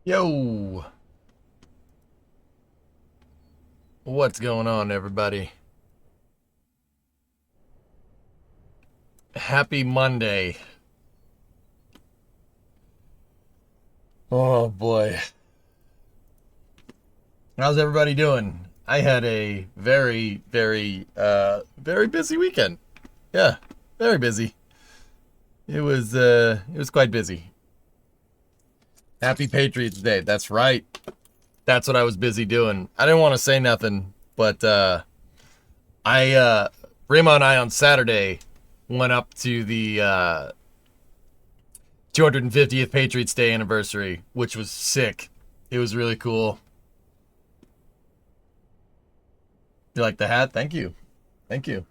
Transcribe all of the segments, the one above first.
Yo, what's going on, everybody? Happy Monday. Oh boy. How's everybody doing? I had a very busy weekend. Yeah, very busy. It was quite busy. Happy Patriots Day. That's right. That's what I was busy doing. I didn't want to say nothing, but I Rima and I on Saturday went up to the 250th Patriots Day anniversary, which was sick. It was really cool. You like the hat? Thank you. Thank you.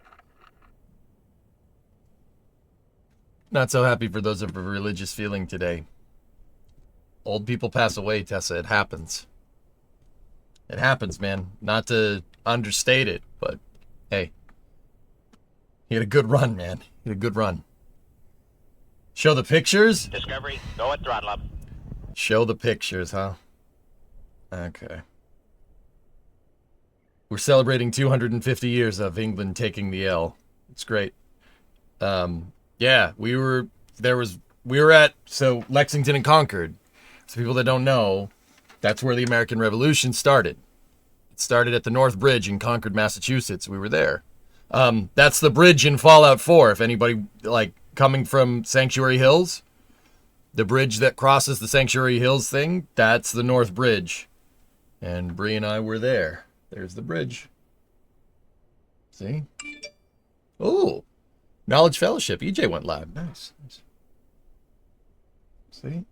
Not so happy for those of a religious feeling today. Old people pass away, Tessa. It happens. It happens, man. Not to understate it, but hey, he had a good run, man. He had a good run. Show the pictures? Discovery, go at throttle up. Show the pictures, huh? Okay. We're celebrating 250 years of England taking the L. It's great. Yeah, we were at Lexington and Concord. So people that don't know, that's where the American Revolution started. It started at the North Bridge in Concord, Massachusetts. We were there. That's the bridge in Fallout 4. If anybody like coming from Sanctuary Hills, the bridge that crosses the Sanctuary Hills thing, that's the North Bridge. And Bree and I were there. There's the bridge. See? Oh, Knowledge Fellowship. EJ went live. Nice. See?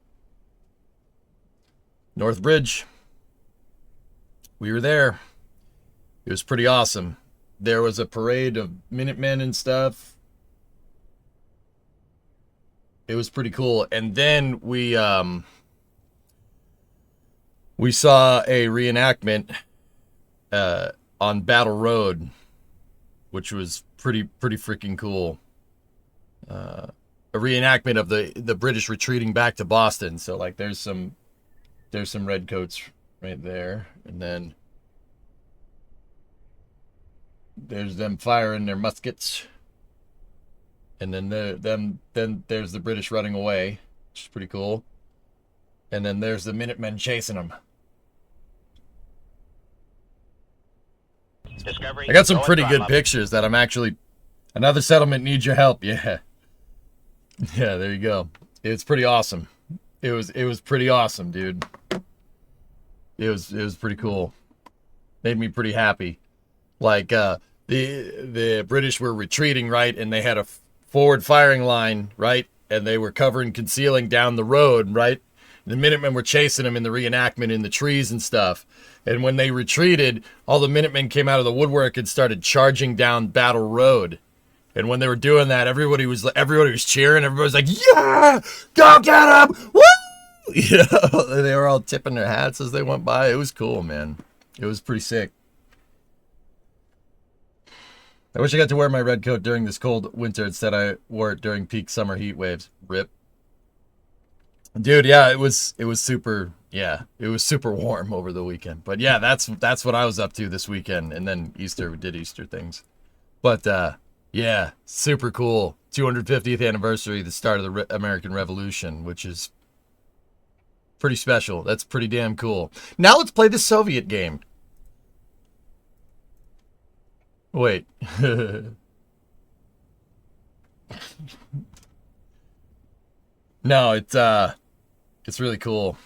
North Bridge. We were there. It was pretty awesome. There was a parade of Minutemen and stuff. It was pretty cool. And then we saw a reenactment on Battle Road, which was pretty freaking cool. A reenactment of the British retreating back to Boston. So like there's some redcoats right there, and then there's them firing their muskets, and then then there's the British running away, which is pretty cool, and then there's the Minutemen chasing them. Discovery, I got some go at pretty throttle good up. pictures that I'm actually. Another settlement needs your help. Yeah, yeah. There you go. It's pretty awesome. It was pretty awesome, dude. It was pretty cool. Made me pretty happy. Like the British were retreating, right, and they had a forward firing line, right, and they were covering, concealing down the road, right. The Minutemen were chasing them in the reenactment in the trees and stuff. And when they retreated, all the Minutemen came out of the woodwork and started charging down Battle Road. And when they were doing that, everybody was cheering. Everybody was like, "Yeah, go get him!" Woo! You know, they were all tipping their hats as they went by. It was cool, man. It was pretty sick. I wish I got to wear my red coat during this cold winter. Instead, I wore it during peak summer heat waves. Rip. Dude, yeah, it was super. Yeah, it was super warm over the weekend. But yeah, that's what I was up to this weekend. And then Easter, we did Easter things. But yeah, super cool. 250th anniversary, the start of the American Revolution, which is pretty special. That's pretty damn cool. Now let's play the Soviet game. Wait. No, it's really cool.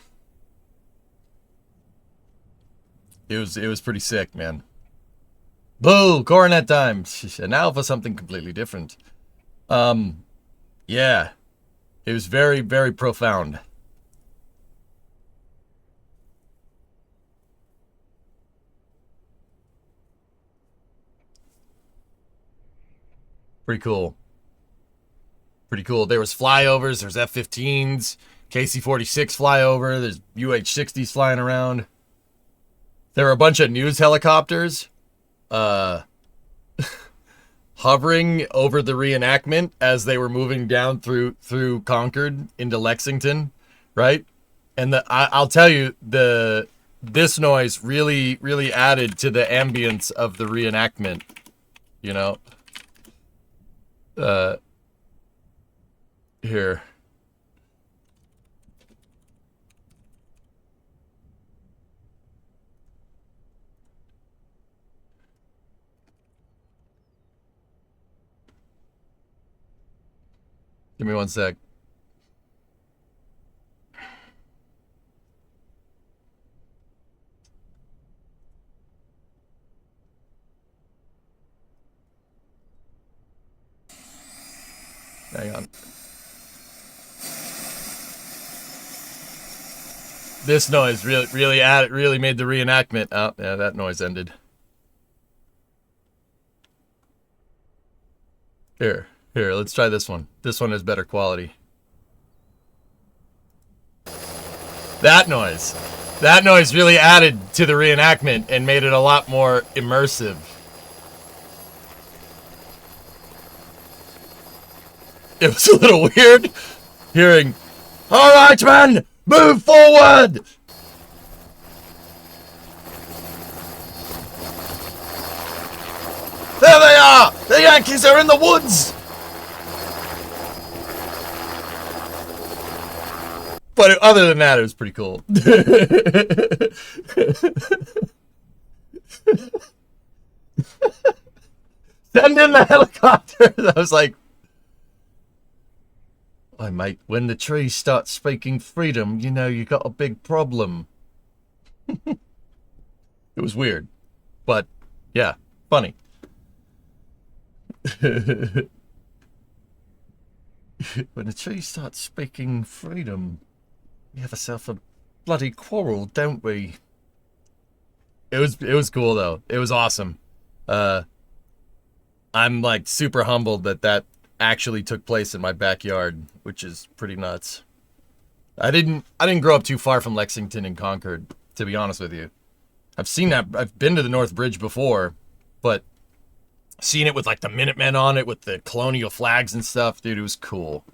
It was pretty sick, man. Boo! Coronet time. And now for something completely different. Yeah. It was very profound. Pretty cool. Pretty cool. There was flyovers, there's F-15s, KC-46 flyover, there's UH-60s flying around. There were a bunch of news helicopters uh hovering over the reenactment as they were moving down through Concord into Lexington, right? And I'll tell you, this noise really added to the ambience of the reenactment. You know, uh, here. Give me one sec. Hang on. This noise really made the reenactment. Oh, yeah, that noise ended. Here, let's try this one. This one has better quality. That noise really added to the reenactment and made it a lot more immersive. It was a little weird hearing, "All right, man, move forward!" There they are! The Yankees are in the woods! But other than that, it was pretty cool. Send in the helicopter! I was like, "Oh, mate, when the trees start speaking freedom, you know you got a big problem." It was weird. But, yeah, funny. When the trees start speaking freedom, we have ourselves a bloody quarrel, don't we? It was cool though. It was awesome. I'm like super humbled that actually took place in my backyard, which is pretty nuts. I didn't grow up too far from Lexington and Concord, to be honest with you. I've been to the North Bridge before, but seeing it with like the Minutemen on it with the colonial flags and stuff, dude, it was cool.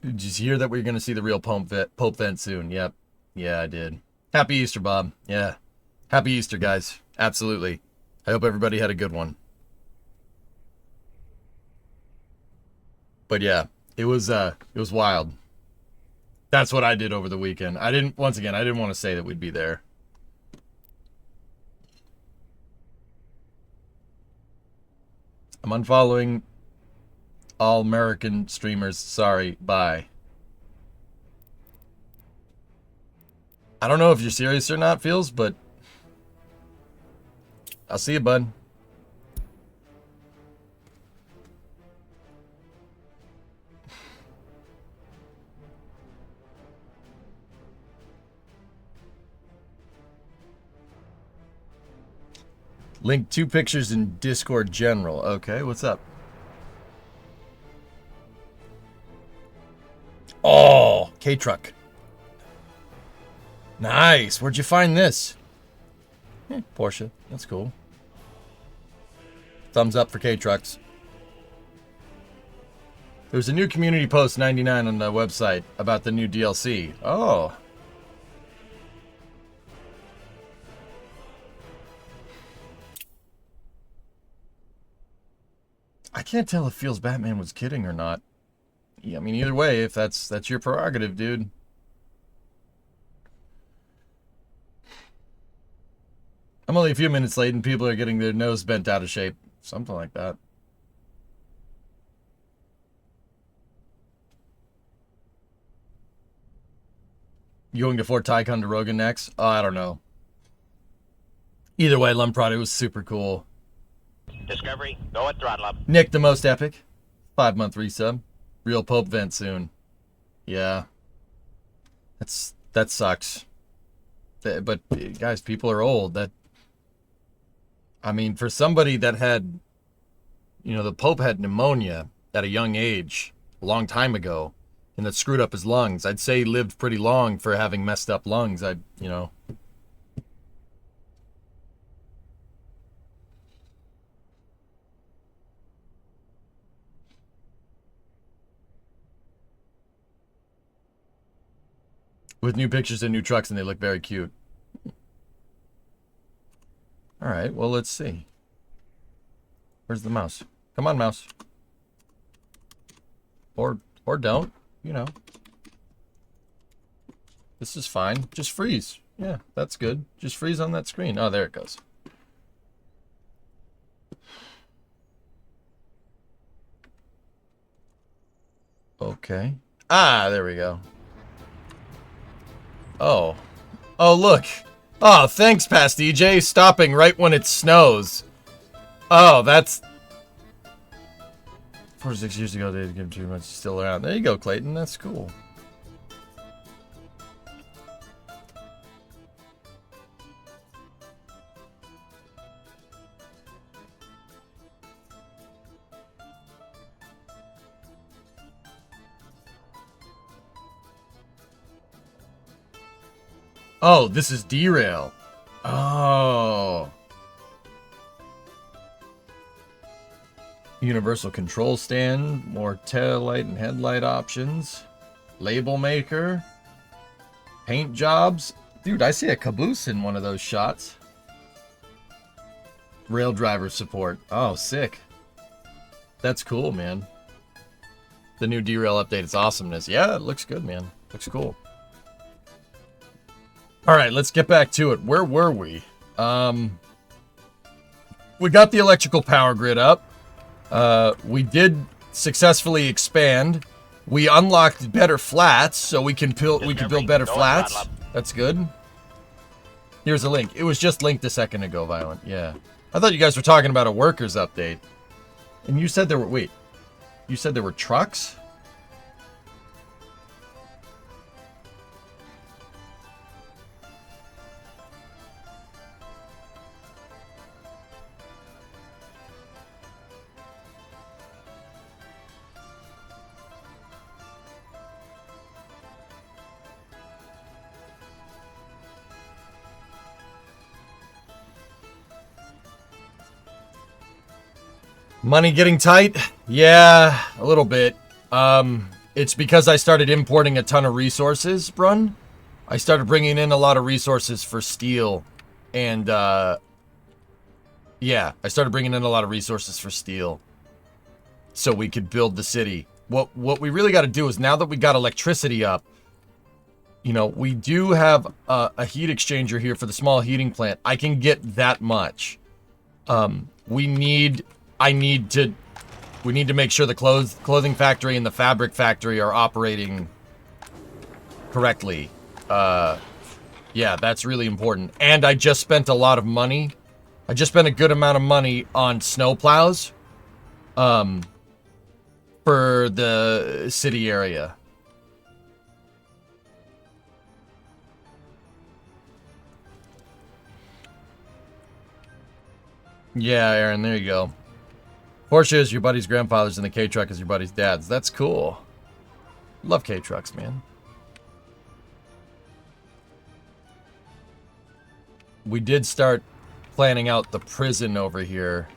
Did you hear that we're going to see the real Pope vent soon? Yep. Yeah, I did. Happy Easter, Bob. Yeah. Happy Easter, guys. Absolutely. I hope everybody had a good one. But yeah, it was wild. That's what I did over the weekend. I didn't want to say that we'd be there. I'm unfollowing all American streamers. Sorry. Bye. I don't know if you're serious or not, Feels, but I'll see you, bud. Link 2 pictures in Discord general. Okay, what's up? Oh, K-Truck. Nice. Where'd you find this? Porsche. That's cool. Thumbs up for K-Trucks. There's a new community post 99 on the website about the new DLC. Oh. I can't tell if Feels Batman was kidding or not. Yeah, I mean, either way, if that's your prerogative, dude. I'm only a few minutes late and people are getting their nose bent out of shape. Something like that. You going to Fort Ticonderoga next? Oh, I don't know. Either way, Lumprod, it was super cool. Discovery, go at throttle up. Nick, the most epic. 5-month resub. Real Pope vent soon. Yeah. That sucks. But guys, people are old. I mean, for somebody that had, the Pope had pneumonia at a young age, a long time ago, and that screwed up his lungs. I'd say he lived pretty long for having messed up lungs. with new pictures and new trucks, and they look very cute. All right, well, let's see. Where's the mouse? Come on, mouse. Or don't, you know. This is fine. Just freeze. Yeah, that's good. Just freeze on that screen. Oh, there it goes. Okay. Ah, there we go. Oh. Oh, look. Oh, thanks, Past DJ. Stopping right when it snows. Oh, that's... 4 to 6 years ago, they didn't give too much. Still around. There you go, Clayton. That's cool. Oh, this is derail. Oh. Universal control stand, more tail light and headlight options, label maker, paint jobs. Dude, I see a caboose in one of those shots. Rail driver support. Oh, sick. That's cool, man. The new derail update is awesomeness. Yeah, it looks good, man. Looks cool. All right, let's get back to it. Where were we? We got the electrical power grid up. We did successfully expand. We unlocked better flats, so we can build better flats. That's good. Here's a link. It was just linked a second ago, Violent. Yeah. I thought you guys were talking about a workers update. And you said there were... Wait. You said there were trucks? Money getting tight? Yeah, a little bit. It's because I started importing a ton of resources, Brun. I started bringing in a lot of resources for steel. And, yeah, I started bringing in a lot of resources for steel. So we could build the city. What we really got to do is, now that we got electricity up, you know, we do have a heat exchanger here for the small heating plant. I can get that much. We need to make sure the clothing factory and the fabric factory are operating correctly. Yeah, that's really important. And I just spent a lot of money. I just spent a good amount of money on snow plows, for the city area. Yeah, Aaron, there you go. Porsche is your buddy's grandfather's and the K-Truck is your buddy's dad's. That's cool. Love K-Trucks, man. We did start planning out the prison over here,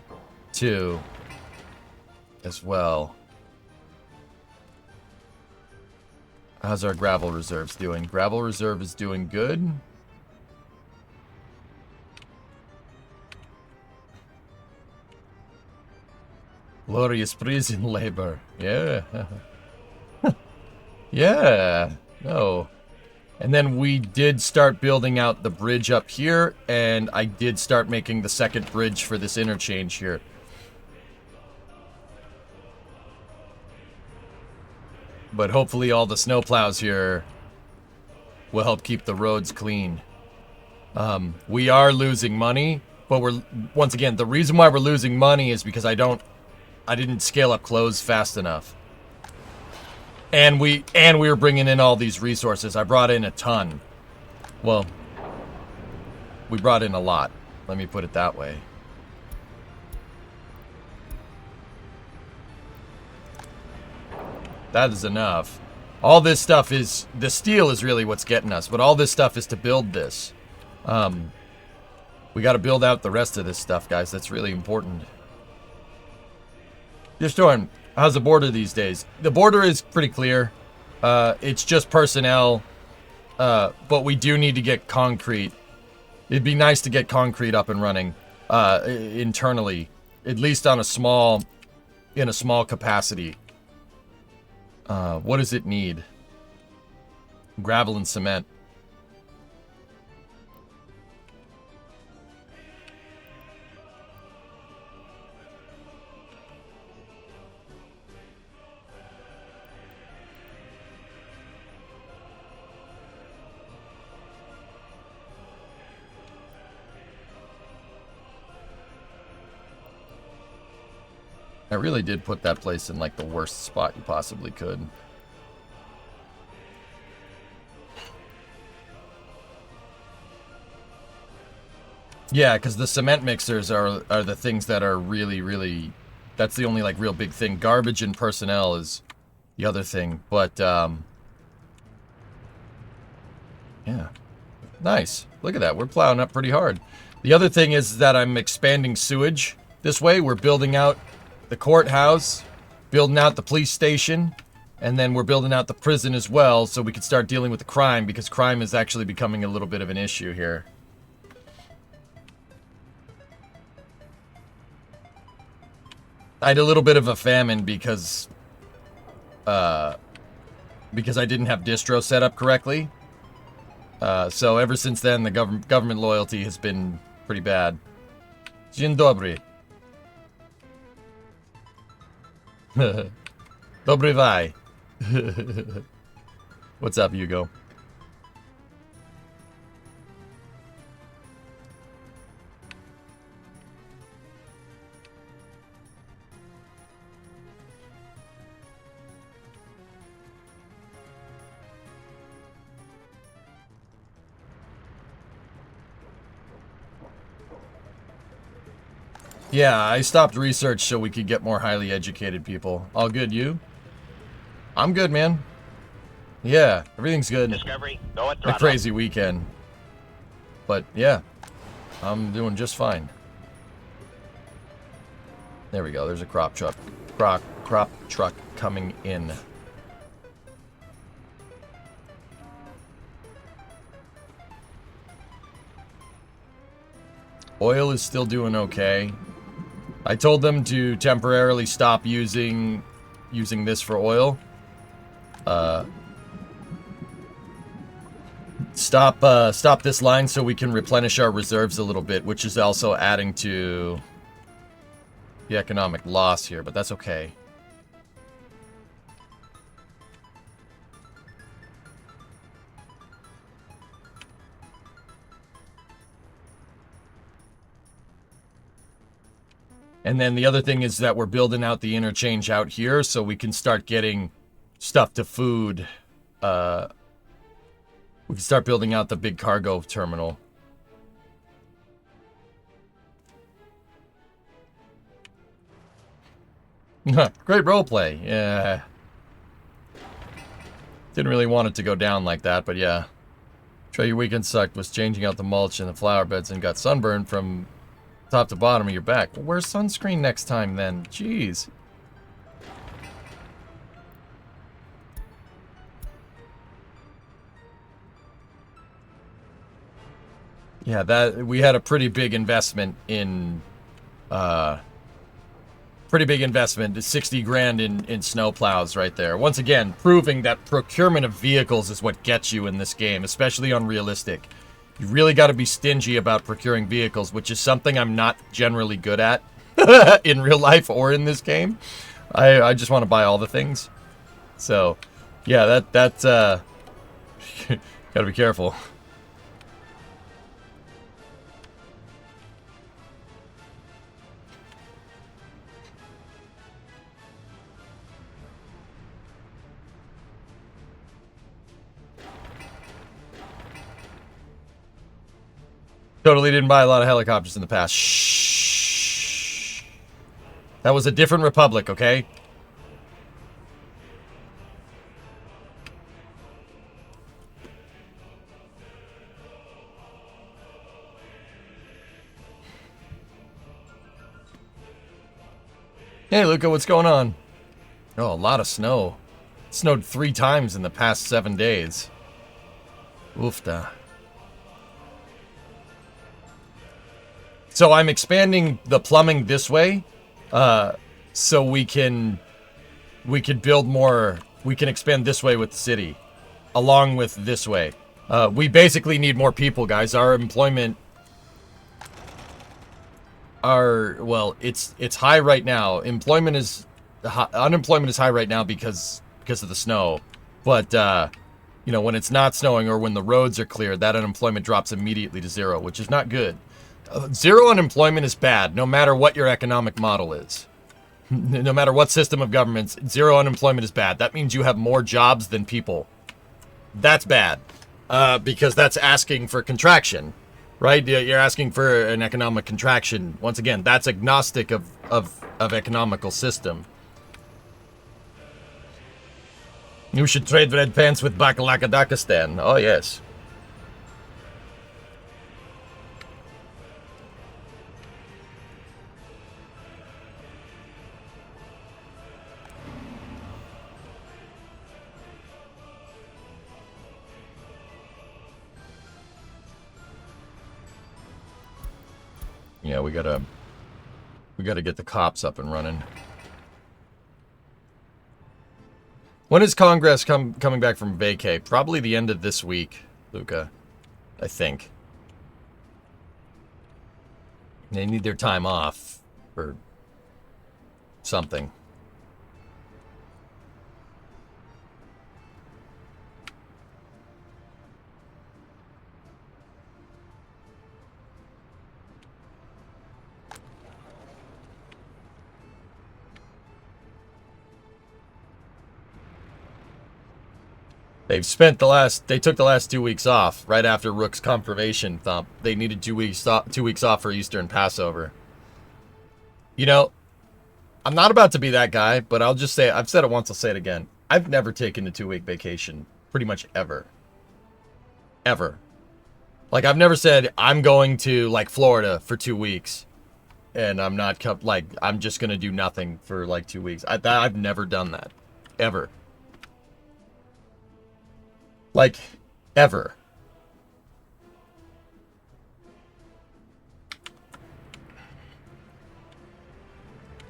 too, as well. How's our gravel reserves doing? Gravel reserve is doing good. Glorious prison labor. Yeah. Yeah. No. And then we did start building out the bridge up here, and I did start making the second bridge for this interchange here. But hopefully all the snowplows here will help keep the roads clean. We are losing money, but once again, the reason why we're losing money is because I didn't scale up clothes fast enough. And we were bringing in all these resources. I brought in a ton. Well, we brought in a lot. Let me put it that way. That is enough. All this stuff is... The steel is really what's getting us, but all this stuff is to build this. We got to build out the rest of this stuff, guys. That's really important. Dear Storm, how's the border these days? The border is pretty clear. It's just personnel But we do need to get concrete. It'd be nice to get concrete up and running internally, at least on in a small capacity. What does it need? Gravel and cement. I really did put that place in, like, the worst spot you possibly could. Yeah, because the cement mixers are the things that are really, really... That's the only, like, real big thing. Garbage and personnel is the other thing. But, yeah. Nice. Look at that. We're plowing up pretty hard. The other thing is that I'm expanding sewage this way. We're building out the courthouse, building out the police station, and then we're building out the prison as well, so we can start dealing with the crime, because crime is actually becoming a little bit of an issue here. I had a little bit of a famine because I didn't have distro set up correctly. So ever since then, the government loyalty has been pretty bad. Dzień dobry. Dobry vai. What's up, Hugo? Yeah, I stopped research so we could get more highly educated people. All good, you? I'm good, man. Yeah, everything's good. Discovery, go at A throttle. crazy weekend. But, yeah, I'm doing just fine. There we go, there's a crop truck. Crop truck coming in. Oil is still doing okay. I told them to temporarily stop using this for oil. Stop this line so we can replenish our reserves a little bit, which is also adding to the economic loss here, but that's okay. And then the other thing is that we're building out the interchange out here so we can start getting stuff to food. We can start building out the big cargo terminal. Great roleplay. Yeah. Didn't really want it to go down like that, but yeah. Trey, your weekend sucked. Was changing out the mulch in the flower beds and got sunburned from top to bottom of your back. Well, wear sunscreen next time then. Jeez. Yeah, that we had a pretty big investment in 60 grand in snow plows right there. Once again, proving that procurement of vehicles is what gets you in this game, especially on realistic. You really got to be stingy about procuring vehicles, which is something I'm not generally good at in real life or in this game. I just want to buy all the things. So, yeah, that's got to be careful. Totally didn't buy a lot of helicopters in the past. Shh. That was a different republic, okay? Hey, look at what's going on. Oh, a lot of snow. It snowed 3 times in the past 7 days. Oofda. So I'm expanding the plumbing this way, so we could build more. We can expand this way with the city, along with this way. We basically need more people, guys. Our employment, well, it's high right now. Unemployment is high right now because of the snow, but you know, when it's not snowing or when the roads are clear, that unemployment drops immediately to 0, which is not good. Zero unemployment is bad, no matter what your economic model is. No matter what system of governments, zero unemployment is bad. That means you have more jobs than people. That's bad, because that's asking for contraction, right? You're asking for an economic contraction. Once again, that's agnostic of economical system. You should trade red pants with Bakalakadakistan. Oh, yes. Yeah, we gotta get the cops up and running. When is Congress coming back from vacay? Probably the end of this week, Luca. I think. They need their time off or something. They took the last 2 weeks off right after Rook's confirmation thump. They needed 2 weeks off for Easter and Passover. You know, I'm not about to be that guy, but I'll just say, I've said it once, I'll say it again. I've never taken a 2-week vacation, pretty much ever. Ever. Like, I've never said, I'm going to, like, Florida for 2 weeks, and I'm not, like, I'm just going to do nothing for, like, 2 weeks. I've never done that. Ever. Like, ever.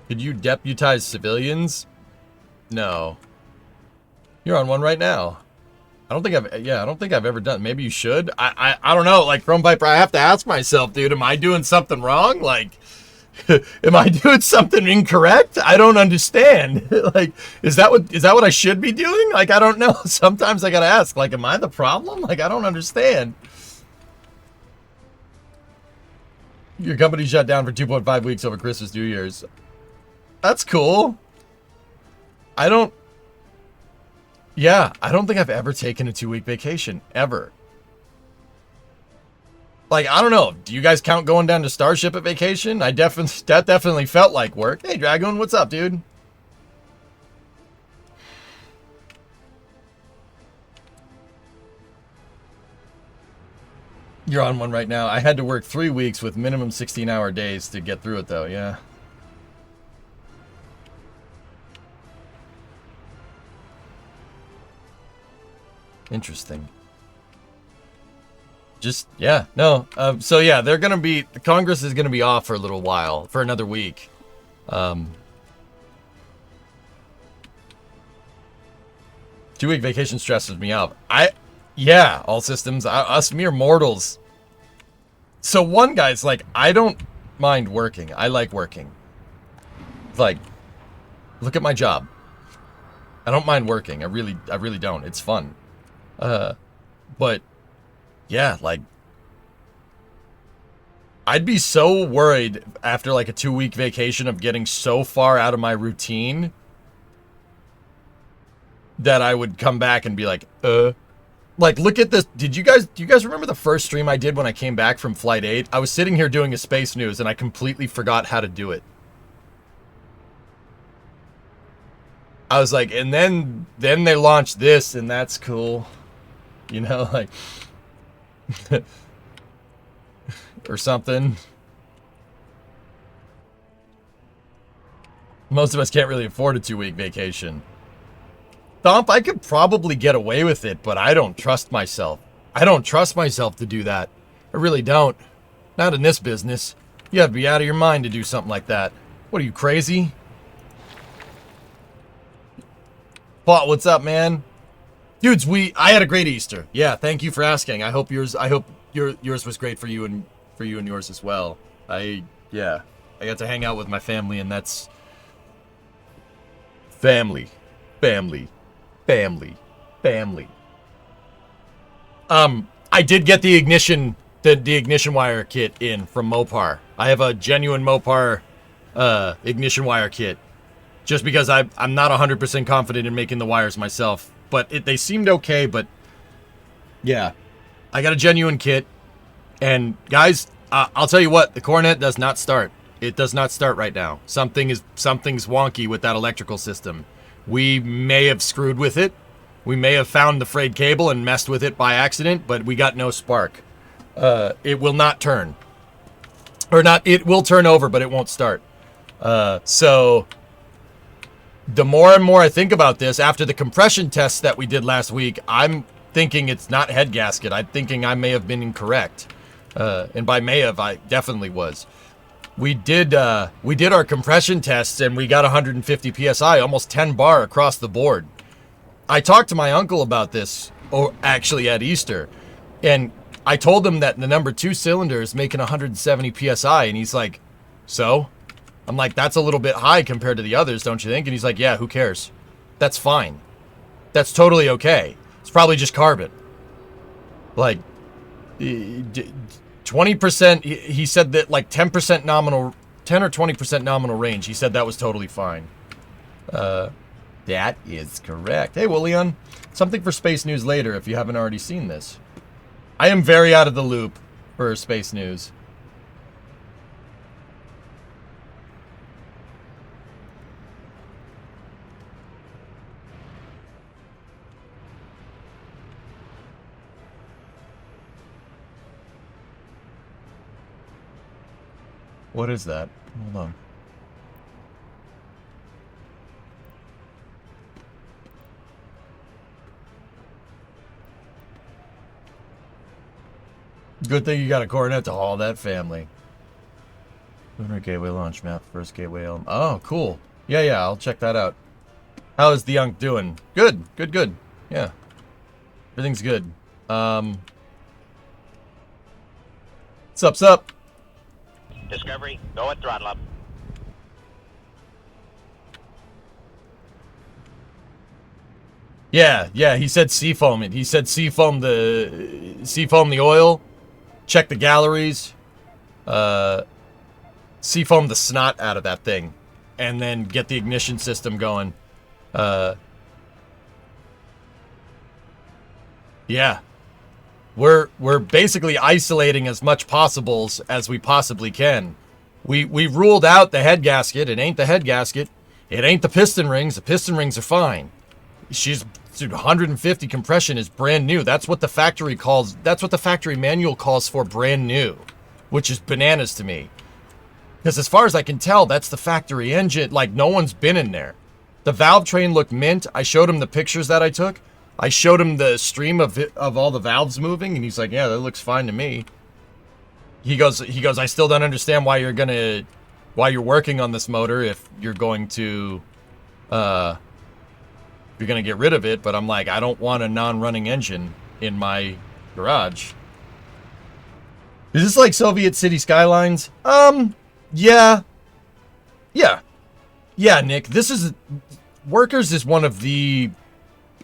Could you deputize civilians? No. You're on one right now. I don't think I've ever done. Maybe you should. I don't know. Like, Chrome Viper, I have to ask myself, dude, am I doing something wrong? Like, am I doing something incorrect? I don't understand. Like, is that what I should be doing? Like, I don't know. Sometimes I gotta ask, like, am I the problem? Like, I don't understand. Your company shut down for 2.5 weeks over Christmas, New Year's. That's cool. I don't think I've ever taken a 2-week vacation, ever. Like, I don't know. Do you guys count going down to Starship at vacation? That definitely felt like work. Hey, Dragoon, what's up, dude? You're on one right now. I had to work 3 weeks with minimum 16-hour days to get through it, though. Yeah. Interesting. Just, yeah, no. So, yeah, Congress is going to be off for a little while, for another week. 2-week vacation stresses me out. Yeah, all systems, us mere mortals. So one guy's like, I don't mind working. I like working. Like, look at my job. I don't mind working. I really don't. It's fun. But yeah, like, I'd be so worried after like a 2-week vacation of getting so far out of my routine that I would come back and be like, like, look at this. Do you guys remember the first stream I did when I came back from Flight 8? I was sitting here doing a space news and I completely forgot how to do it. I was like, and then they launched this and that's cool. You know, like, or something. Most of us can't really afford a 2-week vacation. Thump, I could probably get away with it, but I don't trust myself. I don't trust myself to do that. I really don't. Not in this business. You have to be out of your mind to do something like that. What are you, crazy? Plot, what's up, man? Dudes, I had a great Easter. Yeah, thank you for asking. I hope yours was great for you and yours as well. I got to hang out with my family, and that's family. I did get the ignition wire kit in from Mopar. I have a genuine Mopar ignition wire kit, just because I'm not 100% confident in making the wires myself. But they seemed okay. But yeah, I got a genuine kit, and guys, I'll tell you what, the Coronet does not start. It does not start right now. Something's wonky with that electrical system. We may have screwed with it. We may have found the frayed cable and messed with it by accident, but we got no spark. It will not turn. Or not, it will turn over, but it won't start. So the more and more I think about this, after the compression tests that we did last week, I'm thinking it's not head gasket. I'm thinking I may have been incorrect. And by may have, I definitely was. We did our compression tests, and we got 150 PSI, almost 10 bar across the board. I talked to my uncle about this, actually at Easter, and I told him that the number 2 cylinder is making 170 PSI, and he's like, so? I'm like, that's a little bit high compared to the others, don't you think? And he's like, yeah, who cares? That's fine. That's totally okay. It's probably just carbon. Like, 20%, he said that like 10% nominal, 10 or 20% nominal range, he said that was totally fine. That is correct. Hey, Willian, something for Space News later if you haven't already seen this. I am very out of the loop for Space News. What is that? Hold on. Good thing you got a Coronet to haul that family. Lunar Gateway launch map, first gateway element. Oh, cool. Yeah, I'll check that out. How is the Yunk doing? Good. Yeah. Everything's good. Sup? Discovery, go at throttle up. Yeah, he said seafoam it. He said seafoam the oil, check the galleries, seafoam the snot out of that thing, and then get the ignition system going. Yeah. We're basically isolating as much possibles as we possibly can. We ruled out the head gasket. It ain't the head gasket. It ain't the piston rings. The piston rings are fine. Dude, 150 compression is brand new. That's what the factory manual calls for, brand new, which is bananas to me. Because as far as I can tell, that's the factory engine. Like, no one's been in there. The valve train looked mint. I showed him the pictures that I took. I showed him the stream of all the valves moving, and he's like, yeah, that looks fine to me. He goes, I still don't understand why you're working on this motor if you're going to get rid of it. But I'm like, I don't want a non-running engine in my garage. Is this like Soviet city skylines? Yeah, Nick, Workers is one of the,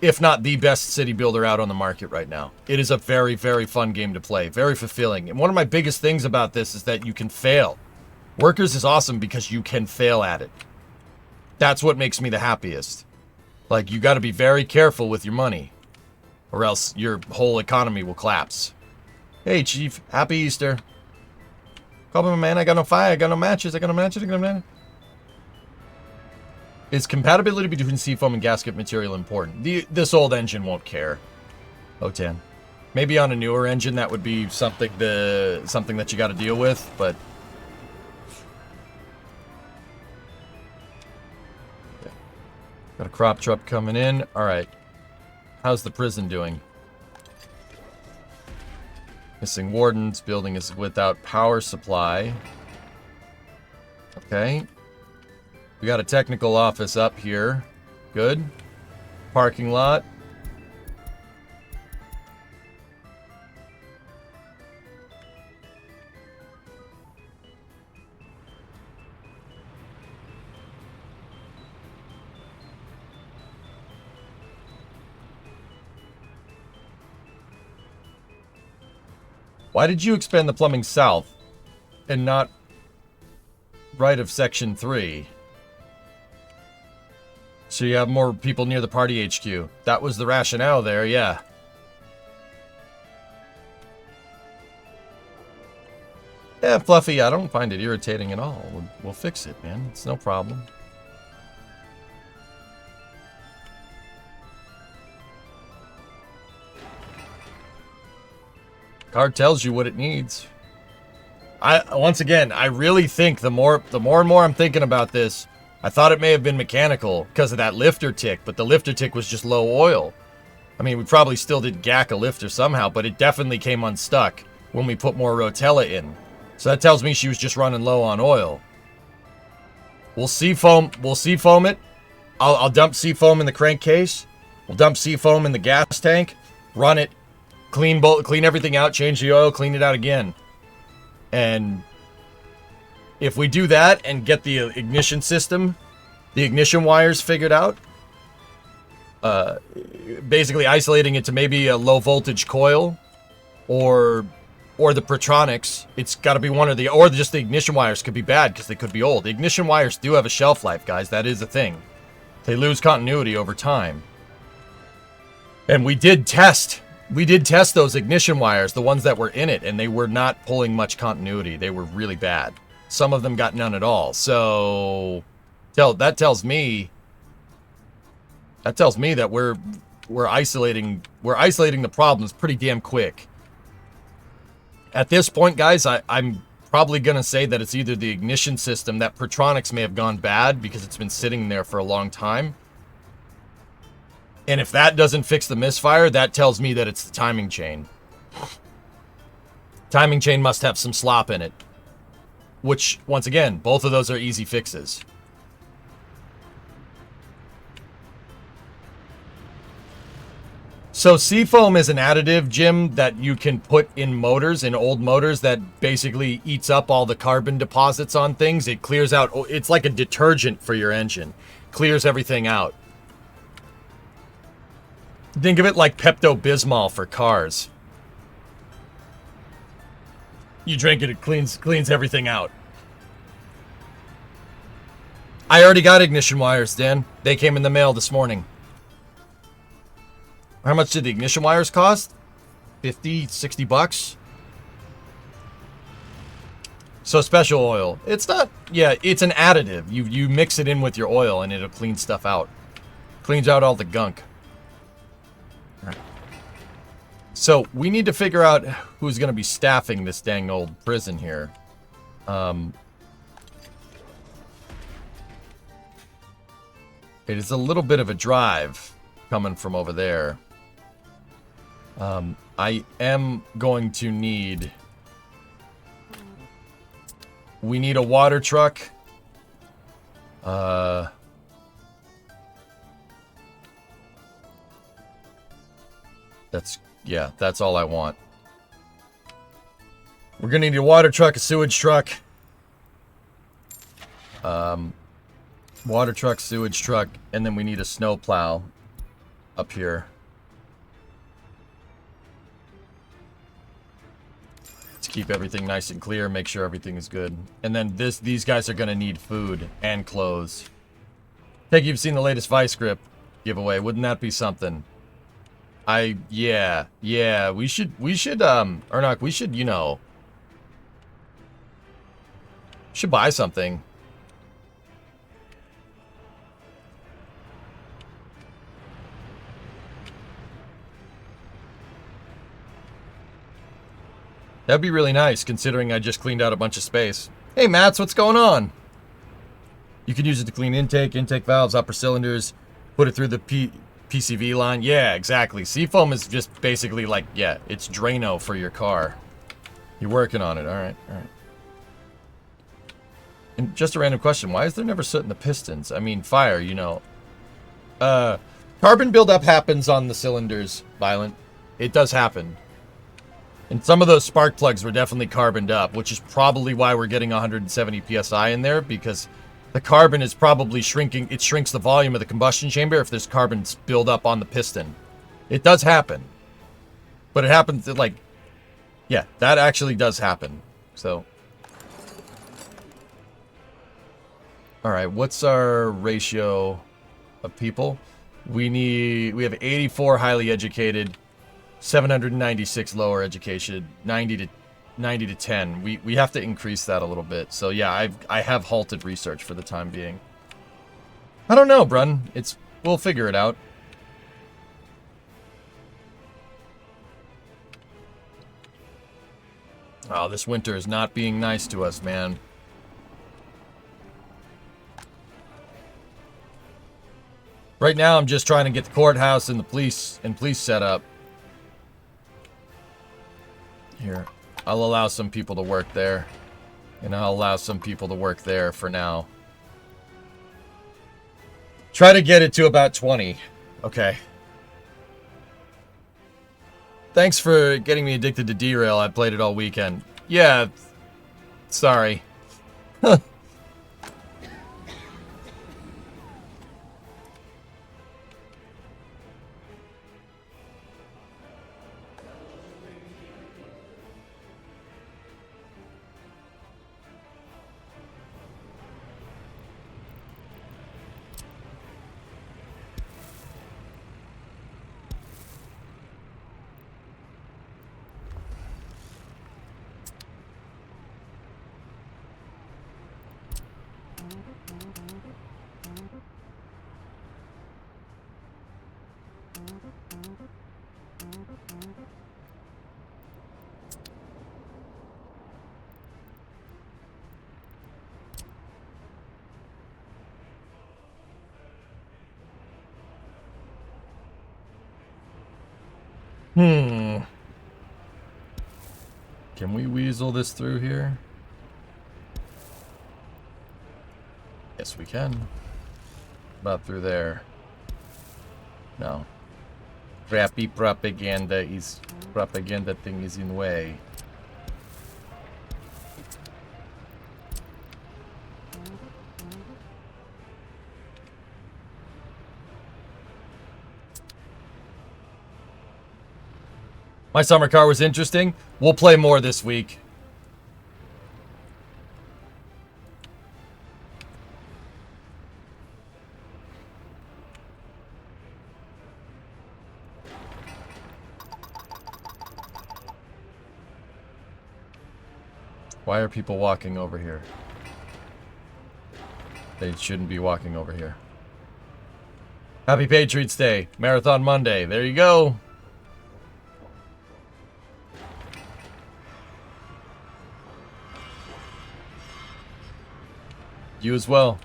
if not the best city builder out on the market right now. It is a very, very fun game to play. Very fulfilling. And one of my biggest things about this is that you can fail. Workers is awesome because you can fail at it. That's what makes me the happiest. Like, you got to be very careful with your money, or else your whole economy will collapse. Hey, Chief. Happy Easter. Call me, man. I got no fire. I got no matches. Is compatibility between seafoam and gasket material important? This old engine won't care. O10. Maybe on a newer engine that would be something that you got to deal with, but yeah. Got a crop truck coming in. All right. How's the prison doing? Missing wardens. Building is without power supply. Okay. We got a technical office up here. Good. Parking lot. Why did you expand the plumbing south and not right of section 3? So you have more people near the party HQ. That was the rationale there, yeah. Yeah, Fluffy, I don't find it irritating at all. We'll fix it, man. It's no problem. Card tells you what it needs. Once again, I really think the more and more I'm thinking about this, I thought it may have been mechanical because of that lifter tick, but the lifter tick was just low oil. I mean, we probably still did gack a lifter somehow, but it definitely came unstuck when we put more Rotella in. So that tells me she was just running low on oil. We'll seafoam it. I'll dump seafoam in the crankcase. We'll dump seafoam in the gas tank. Run it. Clean everything out, change the oil, clean it out again. And if we do that and get the ignition system, the ignition wires figured out, basically isolating it to maybe a low voltage coil or the Protronics, it's got to be one or just the ignition wires could be bad because they could be old. The ignition wires do have a shelf life, guys. That is a thing. They lose continuity over time. And we did test those ignition wires, the ones that were in it, and they were not pulling much continuity. They were really bad. Some of them got none at all. So that tells me that we're isolating the problems pretty damn quick. At this point, guys, I'm probably gonna say that it's either the ignition system, that Protronics may have gone bad because it's been sitting there for a long time. And if that doesn't fix the misfire, that tells me that it's the timing chain. Timing chain must have some slop in it. Which, once again, both of those are easy fixes. So Seafoam is an additive, Jim, that you can put in motors, in old motors, that basically eats up all the carbon deposits on things. It clears out, it's like a detergent for your engine. Clears everything out. Think of it like Pepto-Bismol for cars. You drink it, it cleans everything out. I already got ignition wires, Dan. They came in the mail this morning. How much did the ignition wires cost? 50, 60 bucks? So special oil. It's not, yeah, it's an additive. You mix it in with your oil and it'll clean stuff out. Cleans out all the gunk. So we need to figure out who's going to be staffing this dang old prison here. It is a little bit of a drive coming from over there. I am going to need... We need a water truck. That's all I want. We're gonna need a water truck, a sewage truck. Water truck, sewage truck, and then we need a snow plow up here. To keep everything nice and clear, make sure everything is good. And then these guys are gonna need food and clothes. I think you've seen the latest Vice Grip giveaway. Wouldn't that be something? Yeah, we should, Ernock, we should, you know, should buy something. That'd be really nice, considering I just cleaned out a bunch of space. Hey, Mats, what's going on? You can use it to clean intake valves, upper cylinders, put it through the PCV line. Yeah, exactly. Seafoam is just basically like, yeah, it's Drano for your car. You're working on it. All right, all right. And just a random question. Why is there never soot in the pistons? I mean, fire, you know. Carbon buildup happens on the cylinders, Violent. It does happen. And some of those spark plugs were definitely carboned up, which is probably why we're getting 170 psi in there, because the carbon is probably shrinking. It shrinks the volume of the combustion chamber if there's carbon buildup on the piston. It does happen. But it happens, like, yeah, that actually does happen. So, all right, what's our ratio of people? We have 84 highly educated, 796 lower education, 90 to 10. We have to increase that a little bit. So yeah, I have halted research for the time being. I don't know, Brun. We'll figure it out. Oh, this winter is not being nice to us, man. Right now, I'm just trying to get the courthouse and the police set up. Here, I'll allow some people to work there. And I'll allow some people to work there for now. Try to get it to about 20. Okay. Thanks for getting me addicted to Derail. I played it all weekend. Yeah. Sorry. Can we weasel this through here? Yes, we can. About through there. No. Crappy propaganda thing is in way. My summer car was interesting. We'll play more this week. Why are people walking over here? They shouldn't be walking over here. Happy Patriots Day. Marathon Monday. There you go. You as well,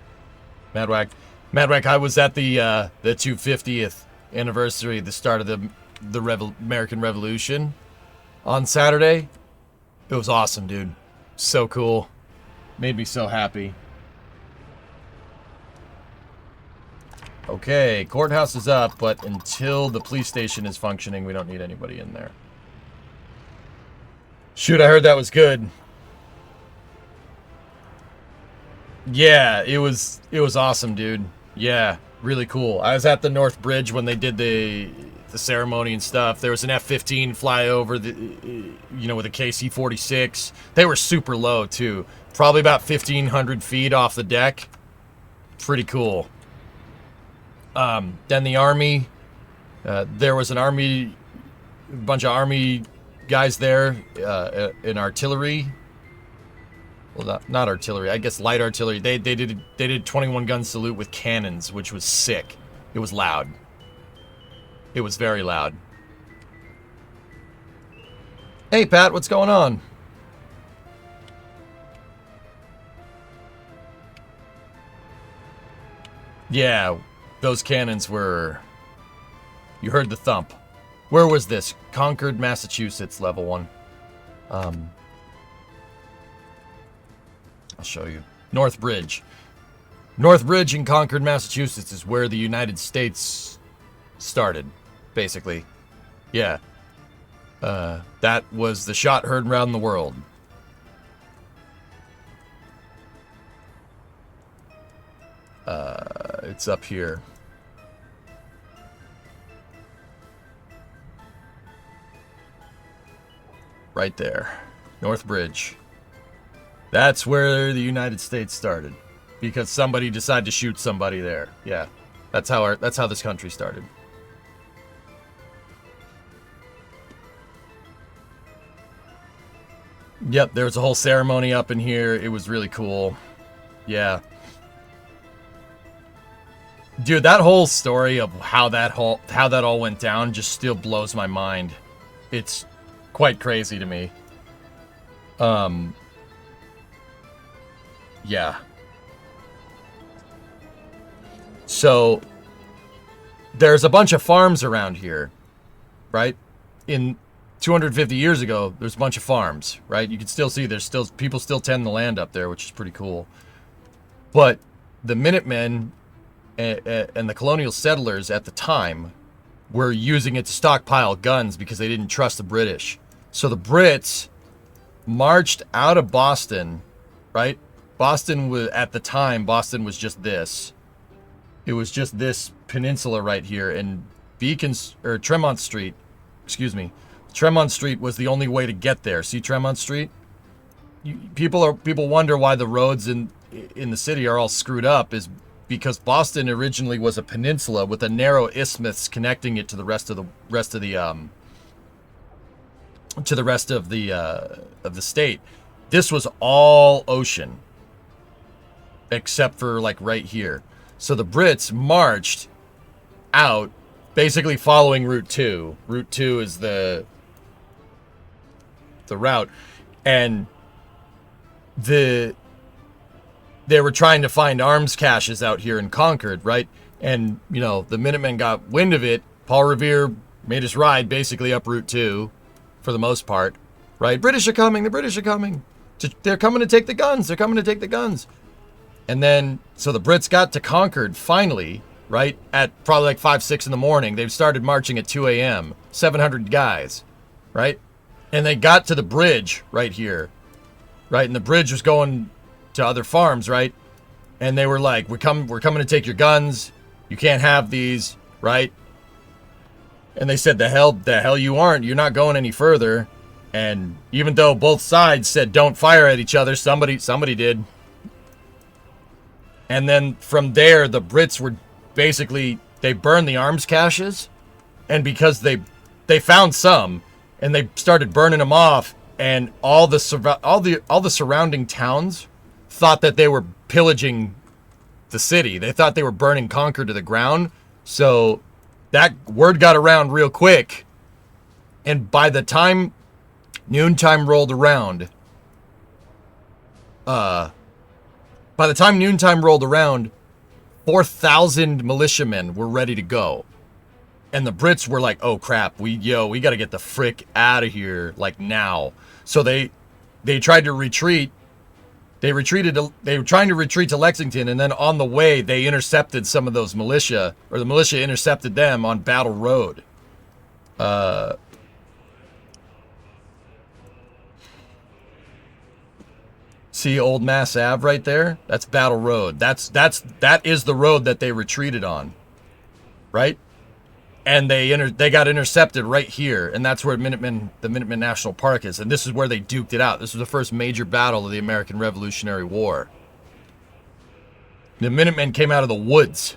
Madwack. Madwack, I was at the 250th anniversary, the start of the American Revolution on Saturday. It was awesome, dude. So cool. Made me so happy. Okay, courthouse is up, but until the police station is functioning, we don't need anybody in there. Shoot, I heard that was good. Yeah, it was awesome, dude. Yeah, really cool. I was at the North Bridge when they did the ceremony and stuff. There was an F-15 fly over the, you know, with a KC-46. They were super low too, probably about 1,500 feet off the deck. Pretty cool. Then the Army. There was a bunch of Army guys there in artillery. Well, not artillery. I guess light artillery. They did 21 gun salute with cannons, which was sick. It was loud. It was very loud. Hey, Pat, what's going on? Yeah, those cannons were... You heard the thump. Where was this? Concord, Massachusetts, level 1. show you. North Bridge. North Bridge in Concord, Massachusetts is where the United States started, basically. Yeah. That was the shot heard around the world. It's up here. Right there. North Bridge. That's where the United States started. Because somebody decided to shoot somebody there. Yeah. That's how this country started. Yep, there was a whole ceremony up in here. It was really cool. Yeah. Dude, that whole story of how that all went down just still blows my mind. It's quite crazy to me. Yeah. So there's a bunch of farms around here, right? In 250 years ago, there's a bunch of farms, right? You can still see there's still people still tend the land up there, which is pretty cool. But the Minutemen and the colonial settlers at the time were using it to stockpile guns because they didn't trust the British. So the Brits marched out of Boston, right? Boston was, at the time, Boston was just this. It was just this peninsula right here, and Tremont Street, excuse me, Tremont Street was the only way to get there. See Tremont Street? People wonder why the roads in the city are all screwed up, is because Boston originally was a peninsula with a narrow isthmus connecting it to the rest of the state. This was all ocean, except for like right here. So the Brits marched out, basically following Route 2. Route 2 is the route, and they were trying to find arms caches out here in Concord, right? And, you know, the Minutemen got wind of it. Paul Revere made us ride basically up Route 2 for the most part, right? British are coming. The British are coming. They're coming to take the guns. They're coming to take the guns. And then, so the Brits got to Concord finally, right? At probably like 5, 6 in the morning. They've started marching at 2 a.m. 700 guys, right? And they got to the bridge right here, right? And the bridge was going to other farms, right? And they were like, we're coming to take your guns. You can't have these, right? And they said, the hell you aren't. You're not going any further. And even though both sides said don't fire at each other, somebody did. And then from there, the Brits were basically, they burned the arms caches, and because they found some, and they started burning them off, and all the surrounding towns thought that they were pillaging the city. They thought they were burning Concord to the ground. So that word got around real quick, and by the time noontime rolled around, 4,000 militiamen were ready to go. And the Brits were like, oh crap, we got to get the frick out of here, like now. So they tried to retreat. They were trying to retreat to Lexington, and then on the way, they intercepted some of those militia, or the militia intercepted them on Battle Road. See Old Mass Ave right there? That's Battle Road. That is the road that they retreated on, right? And they got intercepted right here, and that's where the Minutemen National Park is, and this is where they duked it out. This was the first major battle of the American Revolutionary War. The Minutemen came out of the woods.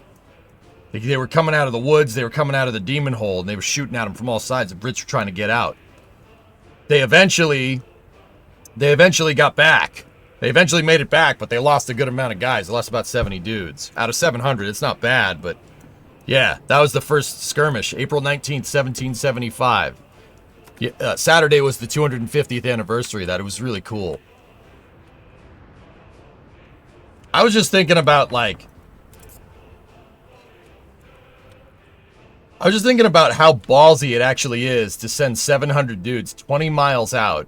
They were coming out of the woods. They were coming out of the Demon Hole, and they were shooting at them from all sides. The Brits were trying to get out. They eventually got back. They eventually made it back, but they lost a good amount of guys. They lost about 70 dudes. Out of 700, it's not bad, but yeah, that was the first skirmish. April 19th, 1775. Yeah, Saturday was the 250th anniversary of that. It was really cool. I was just thinking about, how ballsy it actually is to send 700 dudes 20 miles out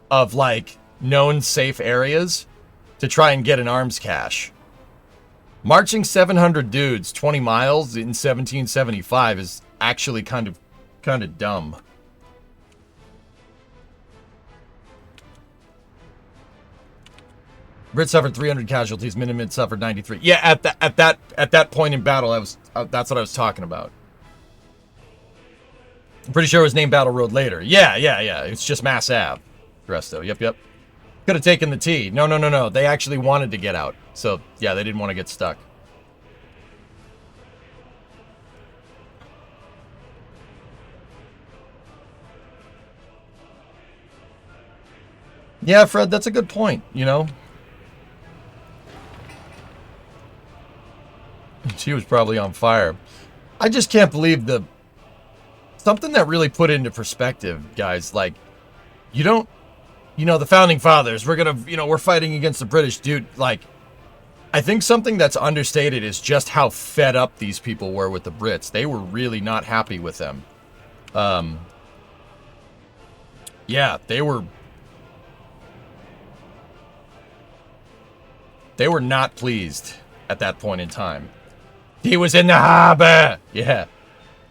of, known safe areas to try and get an arms cache. Marching 700 dudes 20 miles in 1775 is actually kind of dumb. Brits suffered 300 casualties. Minutemen suffered 93. Yeah, at that point in battle, that's what I was talking about. I'm pretty sure it was named Battle Road later. Yeah. It's just Mass Ave. Resto. Yep. Could have taken the T. No. They actually wanted to get out. So yeah, they didn't want to get stuck. Yeah, Fred, that's a good point, you know. She was probably on fire. I just can't believe something that really put into perspective, guys, like, the founding fathers, we're fighting against the British, dude. Like, I think something that's understated is just how fed up these people were with the Brits. They were really not happy with them. Yeah, they were not pleased at that point in time. He was in the harbor. Yeah.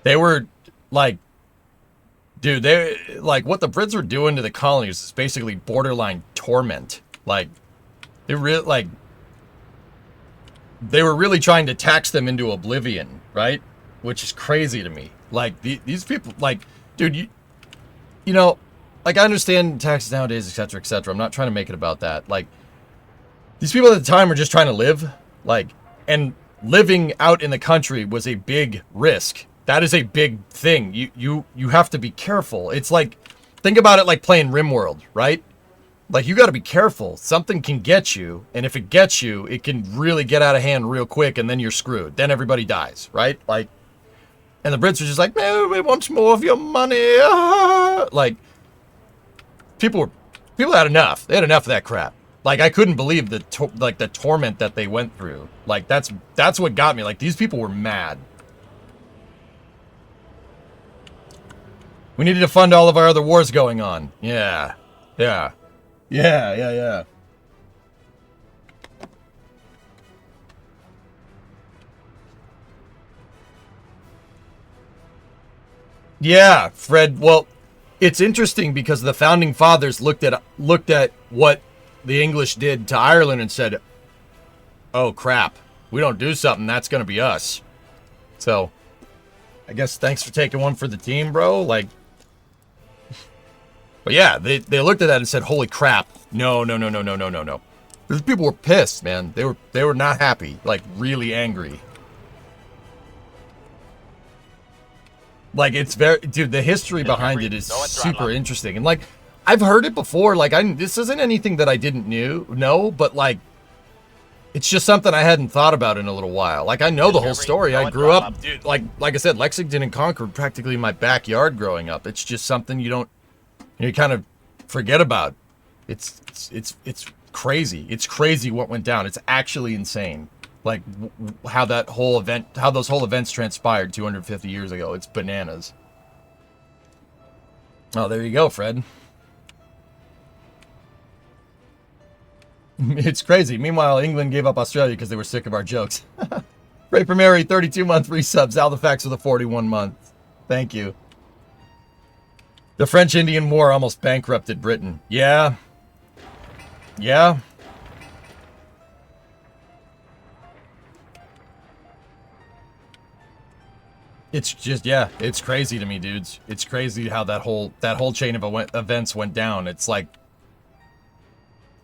They were like, dude, what the Brits were doing to the colonies is basically borderline torment. Like, they were really trying to tax them into oblivion, right? Which is crazy to me. Like, these people, like, dude, like, I understand taxes nowadays, etc., etc. I'm not trying to make it about that. Like, these people at the time were just trying to live, like, and living out in the country was a big risk. That is a big thing. You have to be careful. It's like, think about it like playing RimWorld, right? Like, you got to be careful. Something can get you, and if it gets you, it can really get out of hand real quick, and then you're screwed. Then everybody dies, right? Like, and the Brits are just like, no, we want more of your money. Like, people had enough. They had enough of that crap. Like, I couldn't believe the torment that they went through. Like, that's what got me. Like, these people were mad. We needed to fund all of our other wars going on. Yeah. Yeah. Yeah. Yeah, Fred. Well, it's interesting because the founding fathers looked at what the English did to Ireland and said, oh crap, we don't do something, that's going to be us. So, I guess thanks for taking one for the team, bro. Like, but yeah, they looked at that and said, holy crap, no. These people were pissed, man. They were not happy, like, really angry. Like, it's dude, the history behind it is super interesting. And, like, I've heard it before. Like, this isn't anything that I didn't know, but, like, it's just something I hadn't thought about in a little while. Like, I know the whole story. I grew up, dude, like I said, Lexington and Concord practically in my backyard growing up. It's just something you kind of forget about. It's crazy. It's crazy what went down. It's actually insane. Like, how those whole events transpired 250 years ago. It's bananas. Oh, there you go, Fred. It's crazy. Meanwhile, England gave up Australia because they were sick of our jokes. Ray Primary, 32-month resubs. Alphafax with a 41-month. Thank you. The French-Indian War almost bankrupted Britain. Yeah. Yeah. It's just, yeah, it's crazy to me, dudes. It's crazy how that whole chain of events went down. It's like,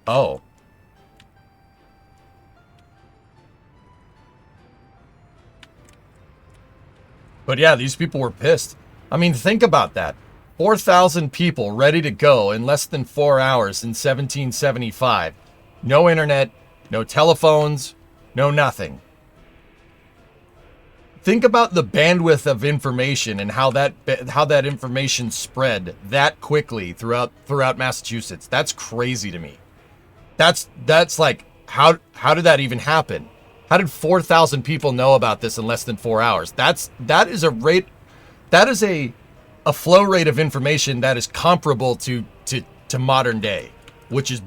oh. But yeah, these people were pissed. I mean, think about that. 4,000 people ready to go in less than 4 hours in 1775. No internet, no telephones, no nothing. Think about the bandwidth of information and how that information spread that quickly throughout Massachusetts. That's crazy to me. That's like, how did that even happen? How did 4,000 people know about this in less than 4 hours? That is a flow rate of information that is comparable to modern day, which is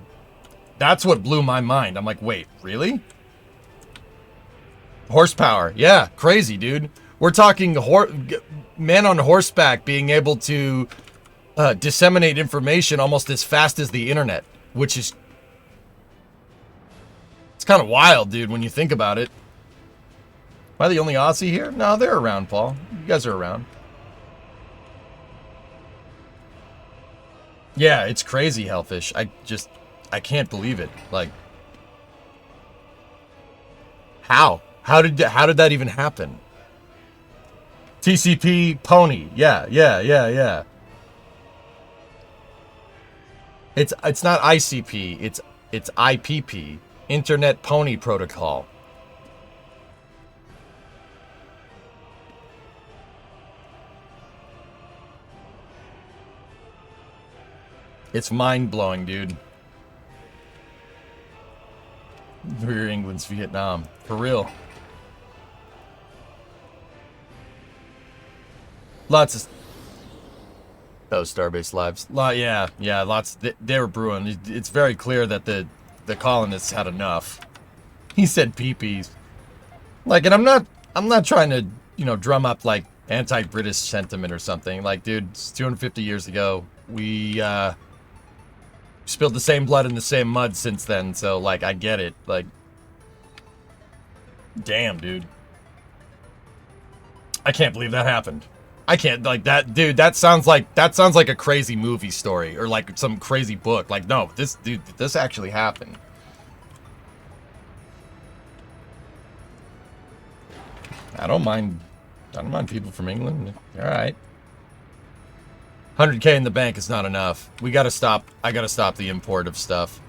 That's what blew my mind. I'm like, wait, really? Horsepower. Yeah, crazy, dude. We're talking men on horseback being able to disseminate information almost as fast as the internet, which is... It's kind of wild, dude, when you think about it. Am I the only Aussie here? No, they're around, Paul. You guys are around. Yeah, it's crazy, Hellfish. I can't believe it. Like, how? How did that even happen? TCP Pony. Yeah. It's not ICP. It's IPP. Internet Pony Protocol. It's mind-blowing, dude. Rear England's Vietnam. For real. Lots of... Oh, Starbase Lives. Yeah, lots... They were brewing. It's very clear that the colonists had enough. He said peepees. Like, and I'm not trying to, you know, drum up, like, anti-British sentiment or something. Like, dude, it's 250 years ago. We, spilled the same blood in the same mud since then, so, like, I get it. Like, damn, dude. I can't believe that happened. I can't, like, that, dude, that sounds like a crazy movie story, or, like, some crazy book. Like, no, this actually happened. I don't mind people from England. All right. 100K in the bank is not enough. I gotta stop the import of stuff.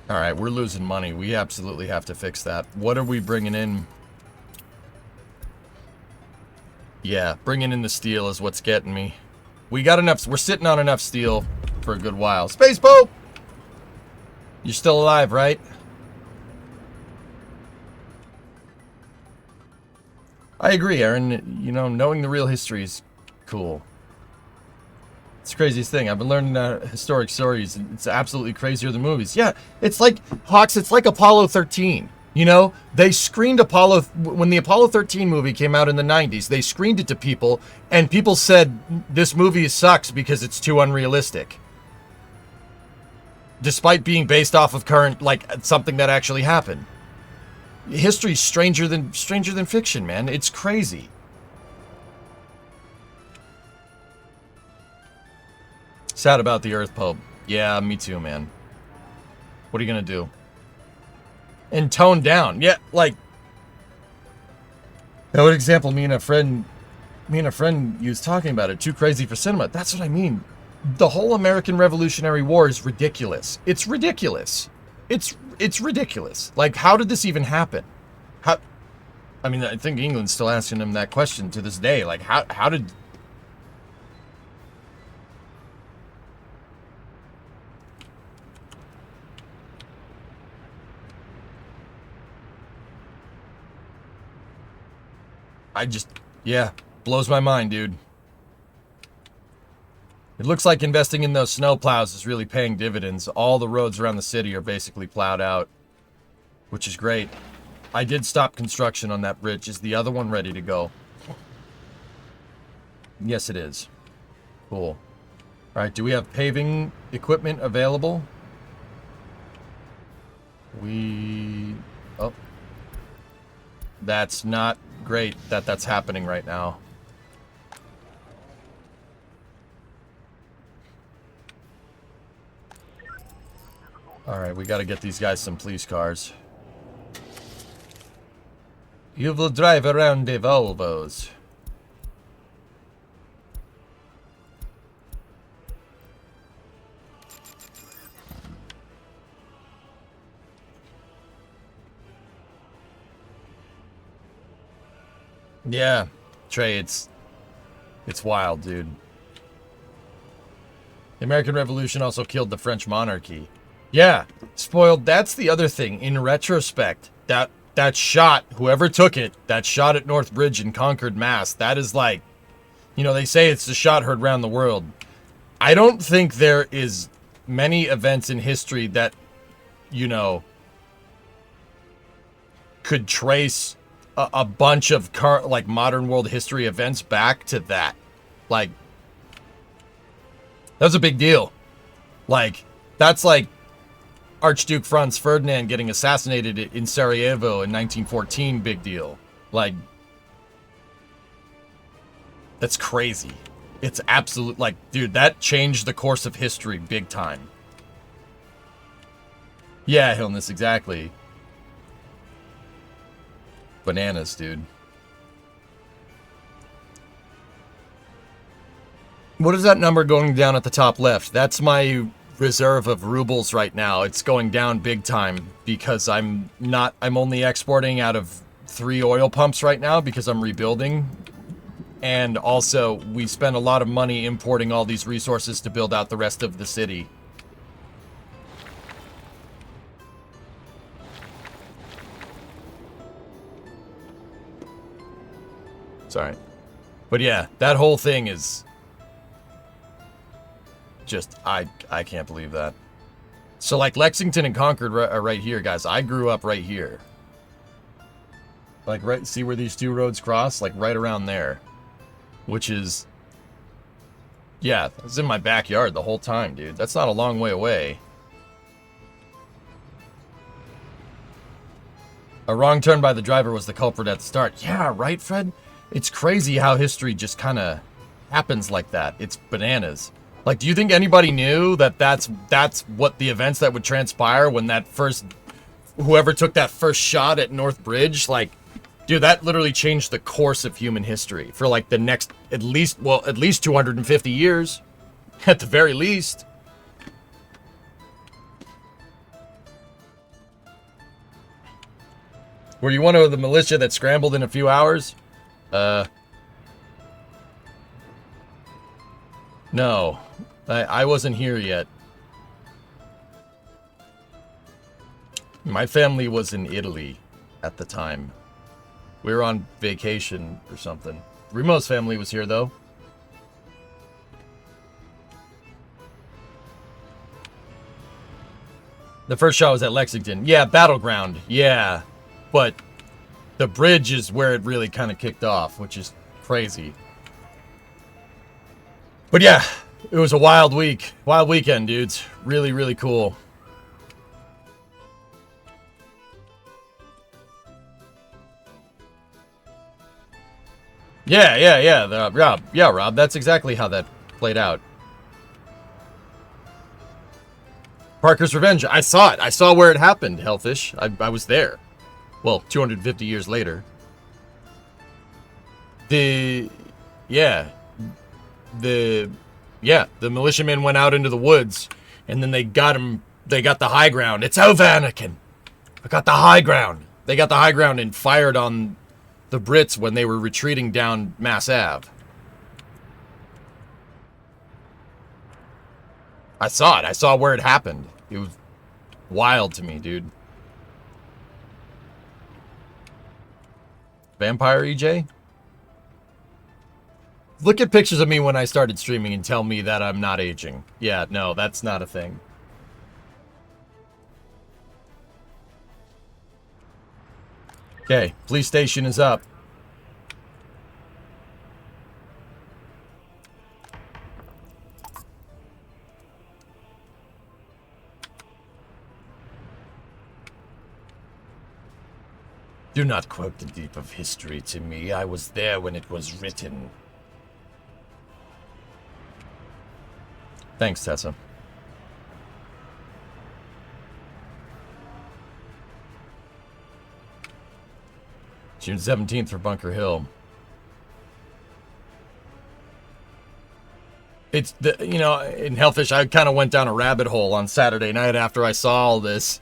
All right, we're losing money. We absolutely have to fix that. What are we bringing in? Yeah, bringing in the steel is what's getting me. We got enough. We're sitting on enough steel for a good while. Space Pope! You're still alive, right? I agree, Aaron. You know, knowing the real history is cool. It's the craziest thing. I've been learning historic stories, and it's absolutely crazier than movies. Yeah, it's like, Hawks, it's like Apollo 13. You know, they screened Apollo, when the Apollo 13 movie came out in the 90s, they screened it to people, and people said, this movie sucks because it's too unrealistic. Despite being based off of current, like, something that actually happened. History's stranger than fiction, man. It's crazy. Sad about the Earth, Pope. Yeah, me too, man. What are you gonna do? And tone down. Yeah, like... That was an example me and a friend used talking about it. Too crazy for cinema. That's what I mean. The whole American Revolutionary War is ridiculous. It's ridiculous. It's ridiculous. Like, how did this even happen? How... I mean, I think England's still asking him that question to this day. Like, how did... yeah, blows my mind, dude. It looks like investing in those snow plows is really paying dividends. All the roads around the city are basically plowed out, which is great. I did stop construction on that bridge. Is the other one ready to go? Yes, it is. Cool. All right, do we have paving equipment available? Oh. That's not great that that's happening right now. Alright, we gotta get these guys some police cars. You will drive around the Volvos. Yeah, Trey, it's wild, dude. The American Revolution also killed the French monarchy. Yeah, spoiled. That's the other thing. In retrospect, that shot, whoever took it, that shot at North Bridge in Concord, Mass, that is like, you know, they say it's the shot heard around the world. I don't think there is many events in history that, you know, could trace a bunch of like modern world history events back to that. Like, that's a big deal. Like, that's like Archduke Franz Ferdinand getting assassinated in Sarajevo in 1914, big deal. Like, that's crazy. It's absolute, like, dude, that changed the course of history big time. Yeah, Hillness, exactly. Bananas, dude. What is that number going down at the top left? That's my reserve of rubles right now. It's going down big time because I'm only exporting out of 3 oil pumps right now because I'm rebuilding. And also, we spent a lot of money importing all these resources to build out the rest of the city. Sorry. But yeah, that whole thing is just, I can't believe that. So like Lexington and Concord are right here, guys. I grew up right here. Like, right, see where these 2 roads cross? Like right around there. Which is, yeah, it's in my backyard the whole time, dude. That's not a long way away. A wrong turn by the driver was the culprit at the start. Yeah, right, Fred? It's crazy how history just kind of happens like that. It's bananas. Like, do you think anybody knew that that's what the events that would transpire when that first, whoever took that first shot at North Bridge, like, dude, that literally changed the course of human history for like the next, at least 250 years, at the very least. Were you one of the militia that scrambled in a few hours? No, I wasn't here yet. My family was in Italy at the time. We were on vacation or something. Remo's family was here, though. The first shot was at Lexington. Yeah, Battleground. Yeah. But the bridge is where it really kind of kicked off, which is crazy. But yeah, it was a wild week. Wild weekend, dudes. Really, really cool. Yeah, Rob. Yeah, Rob, that's exactly how that played out. Parker's Revenge. I saw it. I saw where it happened, Hellfish. I was there. Well, 250 years later. The militiamen went out into the woods, and then they got him. They got the high ground. It's over, Anakin. I got the high ground. They got the high ground and fired on the Brits when they were retreating down Mass Ave. I saw it. I saw where it happened. It was wild to me, dude. Vampire EJ? Look at pictures of me when I started streaming and tell me that I'm not aging. Yeah, no, that's not a thing. Okay, police station is up. Do not quote the deep of history to me. I was there when it was written. Thanks, Tessa. June 17th for Bunker Hill. It's the, you know, in Hellfish, I kind of went down a rabbit hole on Saturday night after I saw all this.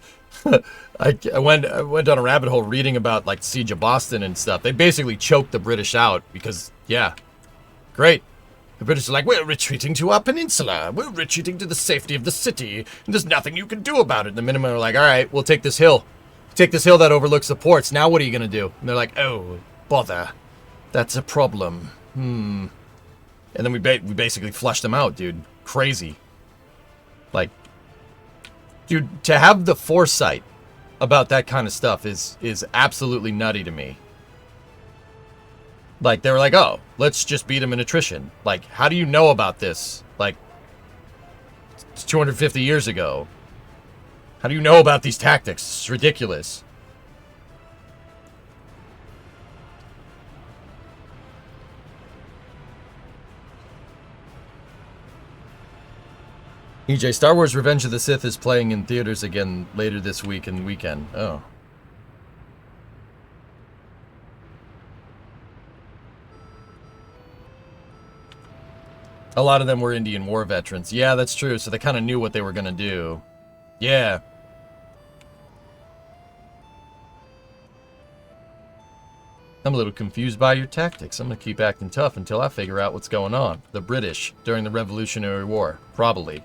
I went down a rabbit hole reading about like Siege of Boston and stuff. They basically choked the British out because, yeah, great. The British are like, we're retreating to our peninsula. We're retreating to the safety of the city. And there's nothing you can do about it. And the Minutemen are like, all right, we'll take this hill. Take this hill that overlooks the ports. Now what are you going to do? And they're like, oh, bother. That's a problem. And then we basically flushed them out, dude. Crazy. Like, dude, to have the foresight about that kind of stuff is absolutely nutty to me. Like, they were like, oh, let's just beat them in attrition. Like, how do you know about this? Like, it's 250 years ago. How do you know about these tactics? It's ridiculous. EJ, Star Wars Revenge of the Sith is playing in theaters again later this week and weekend. Oh. A lot of them were Indian War veterans. Yeah, that's true. So they kind of knew what they were going to do. Yeah. I'm a little confused by your tactics. I'm going to keep acting tough until I figure out what's going on. The British during the Revolutionary War. Probably.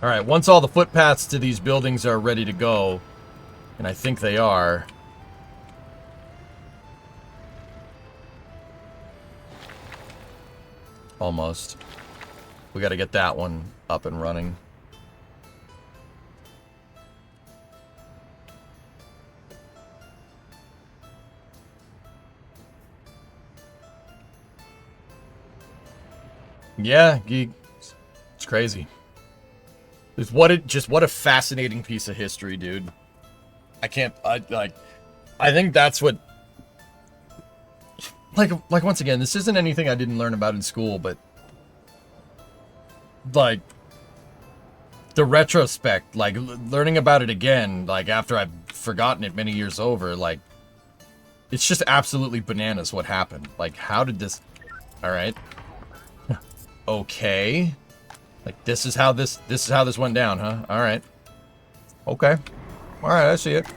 Alright, once all the footpaths to these buildings are ready to go, and I think they are, almost, we got to get that one up and running. Yeah, it's crazy. What a fascinating piece of history, dude. I think that's what, like once again, this isn't anything I didn't learn about in school, but like the retrospect, like learning about it again, like after I've forgotten it many years over, like it's just absolutely bananas what happened. Like, how did this, all right. Okay. Like, this is how this went down, huh? All right. Okay. All right, I see it.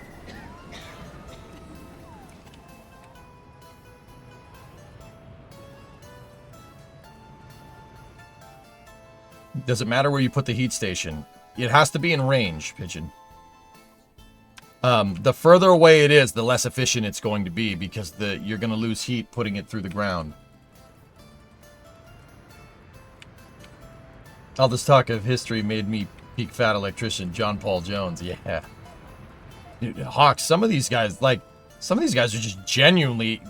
Does it matter where you put the heat station? It has to be in range, Pigeon. The further away it is, the less efficient it's going to be because you're going to lose heat putting it through the ground. All this talk of history made me peak fat electrician, John Paul Jones. Yeah. Dude, Hawk, some of these guys are just genuinely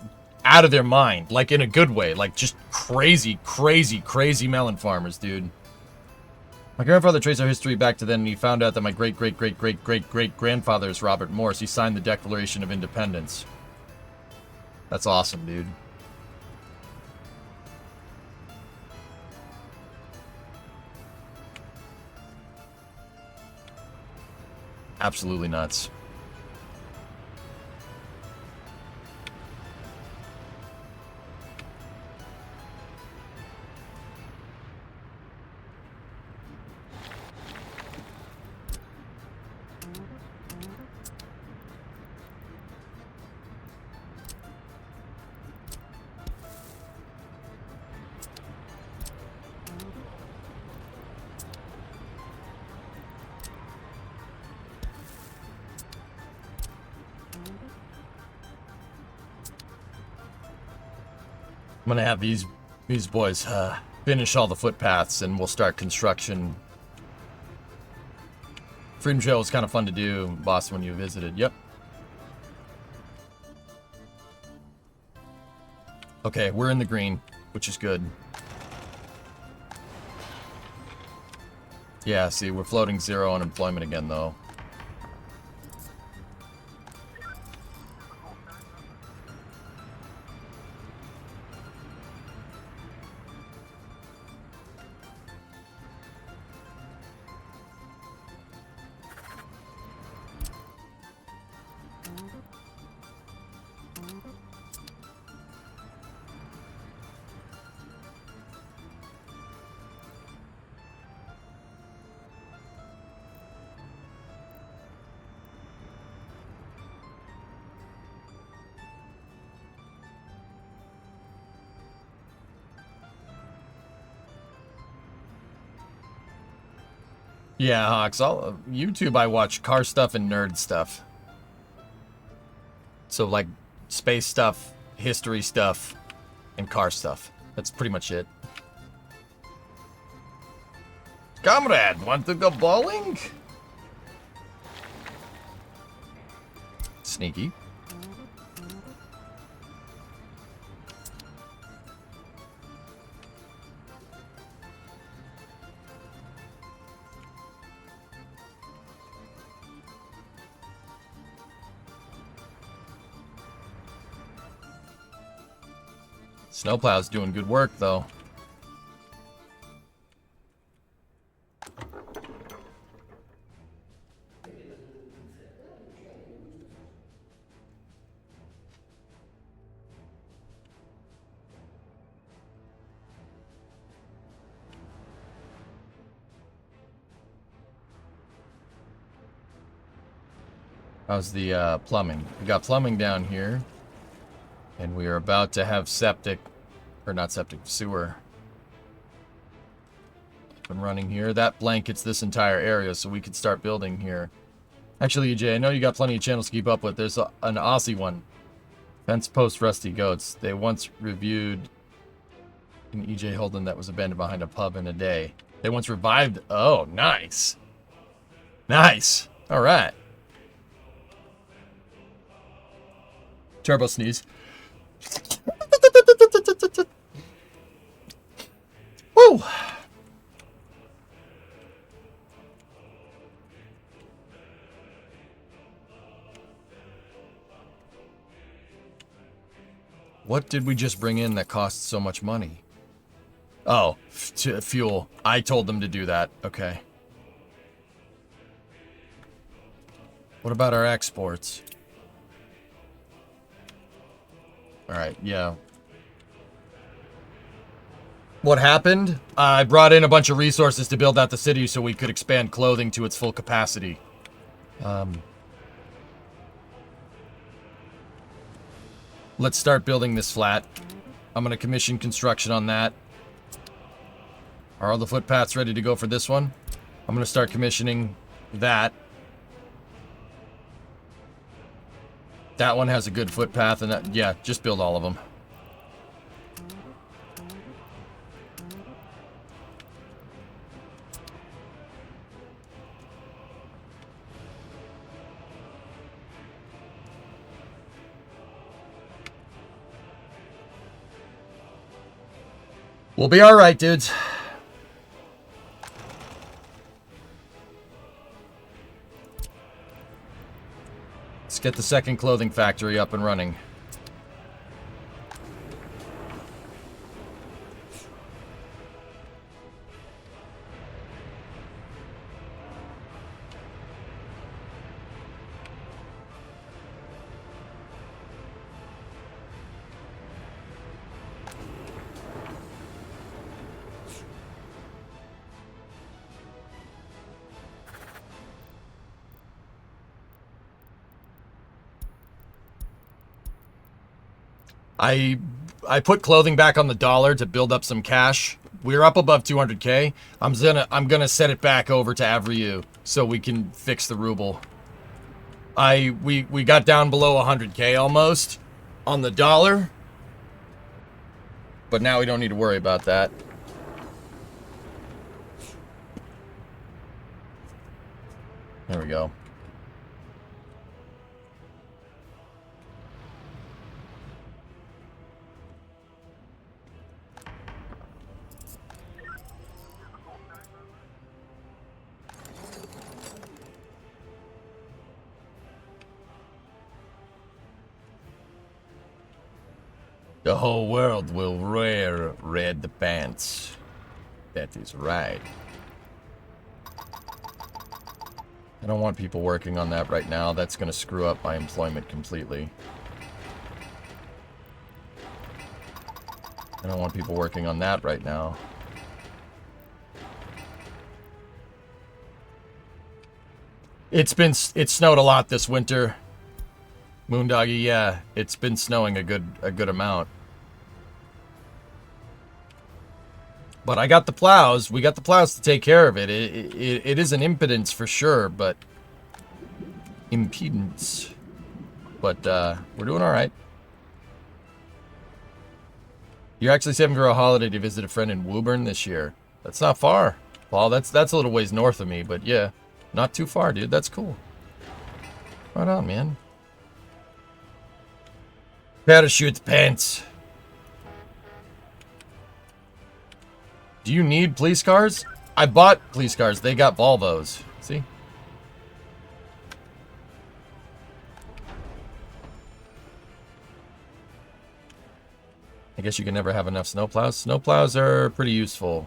out of their mind. Like, in a good way. Like, just crazy, crazy, crazy melon farmers, dude. My grandfather traced our history back to then, and he found out that my great-great-great-great-great-great-grandfather is Robert Morris. He signed the Declaration of Independence. That's awesome, dude. Absolutely nuts. I'm gonna have these boys finish all the footpaths and we'll start construction. Freedom Trail was kind of fun to do, boss, when you visited. Yep. Okay, we're in the green, which is good. Yeah, see, we're floating 0 unemployment again, though. Yeah, Hawks. All YouTube, I watch car stuff and nerd stuff. So like space stuff, history stuff, and car stuff. That's pretty much it. Comrade, want to go bowling? Sneaky. Snowplow's doing good work, though. How's the plumbing? We got plumbing down here. And we are about to have septic, or not septic, sewer. Up and running here. That blankets this entire area, so we could start building here. Actually, EJ, I know you got plenty of channels to keep up with. There's an Aussie one. Fence Post Rusty Goats. They once reviewed an EJ Holden that was abandoned behind a pub in a day. They once revived... Oh, nice. Nice. All right. Turbo sneeze. Woo! What did we just bring in that costs so much money? Oh, fuel. I told them to do that. Okay. What about our exports? Alright, yeah. What happened? I brought in a bunch of resources to build out the city so we could expand clothing to its full capacity. Let's start building this flat. I'm going to commission construction on that. Are all the footpaths ready to go for this one? I'm going to start commissioning that. That one has a good footpath, and that, yeah, just build all of them. We'll be all right, dudes. Let's get the second clothing factory up and running. I put clothing back on the dollar to build up some cash. We're up above 200k. I'm gonna set it back over to Avriu so we can fix the ruble. We got down below 100k almost on the dollar, but now we don't need to worry about that. There we go. The whole world will wear red pants. That is right. I don't want people working on that right now. That's going to screw up my employment completely. I don't want people working on that right now. It snowed a lot this winter. Moondoggy, yeah, it's been snowing a good amount. But I got the plows. We got the plows to take care of it. It is an impedance for sure, but... Impedance. But, we're doing alright. You're actually saving for a holiday to visit a friend in Woburn this year. That's not far. Paul, that's a little ways north of me, but yeah. Not too far, dude. That's cool. Right on, man. Parachute pants. Do you need police cars? I bought police cars. They got Volvos. See? I guess you can never have enough snowplows. Snowplows are pretty useful.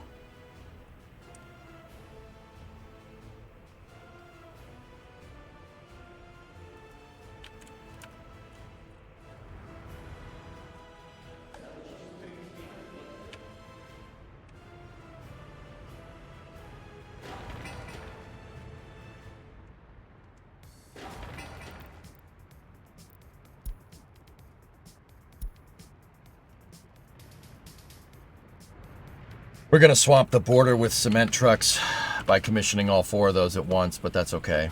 We're going to swamp the border with cement trucks by commissioning all 4 of those at once, but that's okay.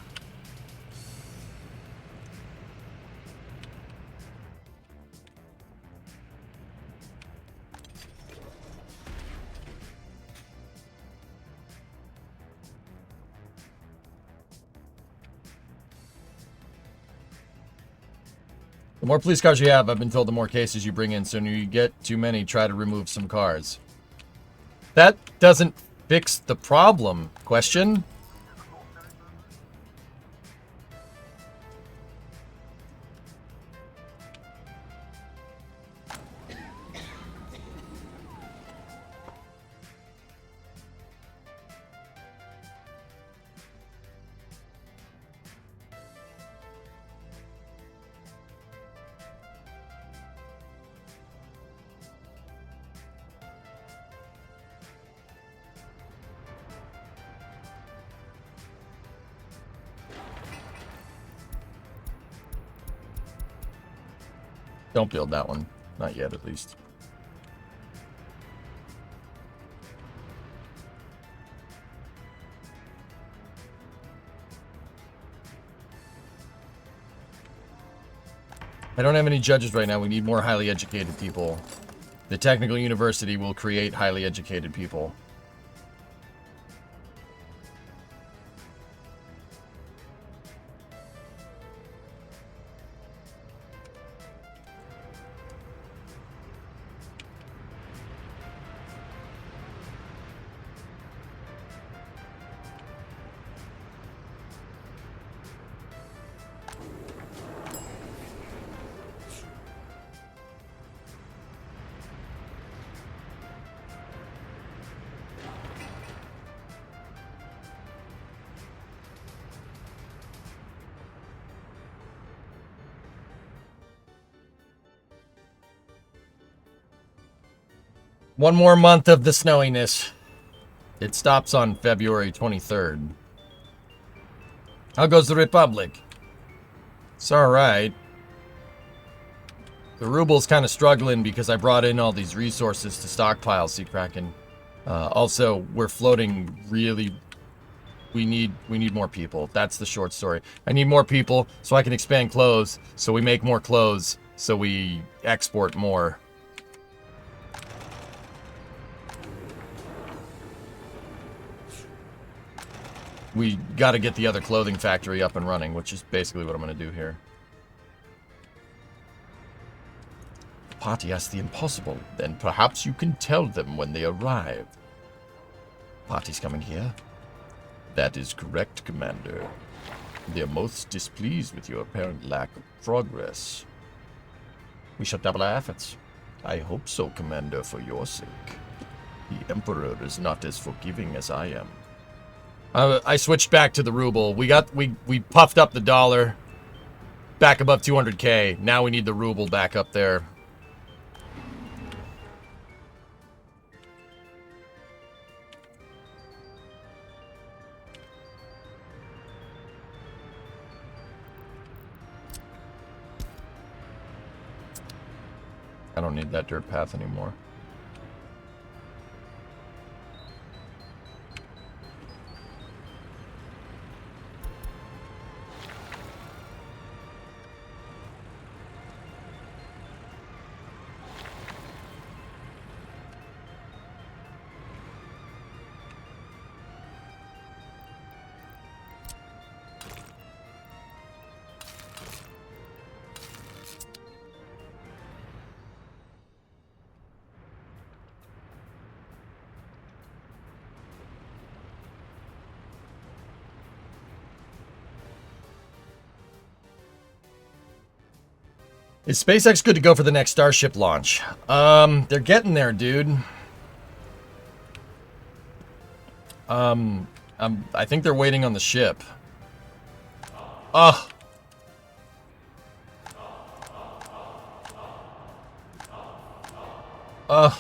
The more police cars you have, I've been told the more cases you bring in. So when you get too many, try to remove some cars. That doesn't fix the problem. Question? Don't build that one. Not yet, at least. I don't have any judges right now. We need more highly educated people. The technical university will create highly educated people. One more month of the snowiness. It stops on February 23rd. How goes the Republic? It's alright. The ruble's kind of struggling because I brought in all these resources to stockpile, Sea Kraken. Also, we're floating really... We need more people. That's the short story. I need more people so I can expand clothes, so we make more clothes, so we export more. We got to get the other clothing factory up and running, which is basically what I'm going to do here. The party asks the impossible. Then perhaps you can tell them when they arrive. Party's coming here. That is correct, Commander. They are most displeased with your apparent lack of progress. We shall double our efforts. I hope so, Commander, for your sake. The Emperor is not as forgiving as I am. I switched back to the ruble. We puffed up the dollar back above 200k. Now we need the ruble back up there. I don't need that dirt path anymore. Is SpaceX good to go for the next Starship launch? They're getting there, dude. I think they're waiting on the ship. Ugh. Ugh.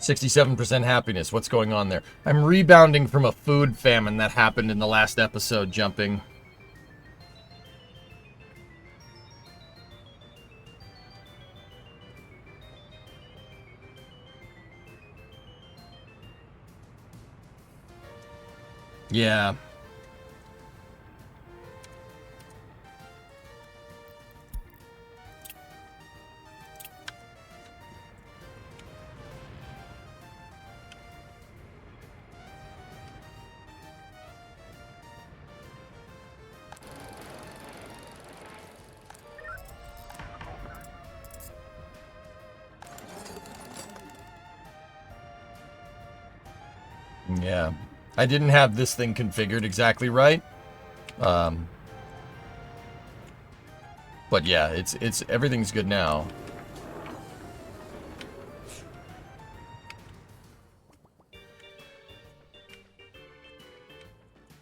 "67% happiness. What's going on there?" I'm rebounding from a food famine that happened in the last episode, jumping. Yeah. Yeah. I didn't have this thing configured exactly right. But yeah, it's everything's good now.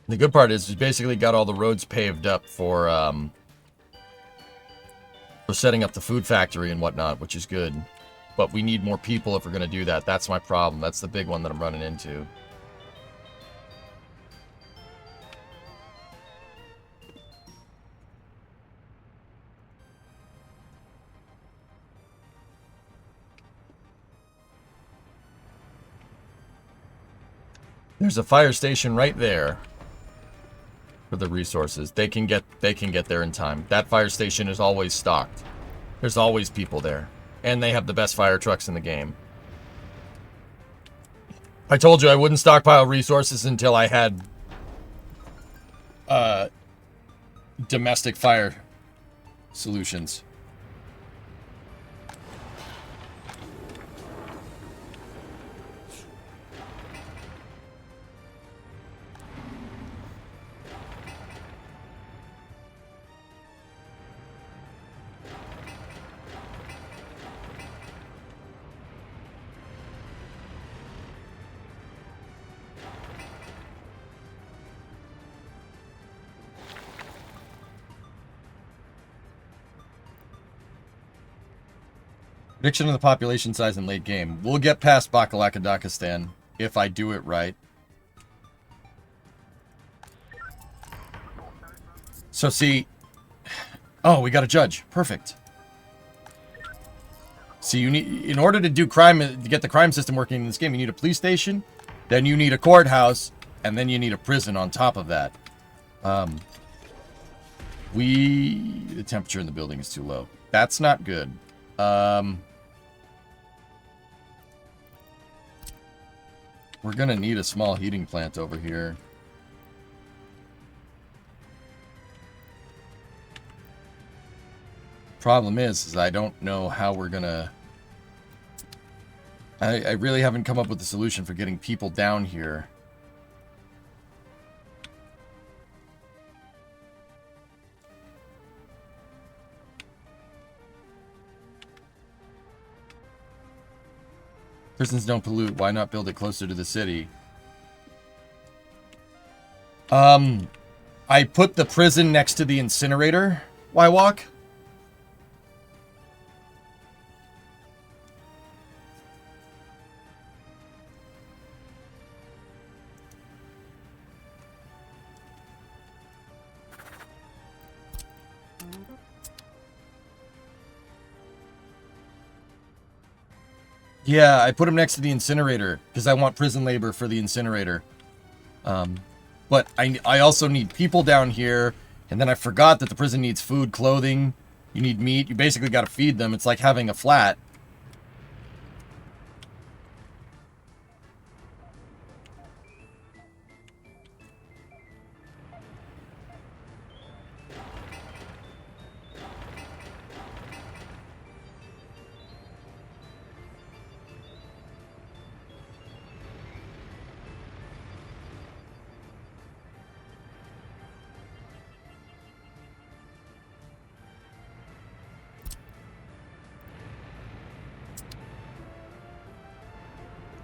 The good part is we basically got all the roads paved up for setting up the food factory and whatnot, which is good. But we need more people if we're going to do that. That's my problem. That's the big one that I'm running into. There's a fire station right there for the resources. They can get there in time. That fire station is always stocked. There's always people there. And they have the best fire trucks in the game. I told you I wouldn't stockpile resources until I had domestic fire solutions. Prediction of the population size in late game. We'll get past Bakalakadakistan if I do it right. So see... Oh, we got a judge. Perfect. See, you need... In order to do crime, to get the crime system working in this game, you need a police station, then you need a courthouse, and then you need a prison on top of that. The temperature in the building is too low. That's not good. We're gonna need a small heating plant over here. Problem is I don't know how we're gonna... I really haven't come up with a solution for getting people down here. Prisons don't pollute. Why not build it closer to the city? I put the prison next to the incinerator. Why walk? Yeah, I put him next to the incinerator because I want prison labor for the incinerator. But I also need people down here, and then I forgot that the prison needs food, clothing. You need meat. You basically got to feed them. It's like having a flat.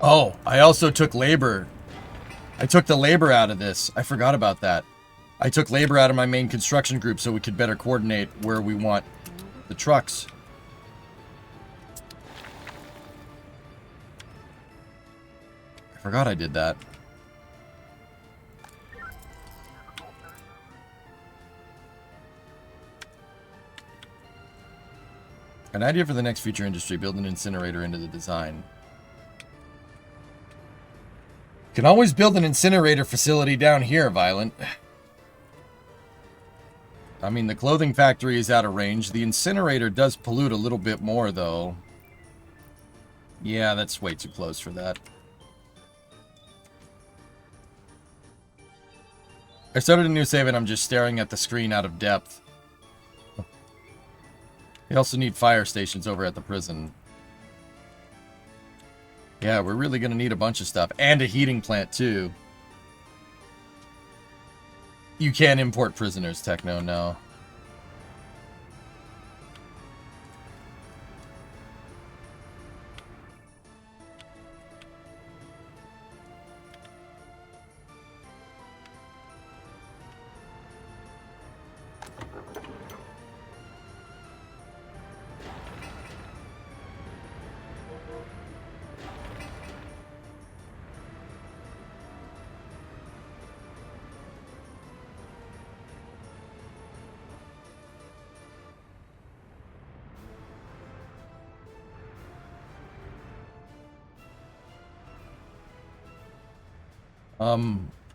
Oh, I also took labor. I took the labor out of this. I forgot about that. I took labor out of my main construction group so we could better coordinate where we want the trucks. I forgot I did that. An idea for the next future industry, build an incinerator into the design. Can always build an incinerator facility down here, Violent. I mean, the clothing factory is out of range. The incinerator does pollute a little bit more, though. Yeah, that's way too close for that. I started a new save and I'm just staring at the screen out of depth. We also need fire stations over at the prison. Yeah, we're really going to need a bunch of stuff. And a heating plant, too. You can't import prisoners, Techno, no.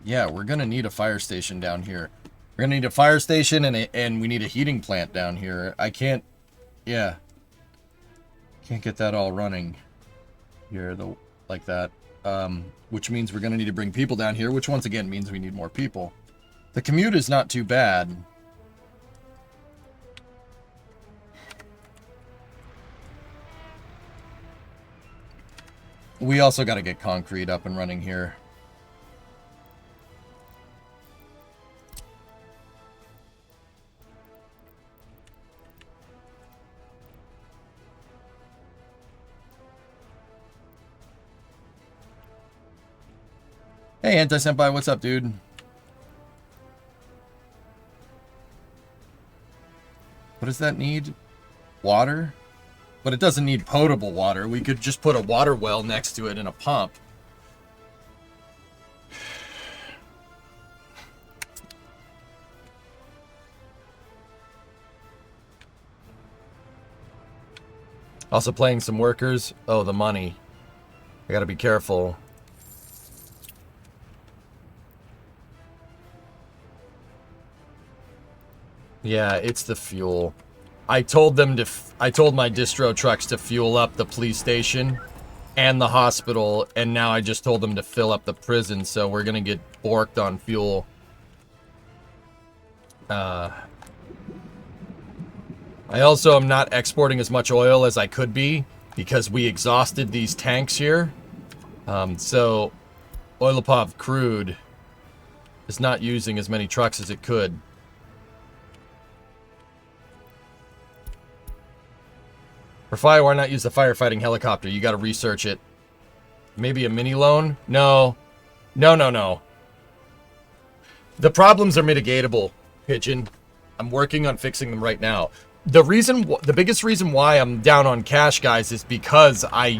Yeah, we're gonna need a fire station down here. We're gonna need a fire station and we need a heating plant down here. I can't, yeah. Can't get that all running here, though, like that. Which means we're gonna need to bring people down here, which once again means we need more people. The commute is not too bad. We also gotta get concrete up and running here. Hey, Anti-Senpai, what's up, dude? What does that need? Water? But it doesn't need potable water. We could just put a water well next to it and a pump. Also playing some workers. Oh, the money. I gotta be careful. Yeah, it's the fuel. I told them to. I told my distro trucks to fuel up the police station and the hospital, and now I just told them to fill up the prison. So we're gonna get borked on fuel. I also am not exporting as much oil as I could be because we exhausted these tanks here. So Oilopov crude is not using as many trucks as it could. For fire, why not use the firefighting helicopter? You gotta research it. Maybe a mini loan? No. No. The problems are mitigatable, Pigeon. I'm working on fixing them right now. The biggest reason why I'm down on cash, guys, is because I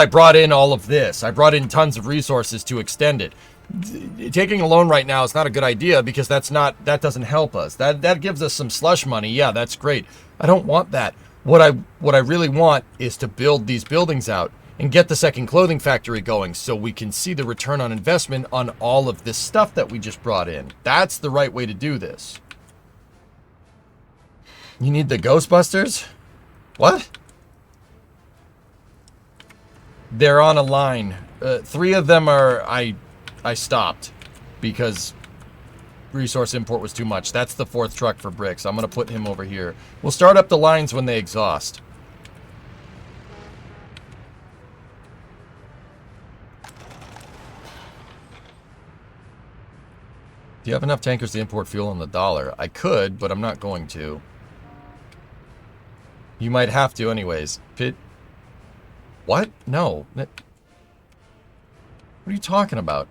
brought in all of this. I brought in tons of resources to extend it. Taking a loan right now is not a good idea because that doesn't help us. That gives us some slush money. Yeah, that's great. I don't want that. What I really want is to build these buildings out and get the second clothing factory going so we can see the return on investment on all of this stuff that we just brought in. That's the right way to do this. You need the Ghostbusters? What? They're on a line. 3 of them are... I stopped because resource import was too much. That's the 4th truck for bricks. I'm going to put him over here. We'll start up the lines when they exhaust. Do you have enough tankers to import fuel on the dollar? I could, but I'm not going to. You might have to anyways. What? No. What are you talking about?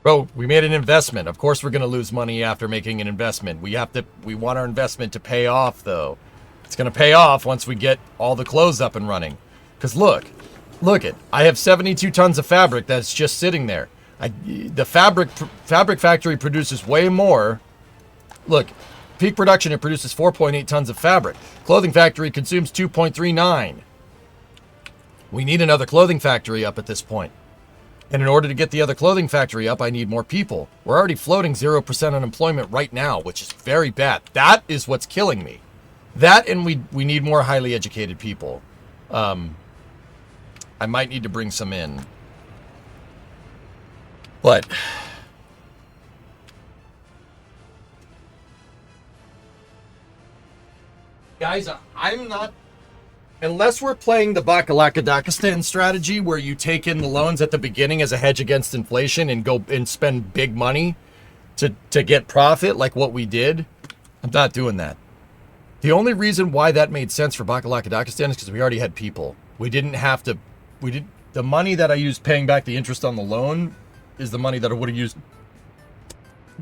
Bro, we made an investment. Of course we're going to lose money after making an investment. We want our investment to pay off, though. It's going to pay off once we get all the clothes up and running. Because look it. I have 72 tons of fabric that's just sitting there. The fabric factory produces way more. Look, peak production, it produces 4.8 tons of fabric. Clothing factory consumes 2.39. We need another clothing factory up at this point. And in order to get the other clothing factory up, I need more people. We're already floating 0% unemployment right now, which is very bad. That is what's killing me. That, and we need more highly educated people. I might need to bring some in. But guys, I'm not... Unless we're playing the Bakalakadakistan strategy where you take in the loans at the beginning as a hedge against inflation and go and spend big money to get profit like what we did, I'm not doing that. The only reason why that made sense for Bakalakadakistan is because we already had people. We didn't have to... The money that I used paying back the interest on the loan is the money that I would have used...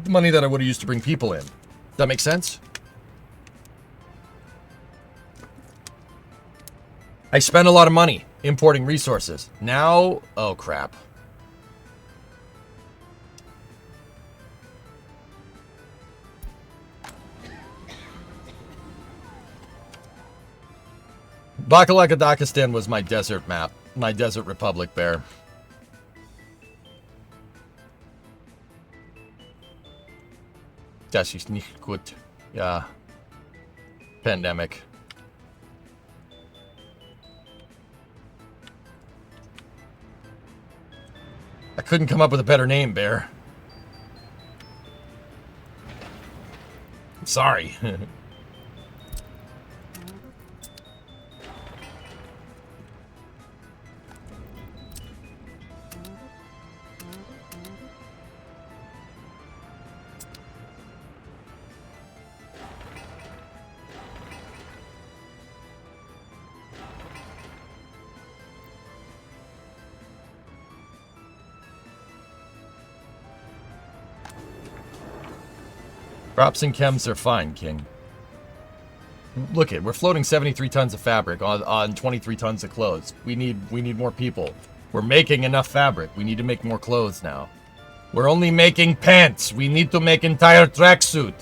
The money that I would have used to bring people in. Does that make sense? I spent a lot of money importing resources. Now, oh crap. Bakalakadakistan was my desert map, my desert republic bear. Das ist nicht gut. Yeah. Pandemic. I couldn't come up with a better name, Bear. I'm sorry. Crops and chems are fine, King. Look it, we're floating 73 tons of fabric on 23 tons of clothes. We need more people. We're making enough fabric. We need to make more clothes now. We're only making pants. We need to make entire tracksuit.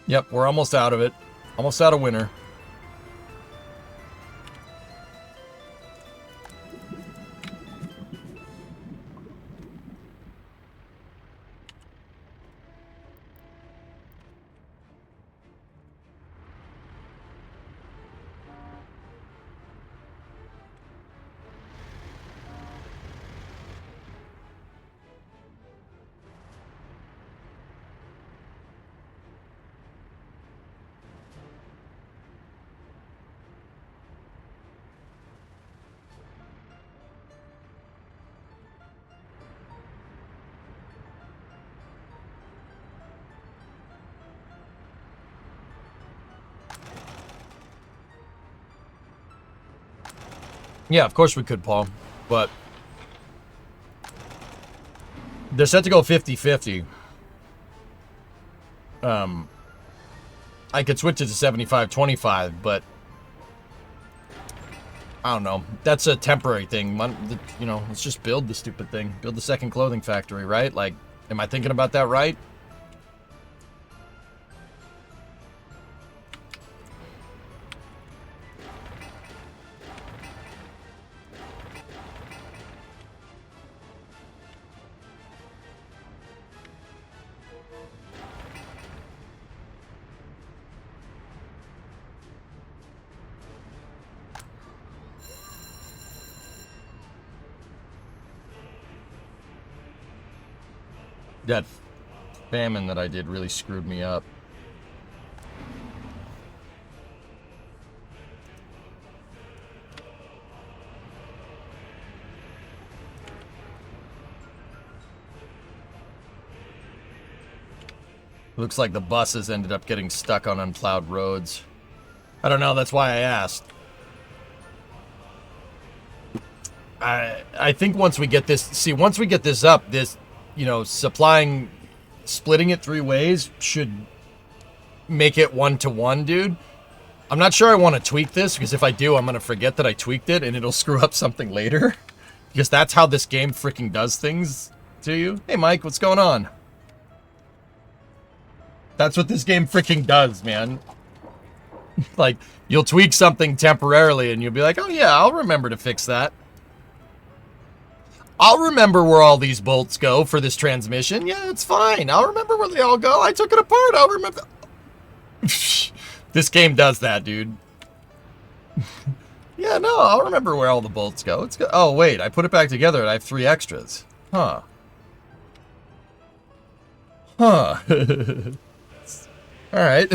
Yep, we're almost out of it. Almost out of winter. Yeah, of course we could, Paul. But they're set to go 50-50. I could switch it to 75-25, but I don't know. That's a temporary thing. You know, let's just build the stupid thing. Build the second clothing factory, right? Like, am I thinking about that right? That famine that I did really screwed me up. Looks like the buses ended up getting stuck on unplowed roads. I don't know, that's why I asked. I think once we get this, see, once we get this up, this, you know, splitting it 3 ways should make it 1-to-1, dude. I'm not sure I want to tweak this, because if I do, I'm going to forget that I tweaked it, and it'll screw up something later. Because that's how this game freaking does things to you. Hey, Mike, what's going on? That's what this game freaking does, man. Like, you'll tweak something temporarily, and you'll be like, oh yeah, I'll remember to fix that. I'll remember where all these bolts go for this transmission. Yeah, it's fine. I'll remember where they all go. I took it apart. I'll remember. This game does that, dude. Yeah, no, I'll remember where all the bolts go. It's go. Oh, wait, I put it back together and I have 3 extras. Huh. Huh. All right.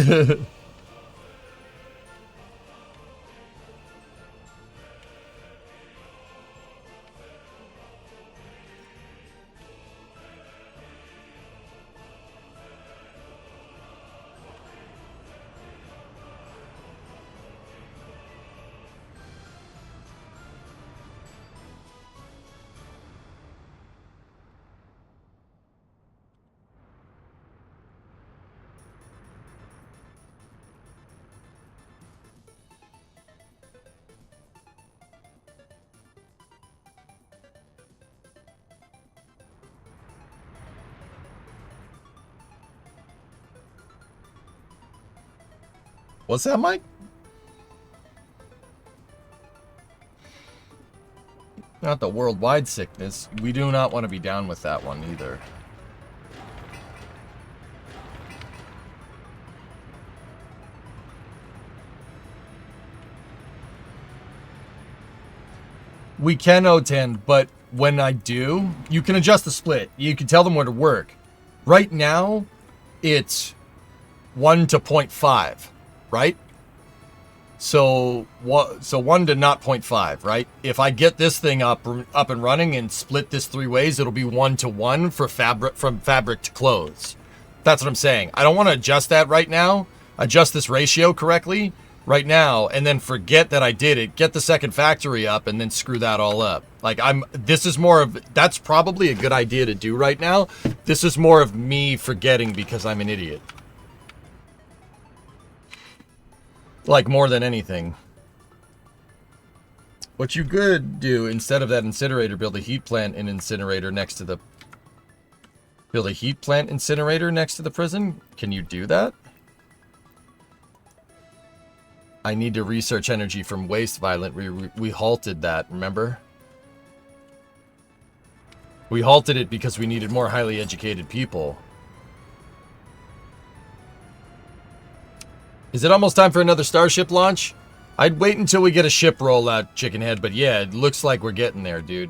What's that, Mike? Not the worldwide sickness. We do not want to be down with that one either. We can O10, but when I do, you can adjust the split. You can tell them where to work. Right now, it's 1 to 0.5, right? So 1 to 0.5, right? If I get this thing up and running and split this 3 ways, it'll be 1 to 1 for from fabric to clothes. That's what I'm saying. I don't want to adjust that right now. Adjust this ratio correctly right now, and then forget that I did it. Get the second factory up, and then screw that all up. Like this is more of, that's probably a good idea to do right now. This is more of me forgetting because I'm an idiot. Like, more than anything. What you could do, instead of that incinerator, build a heat plant and incinerator next to the... Build a heat plant incinerator next to the prison? Can you do that? I need to research energy from waste violent. We halted that, remember? We halted it because we needed more highly educated people. Is it almost time for another Starship launch? I'd wait until we get a ship rollout, Chickenhead, but yeah, it looks like we're getting there, dude.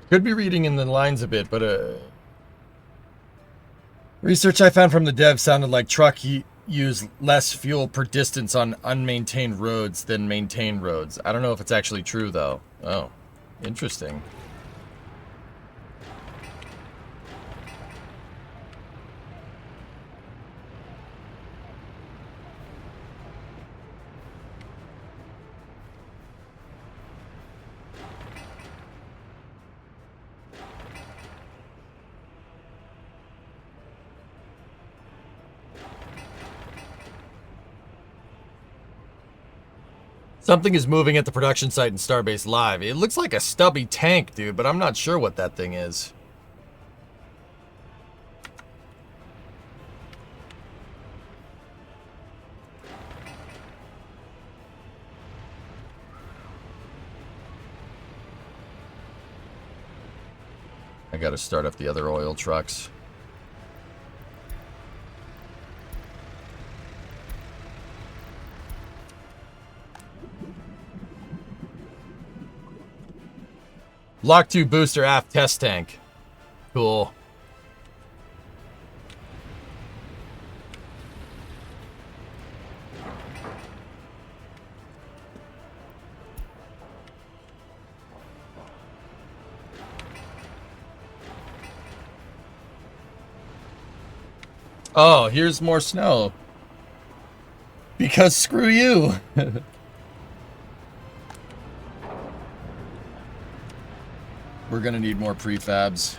Could be reading in the lines a bit, but research I found from the dev sounded like truck use less fuel per distance on unmaintained roads than maintained roads. I don't know if it's actually true, though. Oh, interesting. Something is moving at the production site in Starbase Live. It looks like a stubby tank, dude, but I'm not sure what that thing is. I gotta start up the other oil trucks. Lock 2 booster aft test tank. Cool. Oh, here's more snow. Because screw you. We're gonna need more prefabs.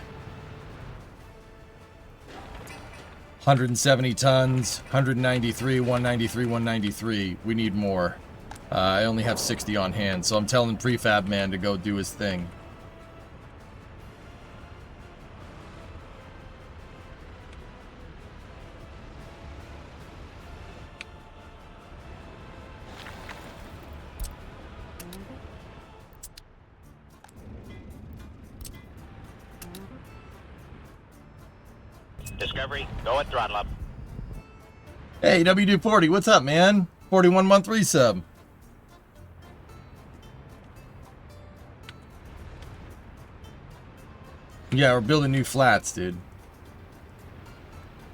170 tons, 193, 193, 193. We need more. I only have 60 on hand, so I'm telling prefab man to go do his thing. Discovery, go at throttle up. Hey, WD40, what's up, man? 41 month resub. Yeah, we're building new flats, dude.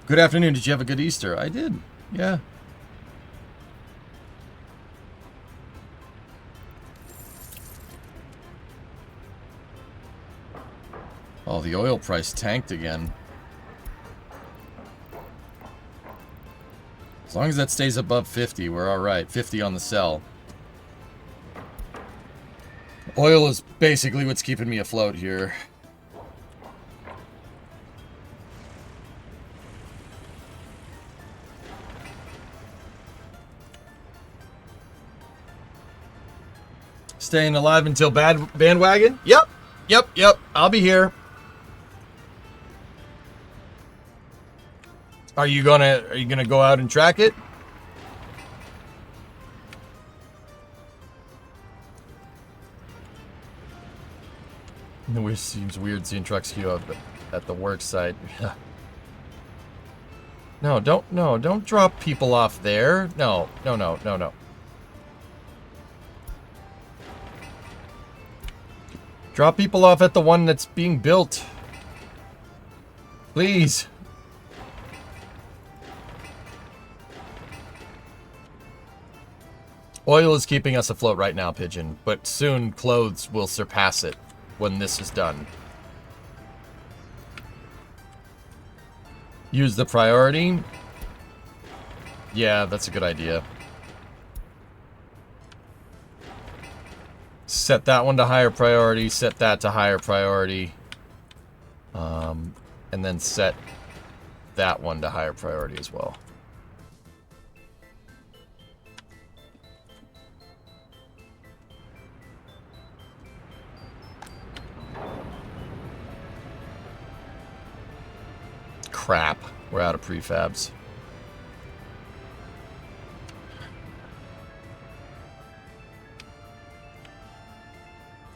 Good afternoon. Did you have a good Easter? I did. Yeah. Oh, the oil price tanked again. As long as that stays above 50, we're all right. 50 on the sell. Oil is basically what's keeping me afloat here. Staying alive until bandwagon? Yep. I'll be here. Are you gonna go out and track it? It seems weird seeing trucks queue up at the work site. No, don't drop people off there. No. Drop people off at the one that's being built. Please. Oil is keeping us afloat right now, Pigeon, but soon clothes will surpass it when this is done. Use the priority. Yeah, that's a good idea. Set that one to higher priority, set that to higher priority. And then set that one to higher priority as well. Crap, we're out of prefabs.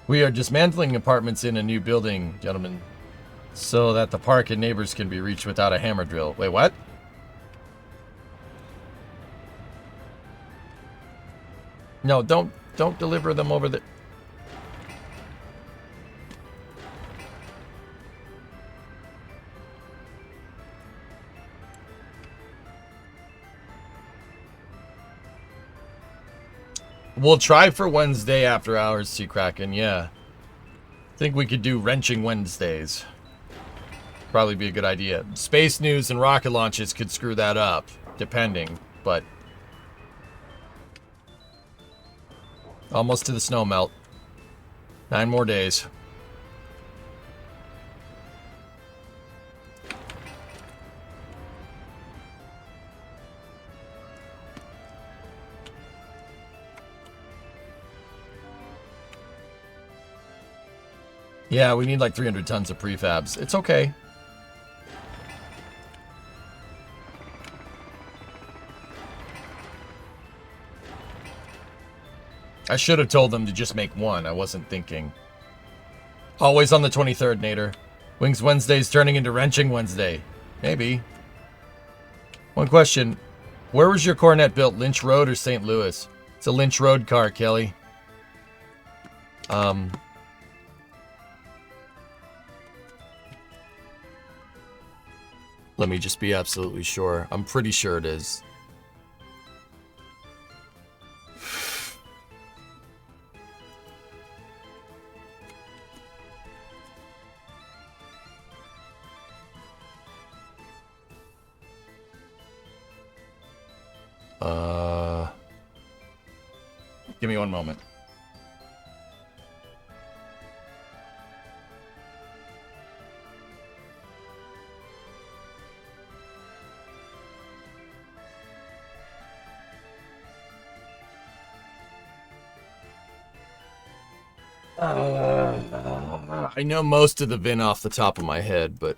We are dismantling apartments in a new building, gentlemen, so that the park and neighbors can be reached without a hammer drill. Wait, what? No, don't deliver them over the... We'll try for Wednesday after hours, Sea Kraken, yeah. Think we could do wrenching Wednesdays. Probably be a good idea. Space news and rocket launches could screw that up, depending, but... Almost to the snow melt. 9 more days. Yeah, we need like 300 tons of prefabs. It's okay. I should have told them to just make one. I wasn't thinking. Always on the 23rd, Nader. Wings Wednesday's turning into Wrenching Wednesday. Maybe. One question. Where was your Coronet built? Lynch Road or St. Louis? It's a Lynch Road car, Kelly. Let me just be absolutely sure. I'm pretty sure it is. Give me one moment. I know most of the VIN off the top of my head, but...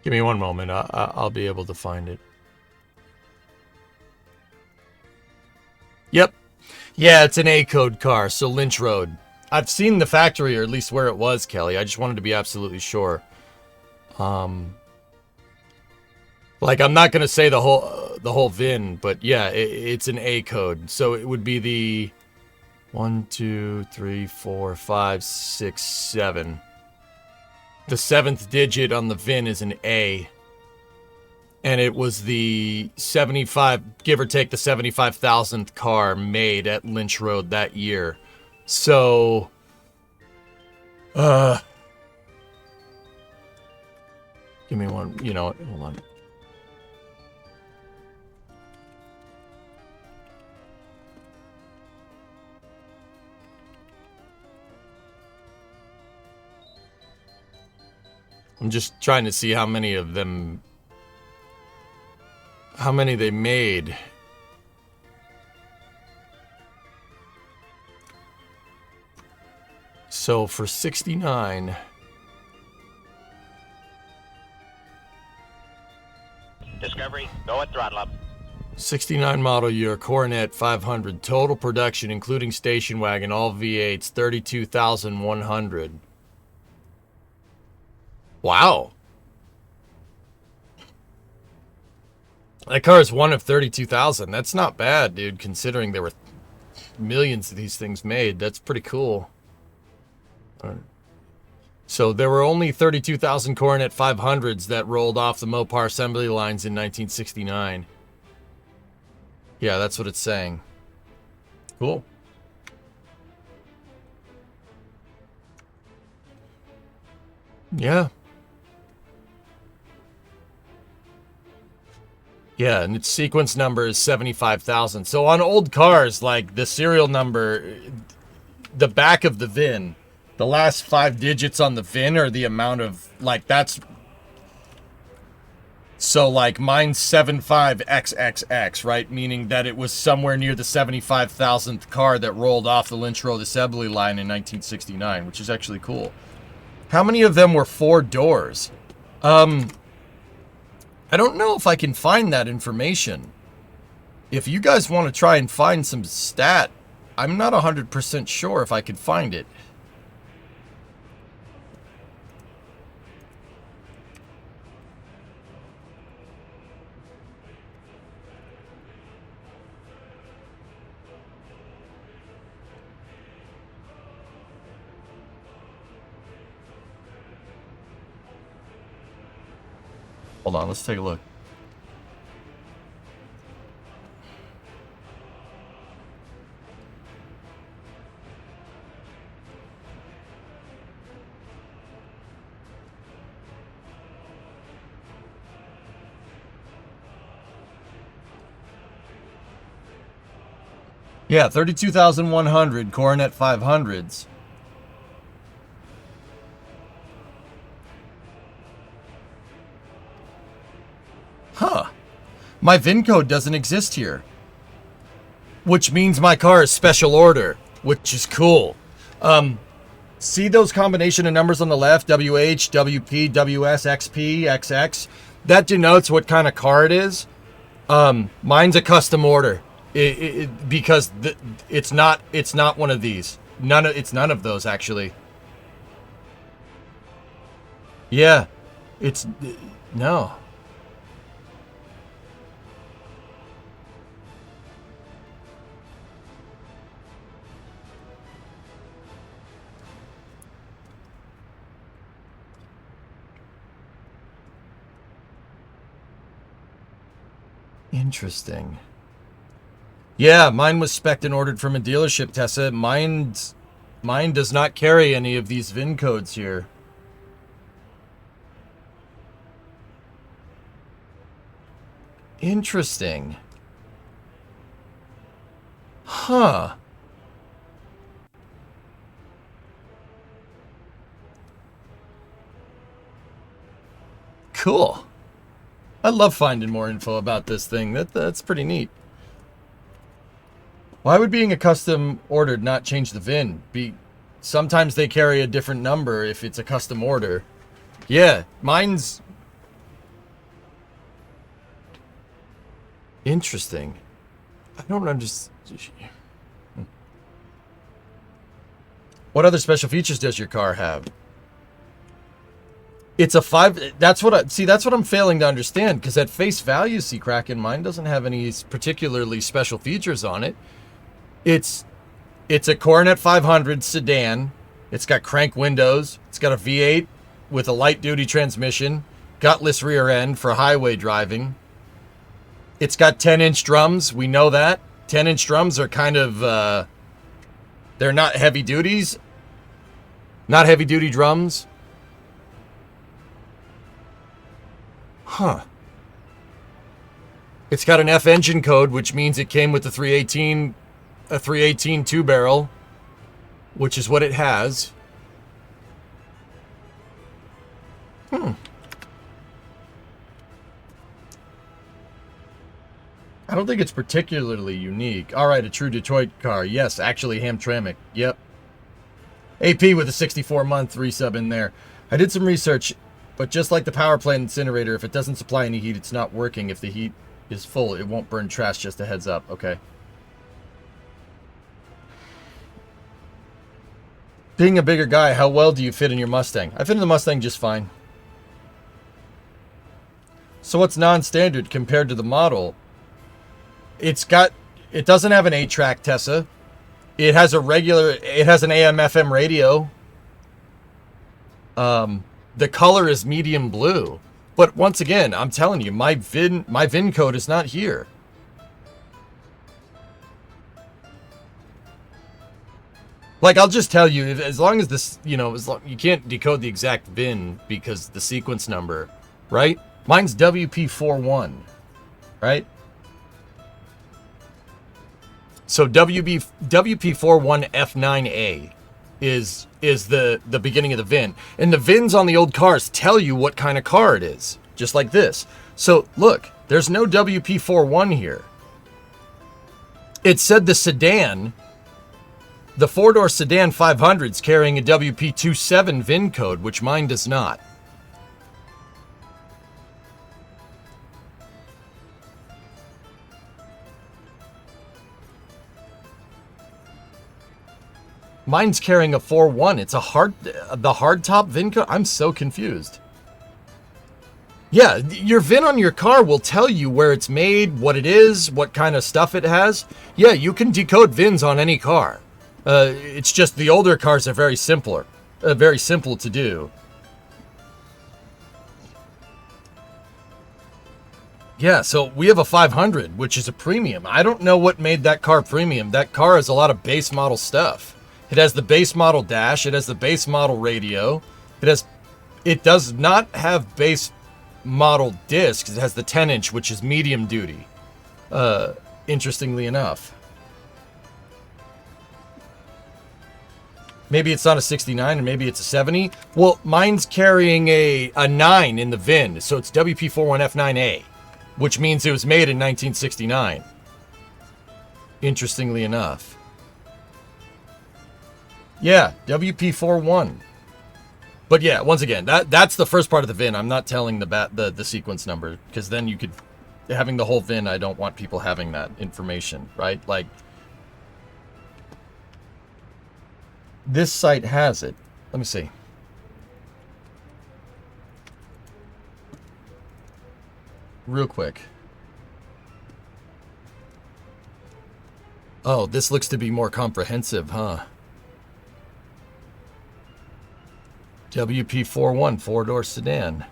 Give me one moment. I'll be able to find it. Yep. Yeah, it's an A-code car, so Lynch Road. I've seen the factory, or at least where it was, Kelly. I just wanted to be absolutely sure. Like, I'm not gonna say the whole VIN, but yeah, it's an A-code. So it would be the 1, 2, 3, 4, 5, 6, 7. The 7th digit on the VIN is an A. And it was the 75, give or take the 75,000th car made at Lynch Road that year. So, give me one, you know, hold on. I'm just trying to see how many of them, how many they made. So for 69. Discovery, go at throttle up. 69 model year, Coronet 500. Total production, including station wagon, all V8s, 32,100. Wow. That car is one of 32,000. That's not bad, dude, considering there were millions of these things made. That's pretty cool. So there were only 32,000 Coronet 500s that rolled off the Mopar assembly lines in 1969. Yeah, that's what it's saying. Cool. Yeah. Yeah, and its sequence number is 75,000. So on old cars, like the serial number, the back of the VIN, the last 5 digits on the VIN are the amount of, like, that's... So, like, mine's 75XXX, right? Meaning that it was somewhere near the 75,000th car that rolled off the Lynch Road assembly line in 1969, which is actually cool. How many of them were 4 doors? I don't know if I can find that information. If you guys want to try and find some stat, I'm not 100% sure if I could find it. Hold on, let's take a look. Yeah, 32,100 Coronet 500s. Huh. My VIN code doesn't exist here. Which means my car is special order, which is cool. See those combination of numbers on the left? WH, WP, WS, XP, XX? That denotes what kind of car it is. Mine's a custom order. Because it's not one of these. It's none of those actually. Yeah. It's no. Interesting. Yeah, mine was spec'd and ordered from a dealership, Tessa. Mine does not carry any of these VIN codes here. Interesting. Huh. Cool. I love finding more info about this thing. That's pretty neat. Why would being a custom ordered not change the VIN? Sometimes they carry a different number if it's a custom order. Yeah, mine's... Interesting. I don't understand. What other special features does your car have? It's a 5... That's what I'm failing to understand, because at face value, see, Kraken, mine doesn't have any particularly special features on it. It's a Coronet 500 sedan. It's got crank windows. It's got a V8 with a light-duty transmission. Gutless rear end for highway driving. It's got 10-inch drums. We know that. 10-inch drums are kind of... they're not heavy duties. Not heavy-duty drums. Huh. It's got an F engine code, which means it came with the 318... a 318 two-barrel, which is what it has. I don't think it's particularly unique. All right, a true Detroit car. Yes, actually Hamtramck. Yep. AP with a 64-month resub in there. I did some research, but just like the power plant incinerator, if it doesn't supply any heat, it's not working. If the heat is full, it won't burn trash. Just a heads up. Okay. Being a bigger guy, how well do you fit in your Mustang? I fit in the Mustang just fine. So what's non-standard compared to the model? It doesn't have an 8-track Tessa. It has an AM/FM radio. The color is medium blue. But once again, I'm telling you, my VIN code is not here. Like, I'll just tell you, as long as this, you can't decode the exact VIN because the sequence number, right? Mine's WP41, right? So WP41F9A is the beginning of the VIN. And the VINs on the old cars tell you what kind of car it is, just like this. So, look, there's no WP41 here. It said the sedan... The four-door sedan 500's carrying a WP27 VIN code, which mine does not. Mine's carrying a 4.1. It's the hardtop VIN code. I'm so confused. Yeah, your VIN on your car will tell you where it's made, what it is, what kind of stuff it has. Yeah, you can decode VINs on any car. It's just the older cars are very simple to do. Yeah, so we have a 500, which is a premium. I don't know what made that car premium. That car has a lot of base model stuff. It has the base model dash. It has the base model radio. It does not have base model discs. It has the 10-inch, which is medium duty. Interestingly enough. Maybe it's not a 69 and maybe it's a 70. Well, mine's carrying a 9 in the VIN, so it's WP41F9A, which means it was made in 1969. Interestingly enough. Yeah, WP41. But yeah, once again, that's the first part of the VIN. I'm not telling the sequence number, because then you could, having the whole VIN, I don't want people having that information, right? Like, this site has it. Let me see. Real quick. Oh, this looks to be more comprehensive, huh? WP41, four-door sedan.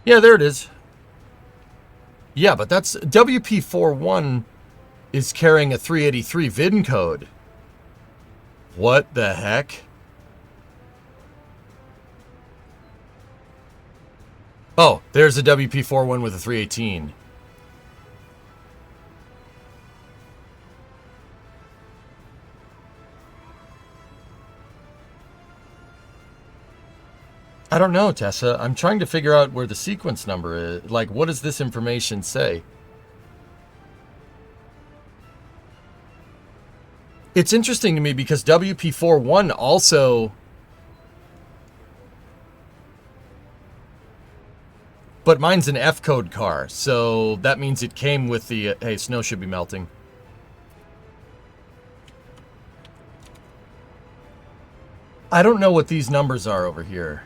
Yeah, there it is. Yeah, but that's WP41 is carrying a 383 VIN code. What the heck? Oh, there's a WP41 with a 318. I don't know, Tessa. I'm trying to figure out where the sequence number is. Like, what does this information say? It's interesting to me because WP41 also... But mine's an F-code car, so that means it came with the... hey, snow should be melting. I don't know what these numbers are over here.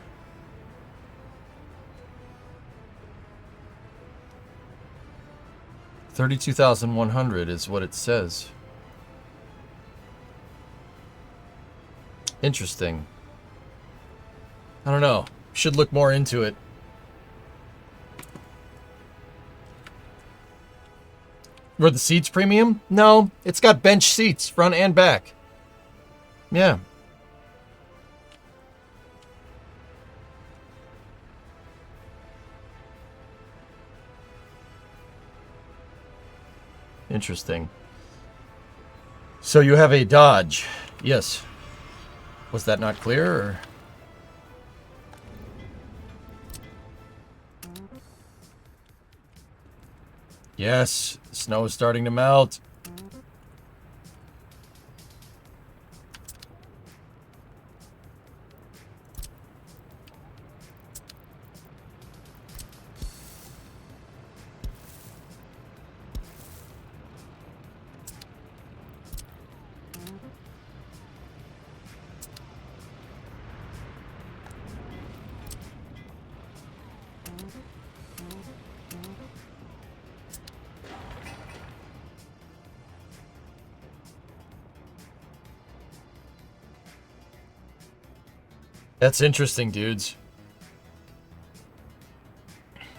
$32,100 is what it says. Interesting. I don't know. Should look more into it. Were the seats premium? No, it's got bench seats, front and back. Yeah. Interesting. So you have a Dodge. Yes. Was that not clear? Or? Yes. The snow is starting to melt. That's interesting, dudes.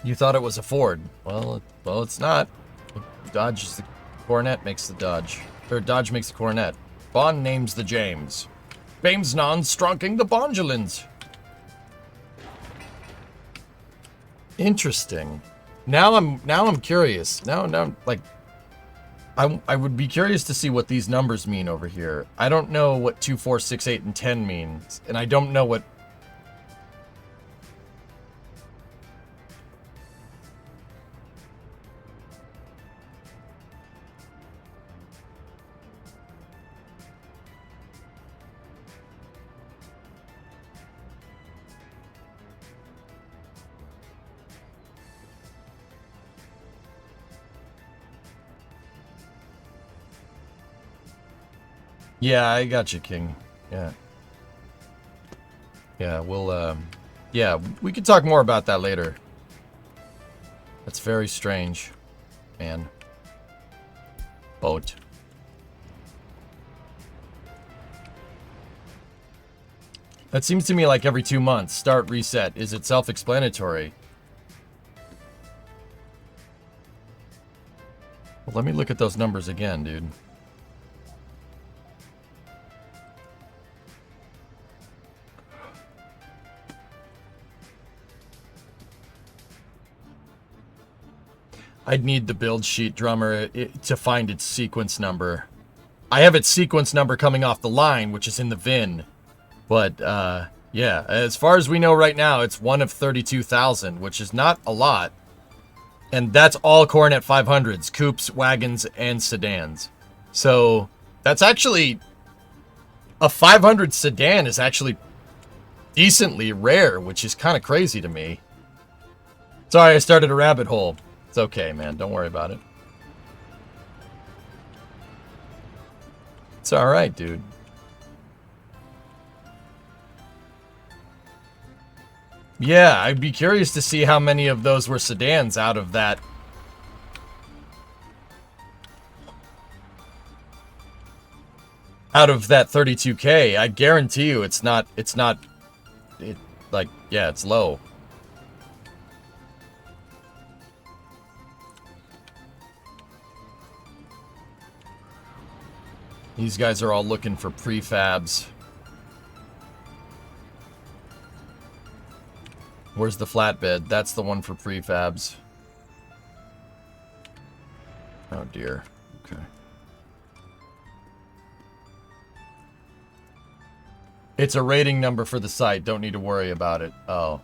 You thought it was a Ford. Well, it's not. Dodge is the Coronet makes the Dodge. Or Dodge makes the Coronet. Bond names the James. Bames non stronking the Bondulins. Interesting. Now I'm curious. Now I'm like I would be curious to see what these numbers mean over here. I don't know what 2, 4, 6, 8, and 10 means, and I don't know what... Yeah, I got you, King. Yeah. Yeah, we'll, yeah, we can talk more about that later. That's very strange. man. Boat. That seems to me like every 2 months. Start, reset. Is it self-explanatory? Well, let me look at those numbers again, dude. I'd need the build sheet, Drummer, to find its sequence number. I have its sequence number coming off the line, which is in the VIN. But, yeah, as far as we know right now, it's one of 32,000, which is not a lot. And that's all Coronet 500s, coupes, wagons, and sedans. So, that's actually... A 500 sedan is actually decently rare, which is kind of crazy to me. Sorry, I started a rabbit hole. It's okay, man. Don't worry about it. It's alright, dude. Yeah, I'd be curious to see how many of those were sedans out of that. Out of that 32K. I guarantee you it's not, like, yeah, it's low. These guys are all looking for prefabs. Where's the flatbed? That's the one for prefabs. Oh dear. Okay. It's a rating number for the site. Don't need to worry about it. Oh.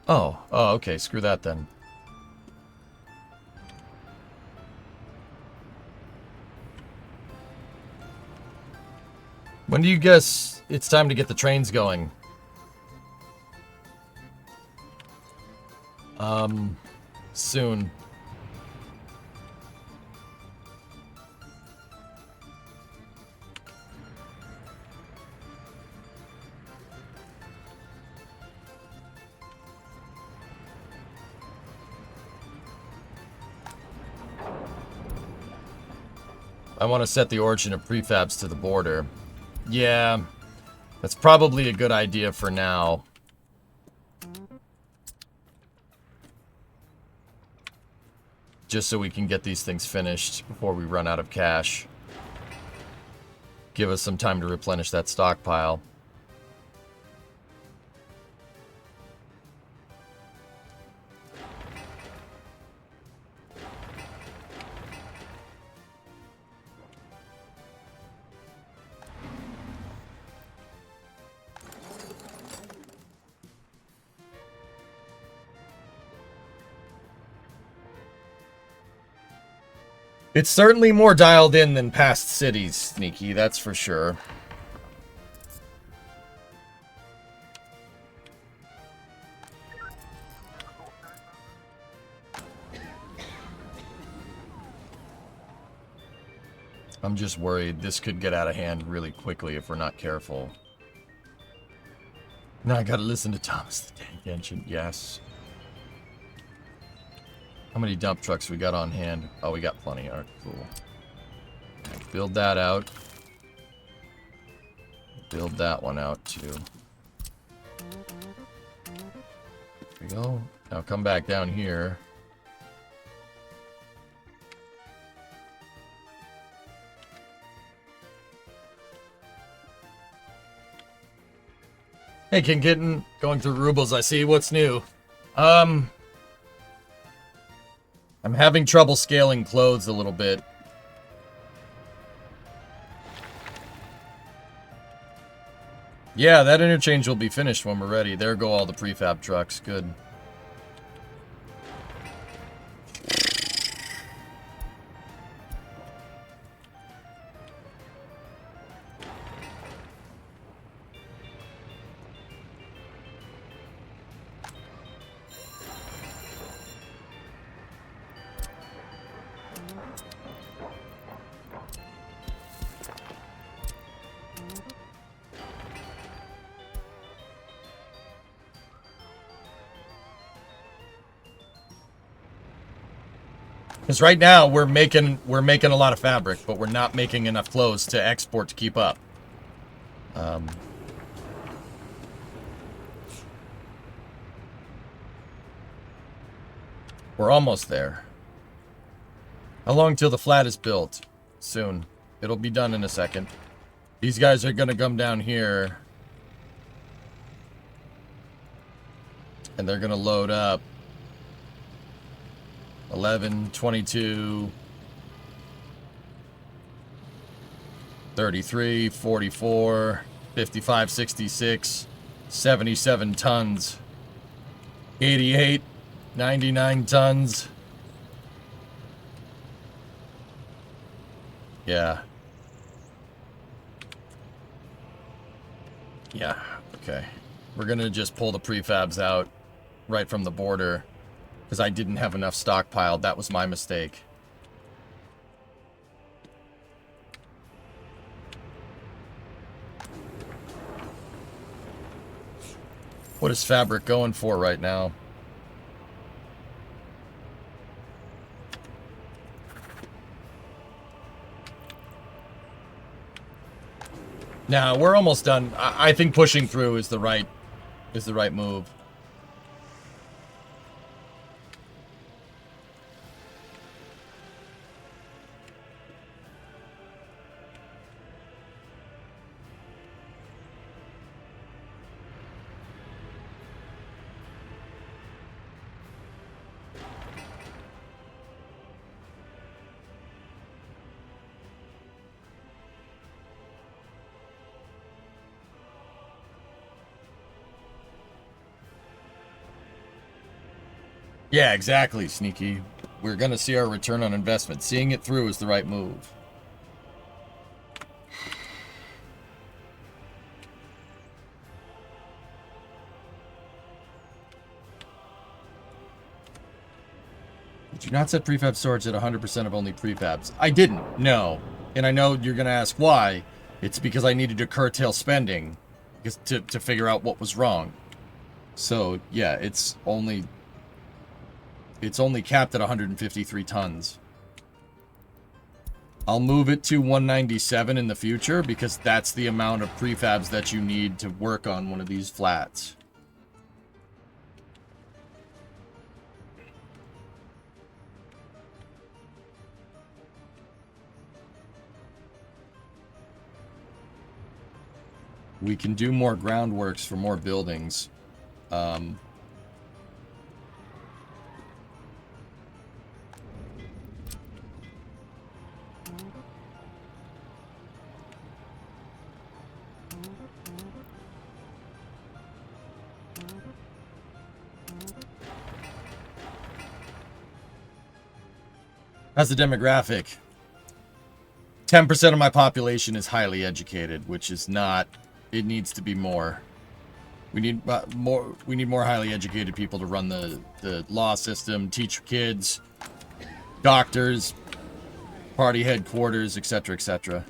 Oh. Oh, okay. Screw that then. When do you guess it's time to get the trains going? Soon. I want to set the origin of prefabs to the border. Yeah, that's probably a good idea for now. Just so we can get these things finished before we run out of cash. Give us some time to replenish that stockpile. It's certainly more dialed in than past cities, Sneaky, that's for sure. I'm just worried this could get out of hand really quickly if we're not careful. Now I gotta listen to Thomas the Tank Engine, yes. How many dump trucks we got on hand? Oh, we got plenty. Alright, cool. Build that out. Build that one out, too. There we go. Now come back down here. Hey, King Kitten. Going through rubles, I see. What's new? I'm having trouble scaling clothes a little bit. Yeah, that interchange will be finished when we're ready. There go all the prefab trucks. Good. Because right now we're making a lot of fabric, but we're not making enough clothes to export to keep up. We're almost there. How long till the flat is built? Soon. It'll be done in a second. These guys are gonna come down here. And they're gonna load up 11, 22, 33, 44, 55, 66, 77 tons, 88, 99 tons. Yeah. Yeah, okay. We're gonna just pull the prefabs out right from the border because I didn't have enough stockpiled. That was my mistake. What is fabric going for right now? Now we're almost done. I think pushing through is the right move. Yeah, exactly, Sneaky. We're going to see our return on investment. Seeing it through is the right move. Did you not set prefab storage at 100% of only prefabs? I didn't, no. And I know you're going to ask why. It's because I needed to curtail spending to figure out what was wrong. So, yeah, it's only capped at 153 tons. I'll move it to 197 in the future because that's the amount of prefabs that you need to work on one of these flats. We can do more groundworks for more buildings. As a demographic, 10% of my population is highly educated, which is not. It needs to be more. We need more. We need more highly educated people to run the law system, teach kids, doctors, party headquarters, etc., etc.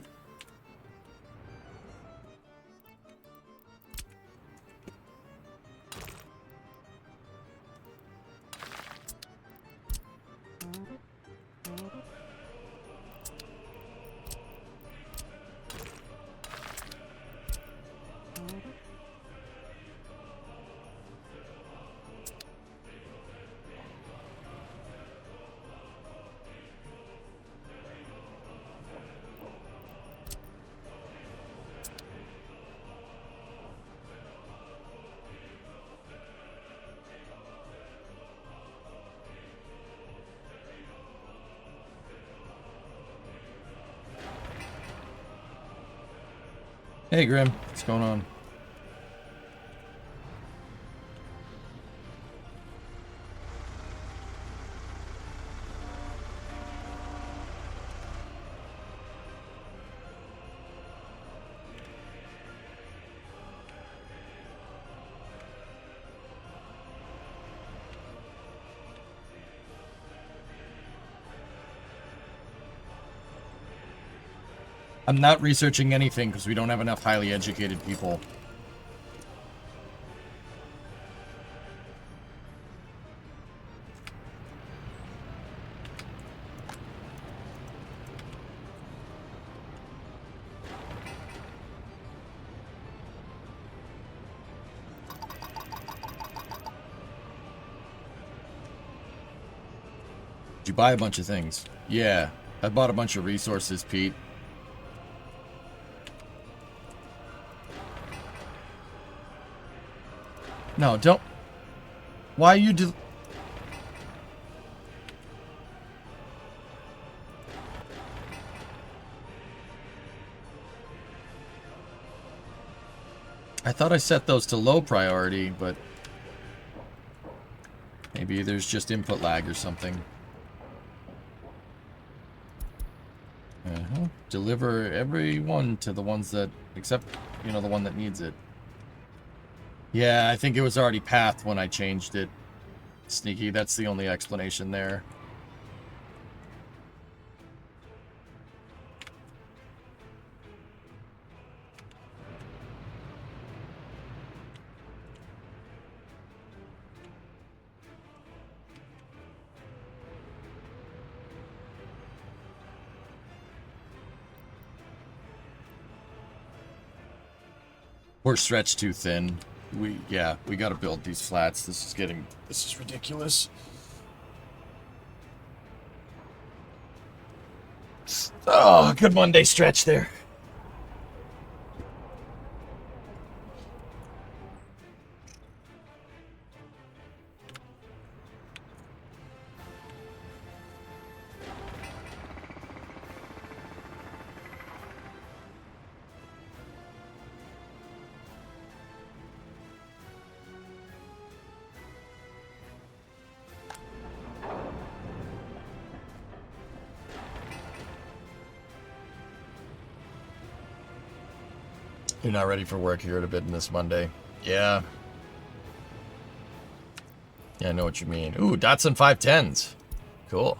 Hey, Grim. What's going on? I'm not researching anything because we don't have enough highly educated people. Did you buy a bunch of things? Yeah, I bought a bunch of resources, Pete. No, don't. Why you do? I thought I set those to low priority, but maybe there's just input lag or something. Deliver everyone to the ones that, except, you know, the one that needs it. Yeah, I think it was already pathed when I changed it. Sneaky, that's the only explanation there. We're stretched too thin. We gotta build these flats. This is ridiculous. Oh, good Monday stretch there. You're not ready for work here at a bit in this Monday. Yeah. Yeah, I know what you mean. Ooh, Datsun 510s. Cool.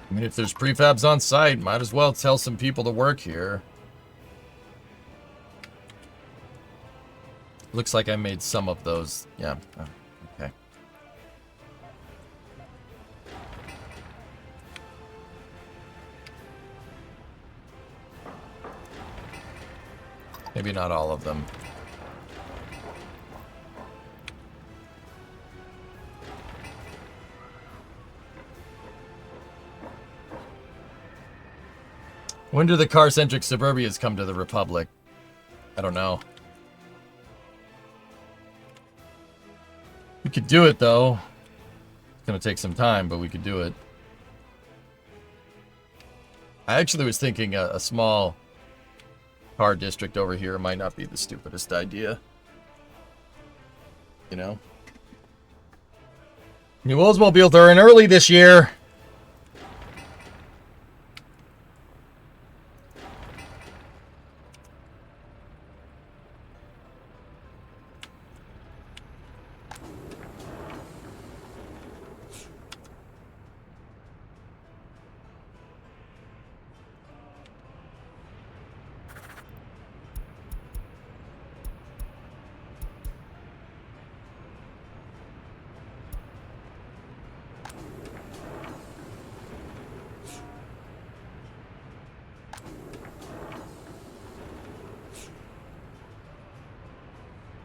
I mean, if there's prefabs on site, might as well tell some people to work here. Looks like I made some of those. Yeah. Oh, okay. Maybe not all of them. When do the car-centric suburbias come to the Republic? I don't know. We could do it, though. It's going to take some time, but we could do it. I actually was thinking a small car district over here might not be the stupidest idea. You know? New Oldsmobiles are in early this year.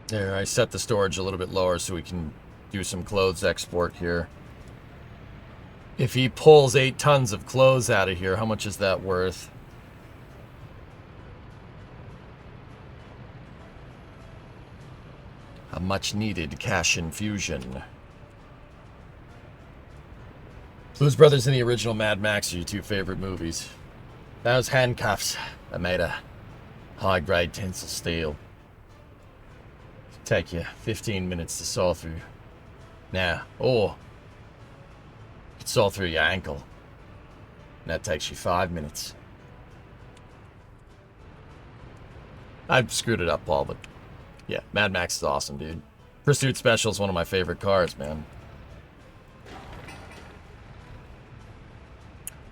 There, I set the storage a little bit lower so we can do some clothes export here. If he pulls 8 tons of clothes out of here, how much is that worth? A much needed cash infusion. Blues Brothers and the original Mad Max are your 2 favorite movies. Those handcuffs are made of high-grade tensile steel. Take you 15 minutes to saw through. Now, or you could saw through your ankle. And that takes you 5 minutes. I screwed it up, Paul, but yeah, Mad Max is awesome, dude. Pursuit Special is one of my favorite cars, man.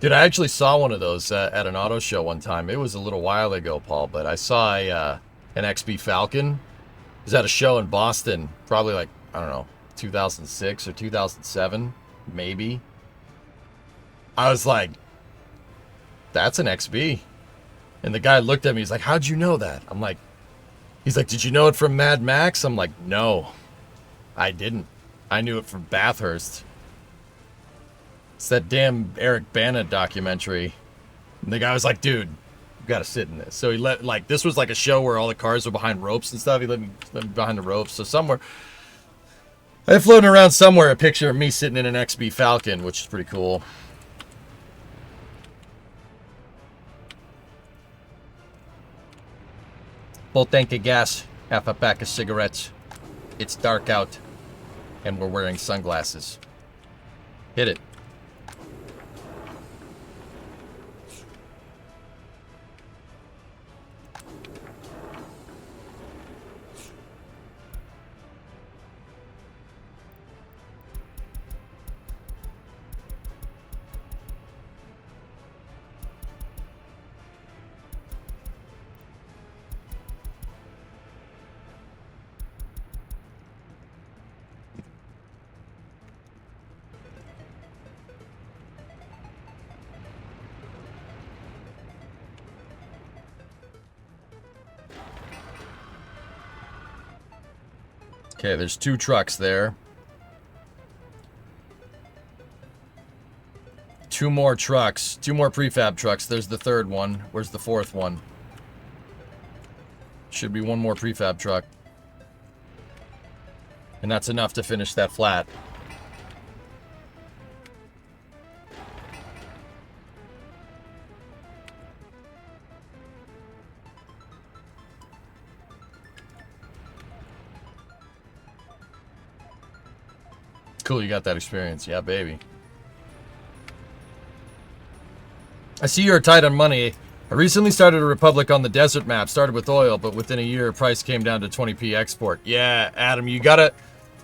Dude, I actually saw one of those at an auto show one time. It was a little while ago, Paul, but I saw a an XB Falcon. He was at a show in Boston, probably like, I don't know, 2006 or 2007, maybe. I was like, that's an XB. And the guy looked at me, he's like, how'd you know that? I'm like, he's like, did you know it from Mad Max? I'm like, no, I didn't. I knew it from Bathurst. It's that damn Eric Bana documentary. And the guy was like, dude, you gotta sit in this. So he let, like, this was like a show where all the cars were behind ropes and stuff. He let me behind the ropes. So somewhere, I had floating around somewhere a picture of me sitting in an XB Falcon, which is pretty cool. Full tank of gas, half a pack of cigarettes. It's dark out, and we're wearing sunglasses. Hit it. Okay, there's 2 trucks there. 2 more trucks. 2 more prefab trucks. There's the 3rd one. Where's the 4th one? Should be 1 more prefab truck. And that's enough to finish that flat. Cool, you got that experience. Yeah, baby. I see you're tight on money. I recently started a Republic on the desert map. Started with oil, but within a year, price came down to 20p export. Yeah, Adam, you gotta,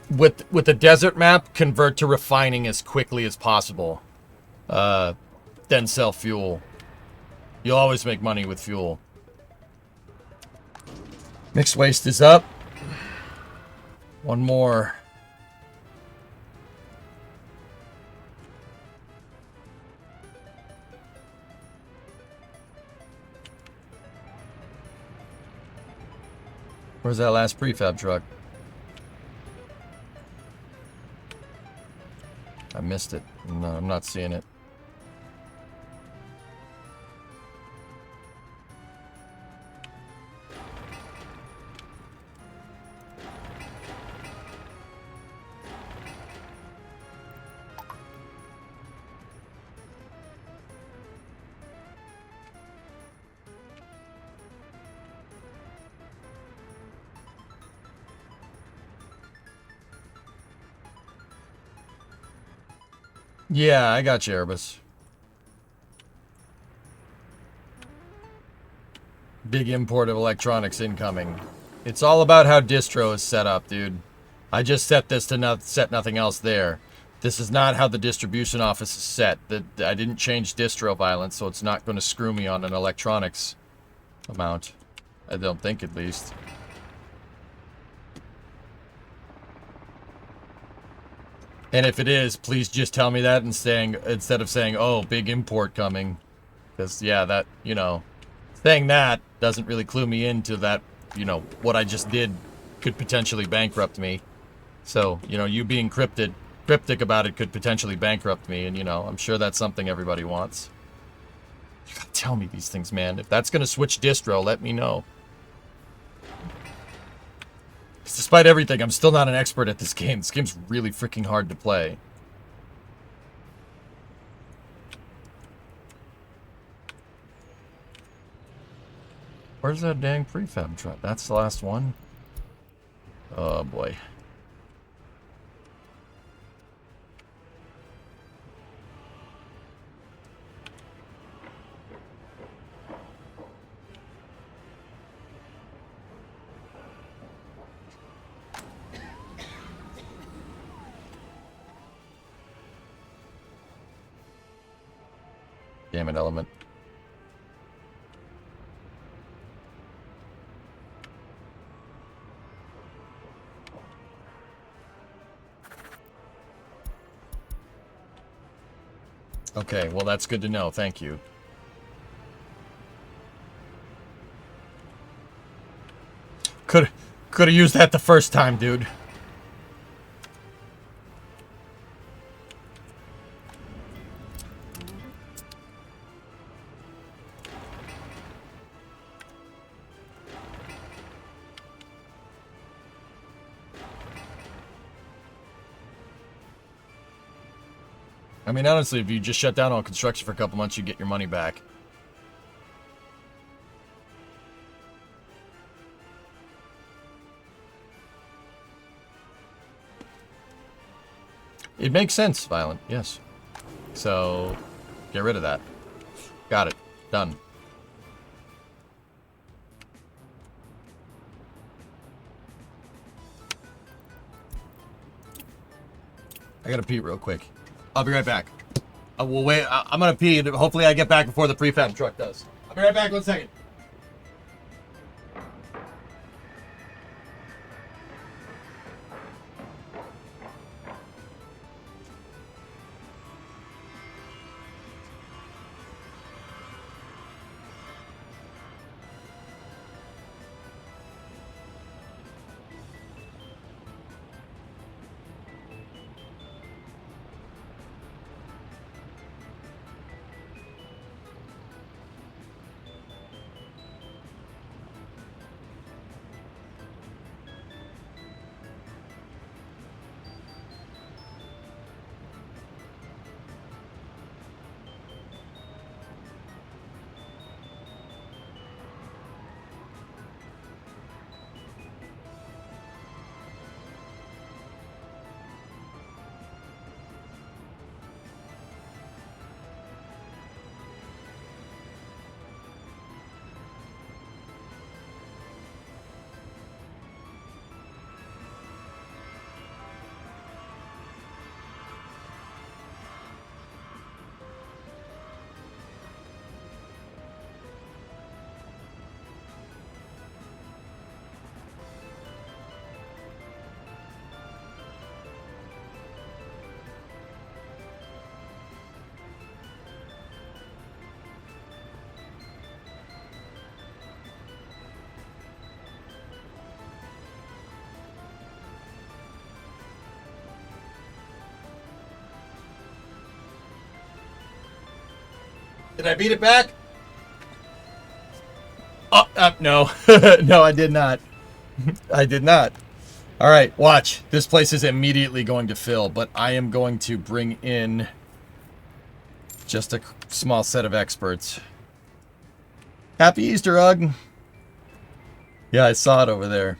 with the desert map, convert to refining as quickly as possible. Then sell fuel. You'll always make money with fuel. Mixed waste is up. 1 more. Where's that last prefab truck? I missed it. No, I'm not seeing it. Yeah, I got you, Erebus. Big import of electronics incoming. It's all about how distro is set up, dude. I just set this to set nothing else there. This is not how the distribution office is set. I didn't change distro violence, so it's not going to screw me on an electronics amount. I don't think, at least. And if it is, please just tell me that instead of saying, oh, big import coming. Because, yeah, that, you know, saying that doesn't really clue me into that, you know, what I just did could potentially bankrupt me. So, you know, you being cryptic about it could potentially bankrupt me. And, you know, I'm sure that's something everybody wants. You gotta tell me these things, man. If that's gonna switch distro, let me know. Despite everything, I'm still not an expert at this game. This game's really freaking hard to play. Where's that dang prefab truck? That's the last one? Oh, boy. Damn it, Element. Okay, well, that's good to know. Thank you. Could have used that the first time, dude. I mean, honestly, if you just shut down all construction for a couple months, you get your money back. It makes sense, Violent, yes. So, get rid of that. Got it. Done. I gotta pee real quick. I'll be right back. We'll wait. I'm gonna pee. Hopefully I get back before the prefab truck does. I'll be right back. 1 second. Did I beat it back? Oh, no. No, I did not. I did not. All right, watch. This place is immediately going to fill, but I am going to bring in just a small set of experts. Happy Easter, Ugg. Yeah, I saw it over there.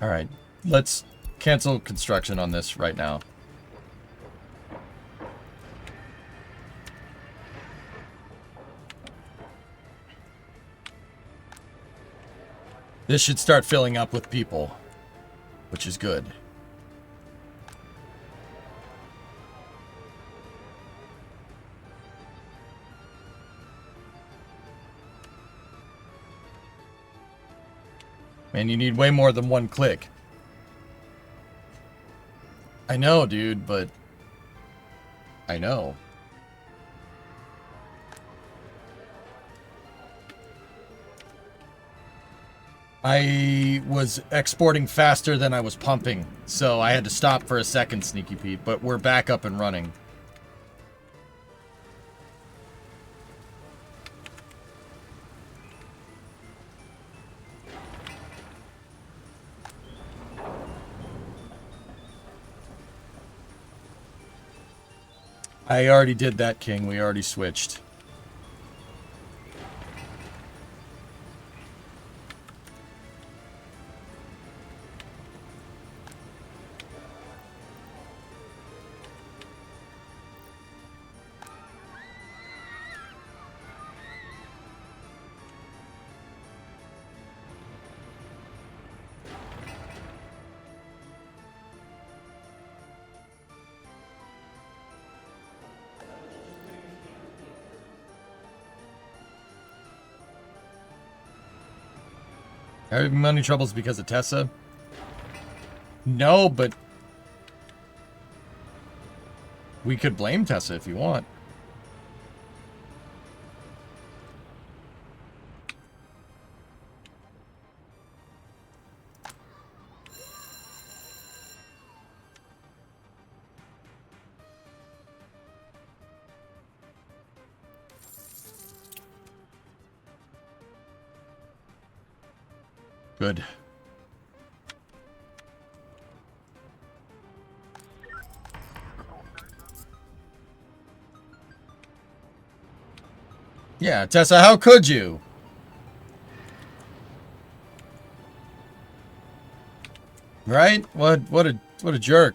All right, let's cancel construction on this right now. This should start filling up with people, which is good. Man, you need way more than one click. I know, dude, but... I know. I was exporting faster than I was pumping, so I had to stop for a second, Sneaky Pete, but we're back up and running. I already did that, King. We already switched. Having money troubles because of Tessa? No, but we could blame Tessa if you want. Good. Yeah, Tessa, how could you? Right? What a jerk.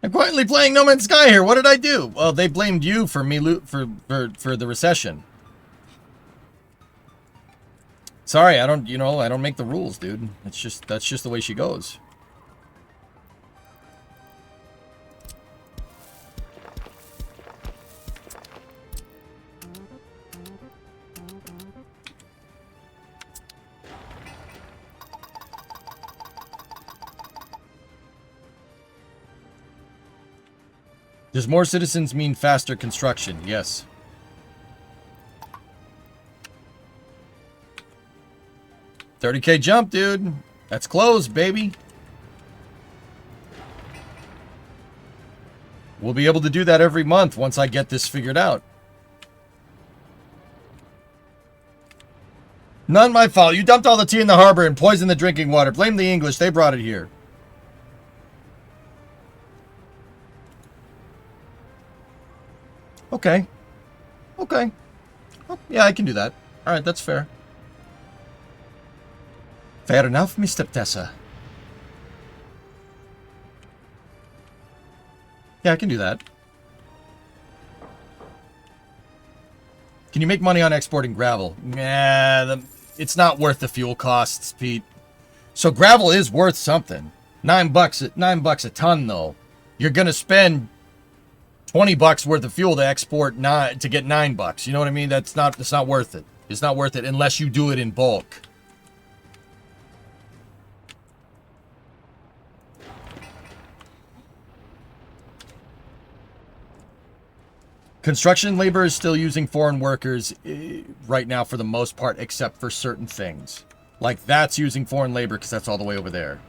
I'm quietly playing No Man's Sky here. What did I do? Well, they blamed you for me for the recession. Sorry, I don't make the rules, dude. That's just the way she goes. Does more citizens mean faster construction? Yes. $30K jump, dude. That's closed, baby. We'll be able to do that every month once I get this figured out. Not my fault. You dumped all the tea in the harbor and poisoned the drinking water. Blame the English. They brought it here. Okay. Okay. Oh, yeah, I can do that. All right, that's fair. Fair enough, Mr. Tessa. Yeah, I can do that. Can you make money on exporting gravel? Nah, it's not worth the fuel costs, Pete. So gravel is worth something. $9 a ton, though. You're gonna spend $20 worth of fuel to export to get $9. You know what I mean? It's not worth it. It's not worth it unless you do it in bulk. Construction labor is still using foreign workers right now for the most part, except for certain things. Like that's using foreign labor because that's all the way over there.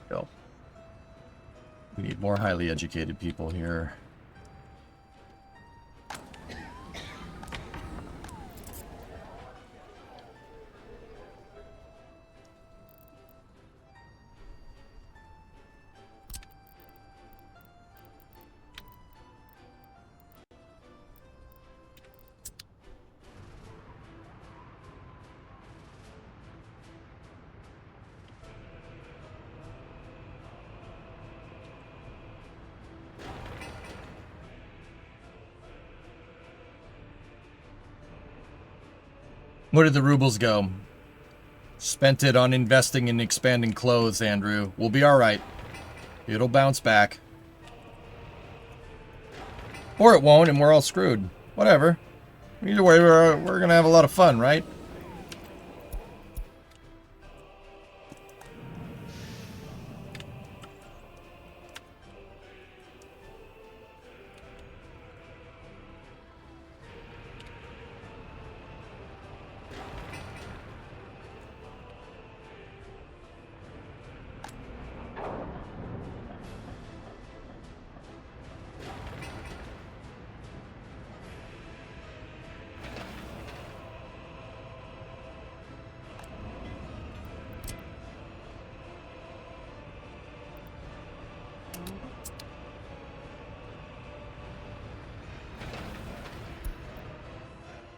Go. We need more highly educated people here. Where did the rubles go? Spent it on investing in expanding clothes, Andrew. We'll be alright. It'll bounce back. Or it won't, and we're all screwed. Whatever. Either way, we're gonna have a lot of fun, right?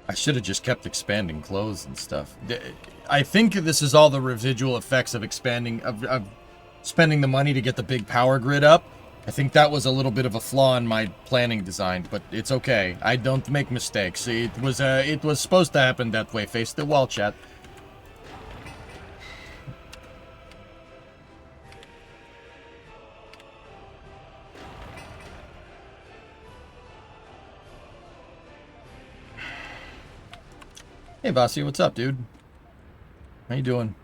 I should have just kept expanding clothes and stuff. I think this is all the residual effects of expanding, of spending the money to get the big power grid up. I think that was a little bit of a flaw in my planning design, but it's okay. I don't make mistakes. It was supposed to happen that way. Face the wall, chat. Hey, Vasi, what's up, dude? How you doing?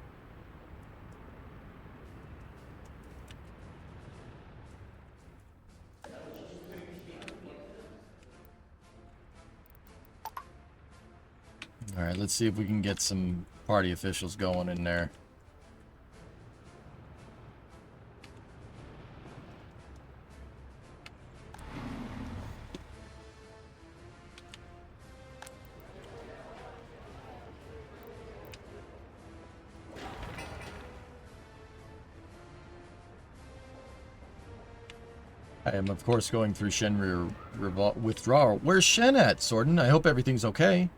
All right, let's see if we can get some party officials going in there. I am, of course, going through Shenrir withdrawal. Where's Shen at, Sorden? I hope everything's okay.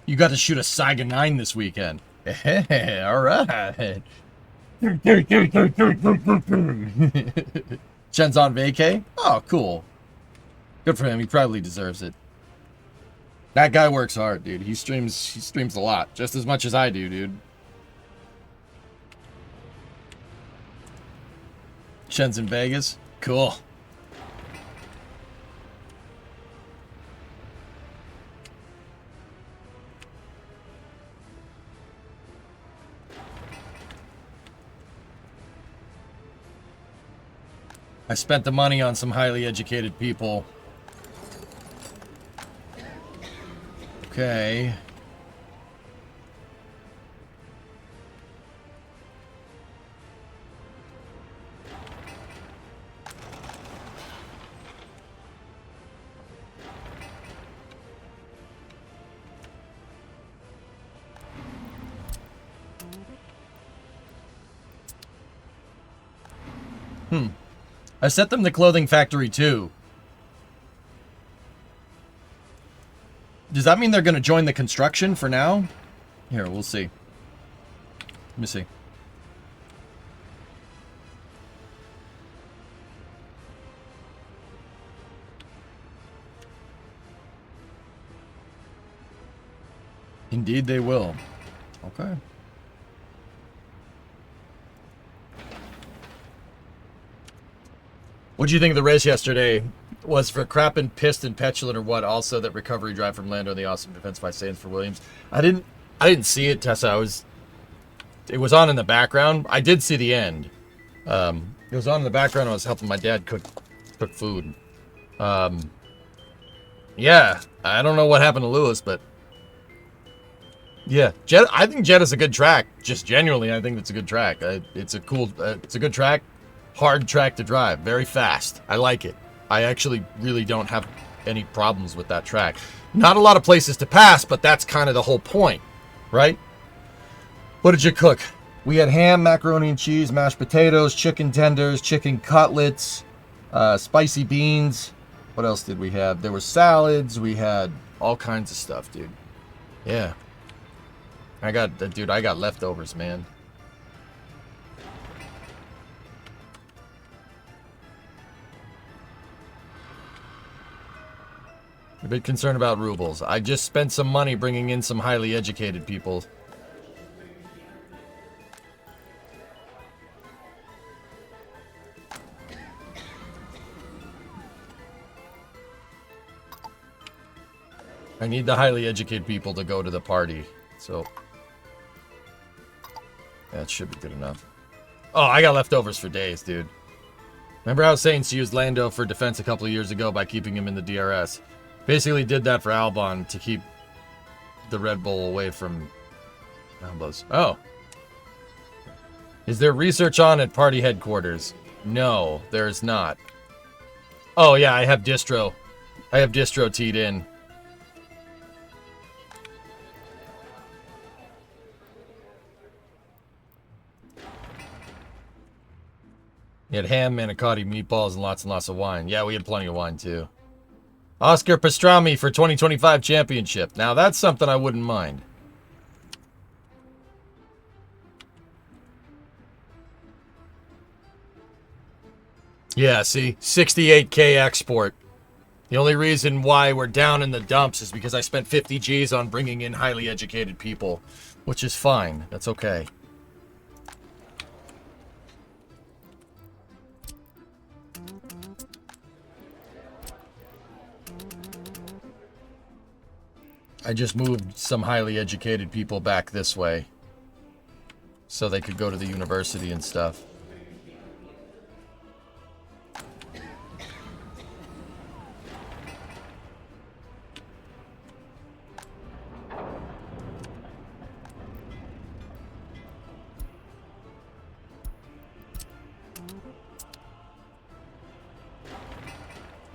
You got to shoot a Saiga 9 this weekend. All right. Shen's on vacay? Oh, cool. Good for him. He probably deserves it. That guy works hard, dude. He streams a lot. Just as much as I do, dude. Shen's in Vegas? Cool. I spent the money on some highly educated people. Okay. I set them to Clothing Factory too. Does that mean they're going to join the construction for now? Here, we'll see. Let me see. Indeed they will. Okay. What do you think of the race yesterday? Was for Crappin, pissed and petulant, or what? Also, that recovery drive from Lando and the awesome defense by Sainz for Williams. I didn't see it, Tessa. It was on in the background. I did see the end. It was on in the background. I was helping my dad cook food. Yeah, I don't know what happened to Lewis, but yeah, I think Jeddah's a good track. Just genuinely, I think it's a good track. It's a good track. Hard track to drive, very fast. I like it. I actually really don't have any problems with that track. Not a lot of places to pass, but that's kind of the whole point, right? What did you cook? We had ham, macaroni and cheese, mashed potatoes, chicken tenders, chicken cutlets, spicy beans. What else did we have? There were salads. We had all kinds of stuff, dude. Yeah. I got leftovers, man. A bit concerned about rubles. I just spent some money bringing in some highly educated people. I need the highly educated people to go to the party. So that should be good enough. Oh, I got leftovers for days, dude. Remember how Saints used Lando for defense a couple of years ago by keeping him in the DRS? Basically did that for Albon to keep the Red Bull away from Albos. Oh. Is there research on at party headquarters? No, there's not. Oh, yeah, I have distro. I have distro teed in. You had ham, manicotti, meatballs, and lots of wine. Yeah, we had plenty of wine, too. Oscar Pastrami for 2025 championship. Now, that's something I wouldn't mind. Yeah, see? 68K export. The only reason why we're down in the dumps is because I spent 50 G's on bringing in highly educated people, which is fine. That's okay. I just moved some highly educated people back this way so they could go to the university and stuff.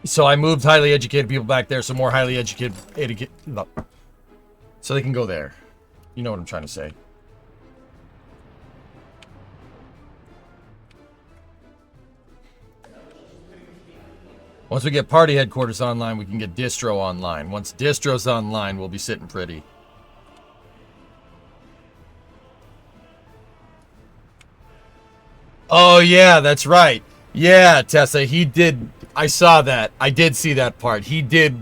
So I moved highly educated people back there, so more highly educated, no, so they can go there. You know what I'm trying to say. Once we get party headquarters online, we can get distro online. Once distro's online, we'll be sitting pretty. Oh yeah, that's right. Yeah, Tessa, he did. I saw that. I did see that part. He did.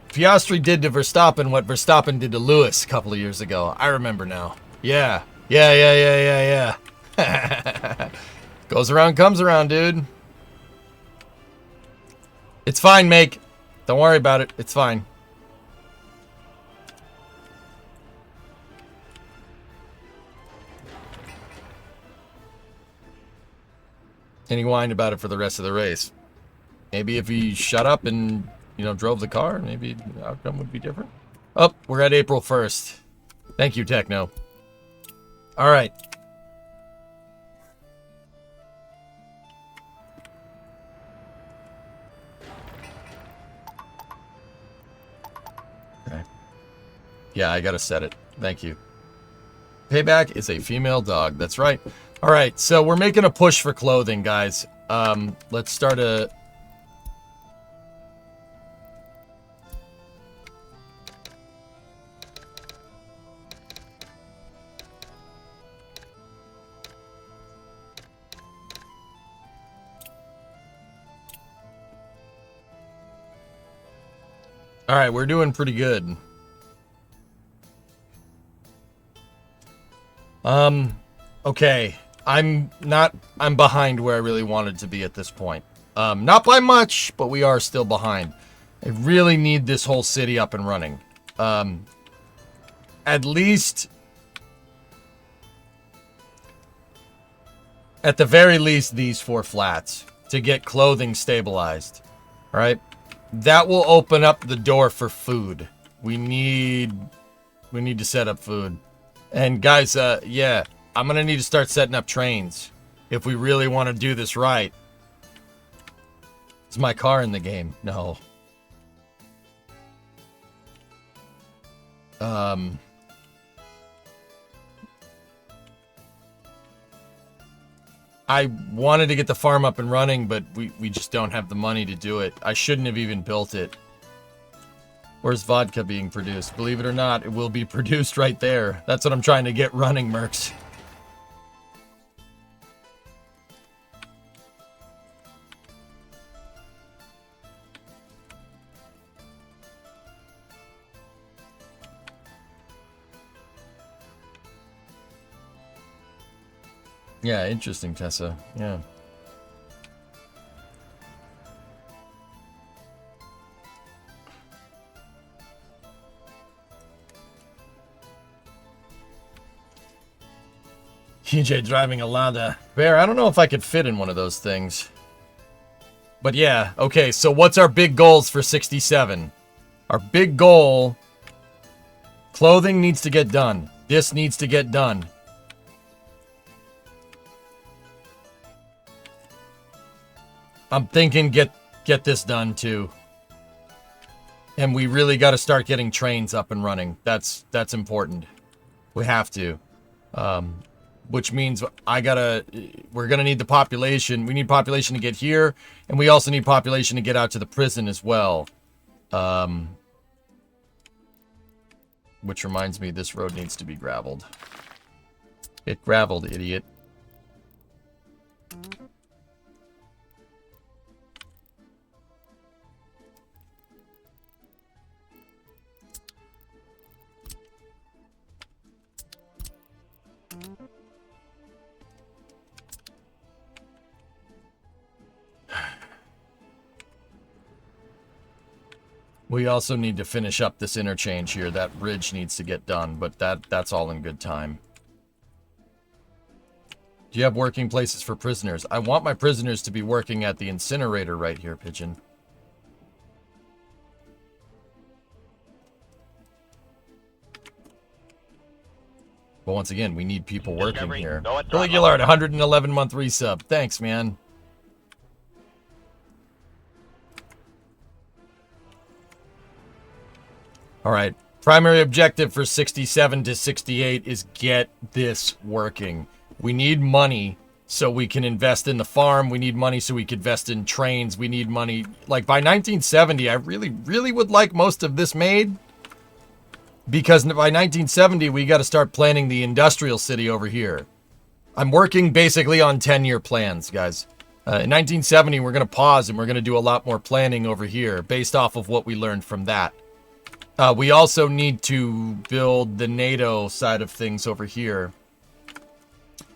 Piastri did to Verstappen what Verstappen did to Lewis a couple of years ago. I remember now. Yeah. Yeah. Goes around, comes around, dude. It's fine, Make. Don't worry about it. It's fine. And he whined about it for the rest of the race. Maybe if he shut up and, you know, drove the car, maybe the outcome would be different. Oh, we're at April 1st. Thank you, Techno. All right. Okay. Yeah, I gotta set it. Thank you. Payback is a female dog. That's right. All right, so we're making a push for clothing, guys. Let's start a... All right, we're doing pretty good. Okay. I'm behind where I really wanted to be at this point. Not by much, but we are still behind. I really need this whole city up and running. At least, at the very least, these 4 flats to get clothing stabilized. All right? That will open up the door for food. We need to set up food. And guys, yeah, I'm going to need to start setting up trains if we really want to do this right. Is my car in the game? No. I wanted to get the farm up and running, but we just don't have the money to do it. I shouldn't have even built it. Where's vodka being produced? Believe it or not, it will be produced right there. That's what I'm trying to get running, Mercs. Yeah, interesting, Tessa. Yeah. TJ driving a Lada. Bear, I don't know if I could fit in one of those things. But yeah, okay, so what's our big goals for 67? Our big goal... Clothing needs to get done. This needs to get done. I'm thinking get this done too. And we really got to start getting trains up and running. That's important. We have to. which means we're gonna need the population. We need population to get here, and we also need population to get out to the prison as well. Which reminds me, this road needs to be graveled. Get graveled, idiot. We also need to finish up this interchange here. That bridge needs to get done, but that's all in good time. Do you have working places for prisoners? I want my prisoners to be working at the incinerator right here, Pigeon. But once again, we need people working here. Billy Gillard, 111-month resub. Thanks, man. All right, primary objective for 67 to 68 is get this working. We need money so we can invest in the farm. We need money so we can invest in trains. We need money. Like, by 1970, I really would like most of this made. Because by 1970, we got to start planning the industrial city over here. I'm working basically on 10-year plans, guys. In 1970, we're going to pause and we're going to do a lot more planning over here based off of what we learned from that. We also need to build the NATO side of things over here.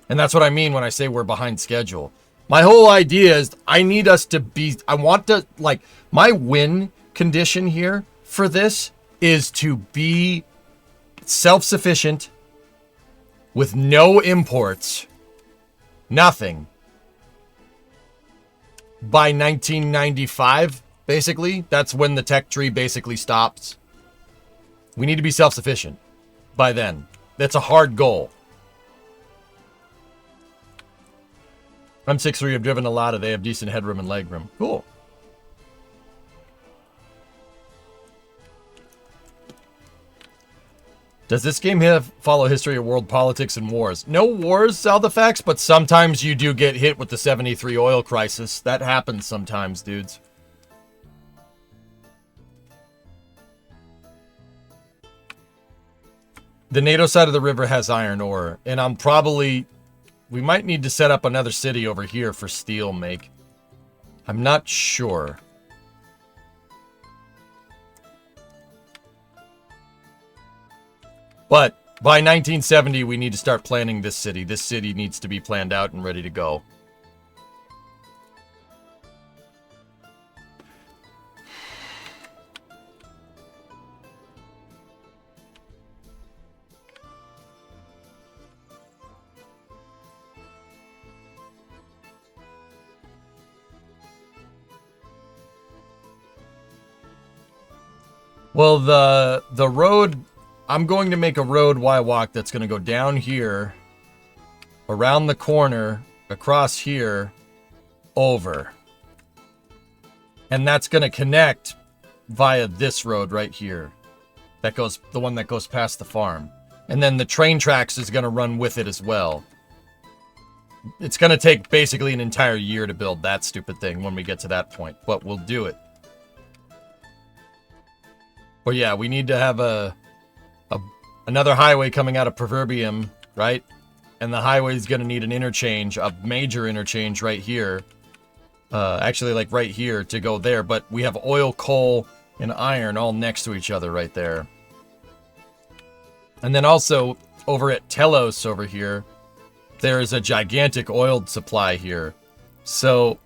And that's what I mean when I say we're behind schedule. My whole idea is I need us to be... I want to... Like, my win condition here for this is to be self-sufficient with no imports. Nothing. By 1995, basically. That's when the tech tree basically stops. We need to be self-sufficient by then. That's a hard goal. I'm 6'3", I've driven a lot of. They have decent headroom and legroom. Cool. Does this game follow history of world politics and wars? No wars, Zaldafax, but sometimes you do get hit with the 73 oil crisis. That happens sometimes, dudes. The NATO side of the river has iron ore, and we might need to set up another city over here for steel make. I'm not sure. But by 1970, we need to start planning this city. This city needs to be planned out and ready to go. Well, the road, I'm going to make a road Y-walk that's going to go down here, around the corner, across here, over. And that's going to connect via this road right here. That goes, the one that goes past the farm. And then the train tracks is going to run with it as well. It's going to take basically an entire year to build that stupid thing when we get to that point, but we'll do it. But yeah, we need to have another highway coming out of Proverbium, right? And the highway is going to need an interchange, a major interchange right here. Actually, like right here to go there. But we have oil, coal, and iron all next to each other right there. And then also, over at Telos over here, there is a gigantic oil supply here. So...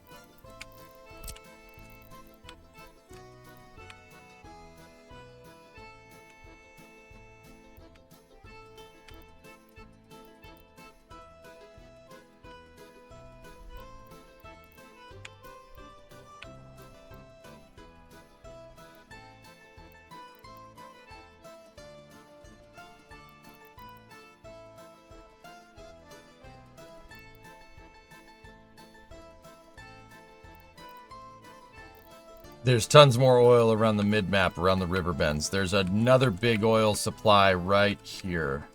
There's tons more oil around the mid-map, around the river bends. There's another big oil supply right here.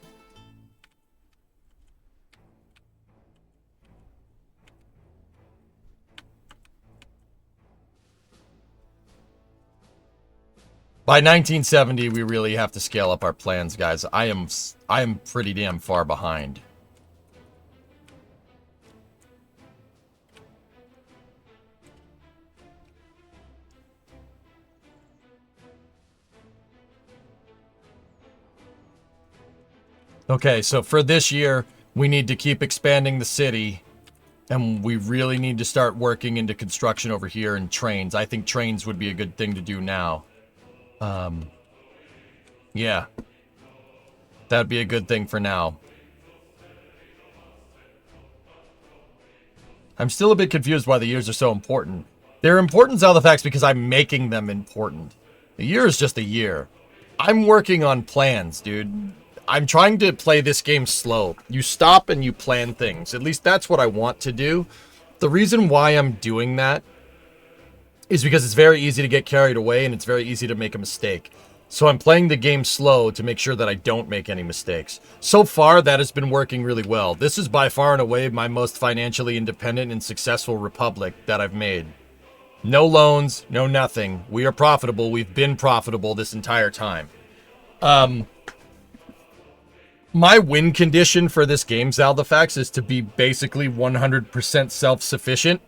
By 1970, we really have to scale up our plans, guys. I am pretty damn far behind. Okay, so for this year, we need to keep expanding the city, and we really need to start working into construction over here and trains. I think trains would be a good thing to do now. Yeah. That'd be a good thing for now. I'm still a bit confused why the years are so important. They're important, Zaldafax, because I'm making them important. A year is just a year. I'm working on plans, dude. I'm trying to play this game slow. You stop and you plan things. At least that's what I want to do. The reason why I'm doing that is because it's very easy to get carried away and it's very easy to make a mistake. So I'm playing the game slow to make sure that I don't make any mistakes. So far, that has been working really well. This is by far and away my most financially independent and successful republic that I've made. No loans, no nothing. We are profitable. We've been profitable this entire time. My win condition for this game, Zaldafax, is to be basically 100% self-sufficient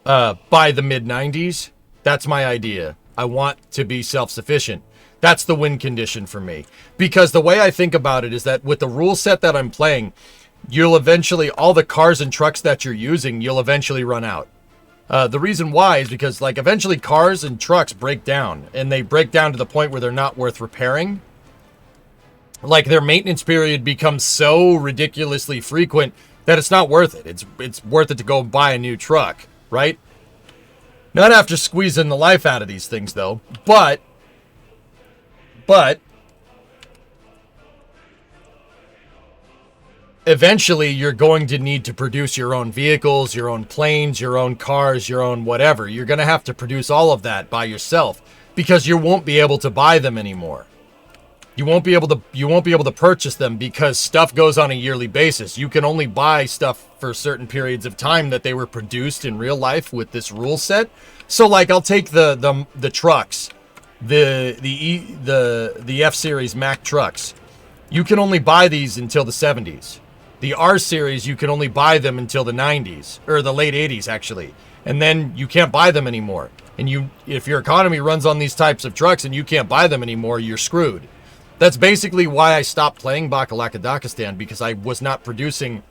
by the mid-90s. That's my idea. I want to be self-sufficient. That's the win condition for me. Because the way I think about it is that with the rule set that I'm playing, you'll eventually, all the cars and trucks that you're using, you'll eventually run out. The reason why is because, like, eventually cars and trucks break down. And they break down to the point where they're not worth repairing. Like, their maintenance period becomes so ridiculously frequent that it's not worth it. It's worth it to go buy a new truck, right? Not after squeezing the life out of these things, though. But eventually you're going to need to produce your own vehicles, your own planes, your own cars, your own whatever. You're going to have to produce all of that by yourself because you won't be able to buy them anymore. You won't be able to purchase them because stuff goes on a yearly basis. You can only buy stuff for certain periods of time that they were produced in real life with this rule set. So, like, I'll take the trucks, the F series Mack trucks. You can only buy these until the 70s. The R series, you can only buy them until the 90s or the late 80s actually, and then you can't buy them anymore. And if your economy runs on these types of trucks and you can't buy them anymore, you're screwed. That's basically why I stopped playing Bakalakadakistan, because I was not producing.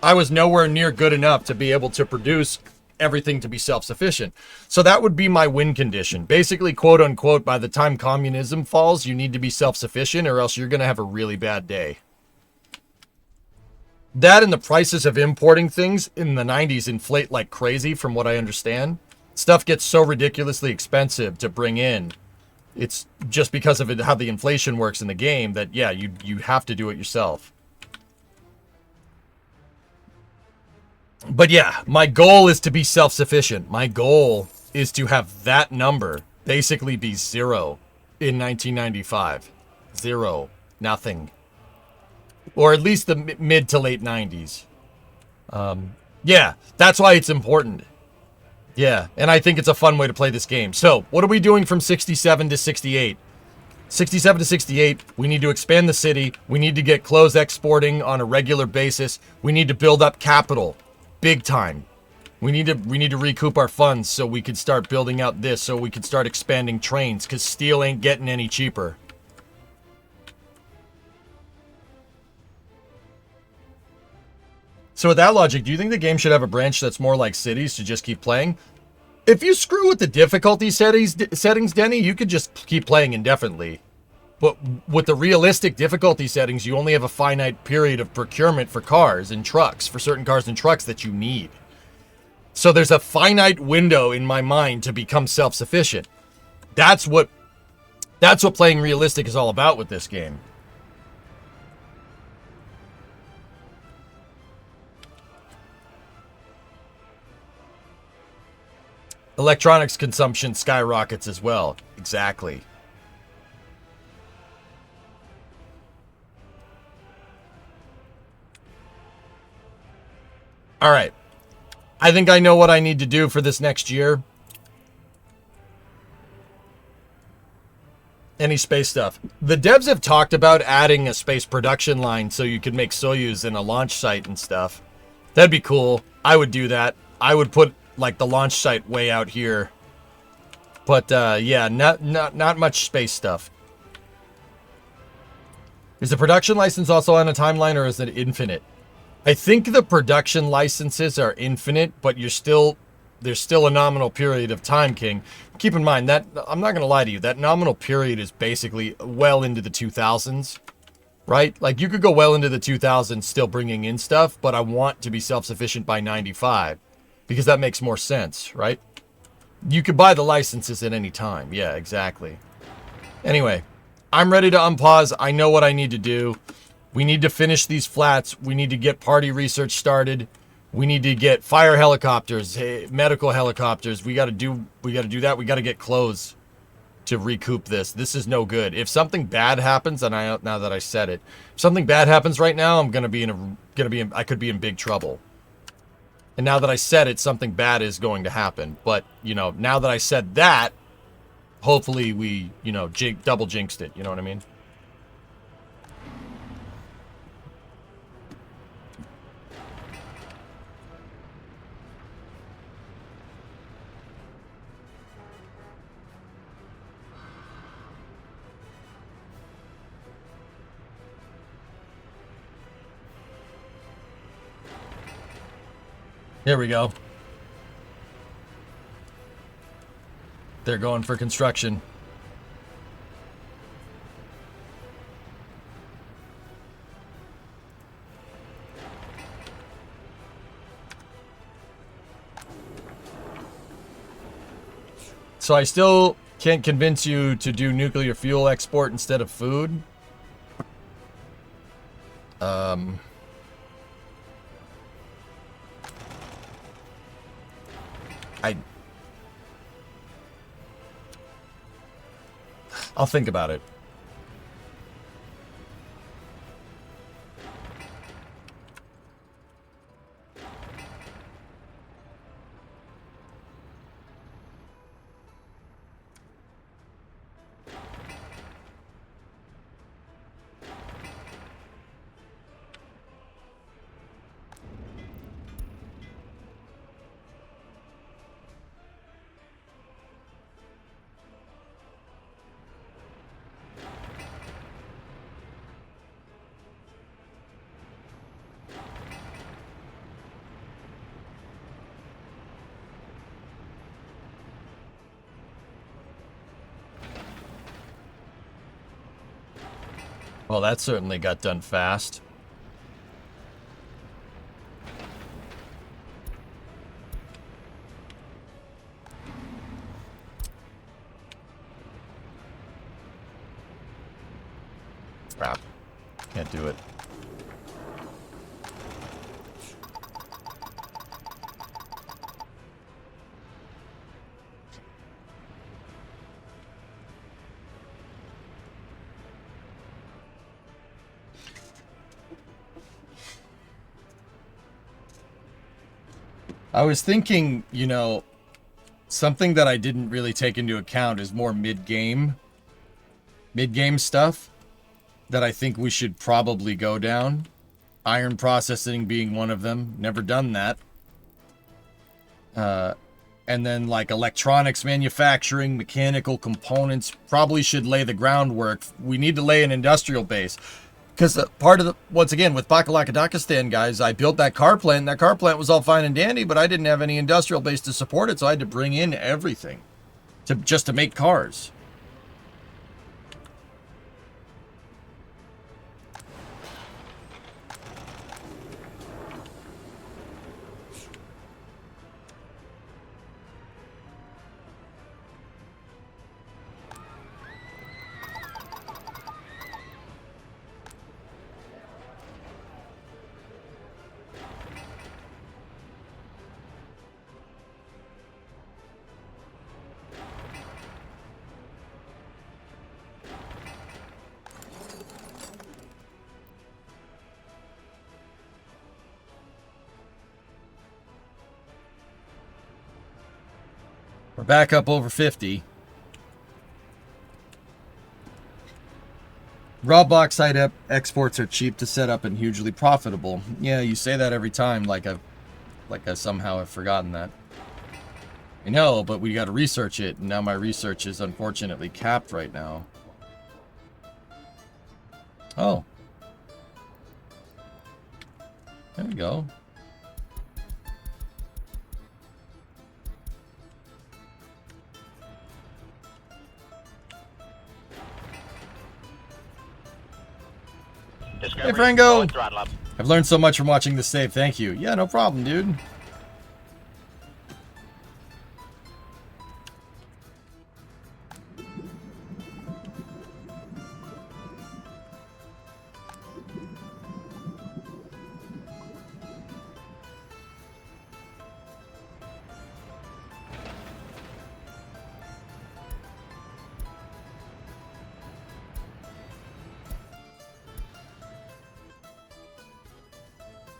I was nowhere near good enough to be able to produce everything to be self-sufficient. So that would be my win condition. Basically, quote unquote, by the time communism falls, you need to be self-sufficient or else you're going to have a really bad day. That and the prices of importing things in the 90s inflate like crazy from what I understand. Stuff gets so ridiculously expensive to bring in. It's just because of how the inflation works in the game that, yeah, you have to do it yourself. But yeah, my goal is to be self-sufficient. My goal is to have that number basically be 0 in 1995. 0. Nothing. Or at least the mid to late 90s. Yeah, that's why it's important. Yeah, and I think it's a fun way to play this game. So, what are we doing from 67 to 68? 67 to 68, we need to expand the city. We need to get clothes exporting on a regular basis. We need to build up capital. Big time. We need to recoup our funds so we can start building out this, so we can start expanding trains, because steel ain't getting any cheaper. So with that logic, do you think the game should have a branch that's more like cities to just keep playing? If you screw with the difficulty settings, Denny, you could just keep playing indefinitely. But with the realistic difficulty settings, you only have a finite period of procurement for cars and trucks, for certain cars and trucks that you need. So there's a finite window in my mind to become self-sufficient. That's what playing realistic is all about with this game. Electronics consumption skyrockets as well. Exactly. All right. I think I know what I need to do for this next year. Any space stuff. The devs have talked about adding a space production line so you could make Soyuz in a launch site and stuff. That'd be cool. I would do that. I would put like the launch site way out here. But yeah, not much space stuff. Is the production license also on a timeline, or is it infinite? I think the production licenses are infinite, but there's still a nominal period of time, King. Keep in mind that, I'm not going to lie to you, that nominal period is basically well into the 2000s, right? Like, you could go well into the 2000s still bringing in stuff, but I want to be self-sufficient by 95, because that makes more sense, right? You could buy the licenses at any time. Yeah, exactly. Anyway, I'm ready to unpause. I know what I need to do. We need to finish these flats. We need to get party research started. We need to get fire helicopters, medical helicopters. We got to do that. We got to get clothes to recoup this. This is no good. If something bad happens, and now that I said it, if something bad happens right now, I could be in big trouble. And now that I said it, something bad is going to happen. But, you know, now that I said that, hopefully we, you know, double jinxed it. You know what I mean? Here we go. They're going for construction. So I still can't convince you to do nuclear fuel export instead of food. I'll think about it. Well, that certainly got done fast. Crap. Can't do it. I was thinking, you know, something that I didn't really take into account is more mid-game stuff that I think we should probably go down. Iron processing being one of them. Never done that. And then like electronics manufacturing, mechanical components, probably should lay the groundwork. We need to lay an industrial base. Because part of the, once again, with Bakalakadakistan, guys, I built that car plant. And that car plant was all fine and dandy, but I didn't have any industrial base to support it, so I had to bring in everything just to make cars. We're back up over 50. Raw bauxite exports are cheap to set up and hugely profitable. Yeah, you say that every time, like I somehow have forgotten that. I know, but we got to research it, and now my research is unfortunately capped right now. Oh. There we go. Discovery, Hey, Frango! go and throttle up. I've learned so much from watching this save. Thank you. Yeah, no problem, dude.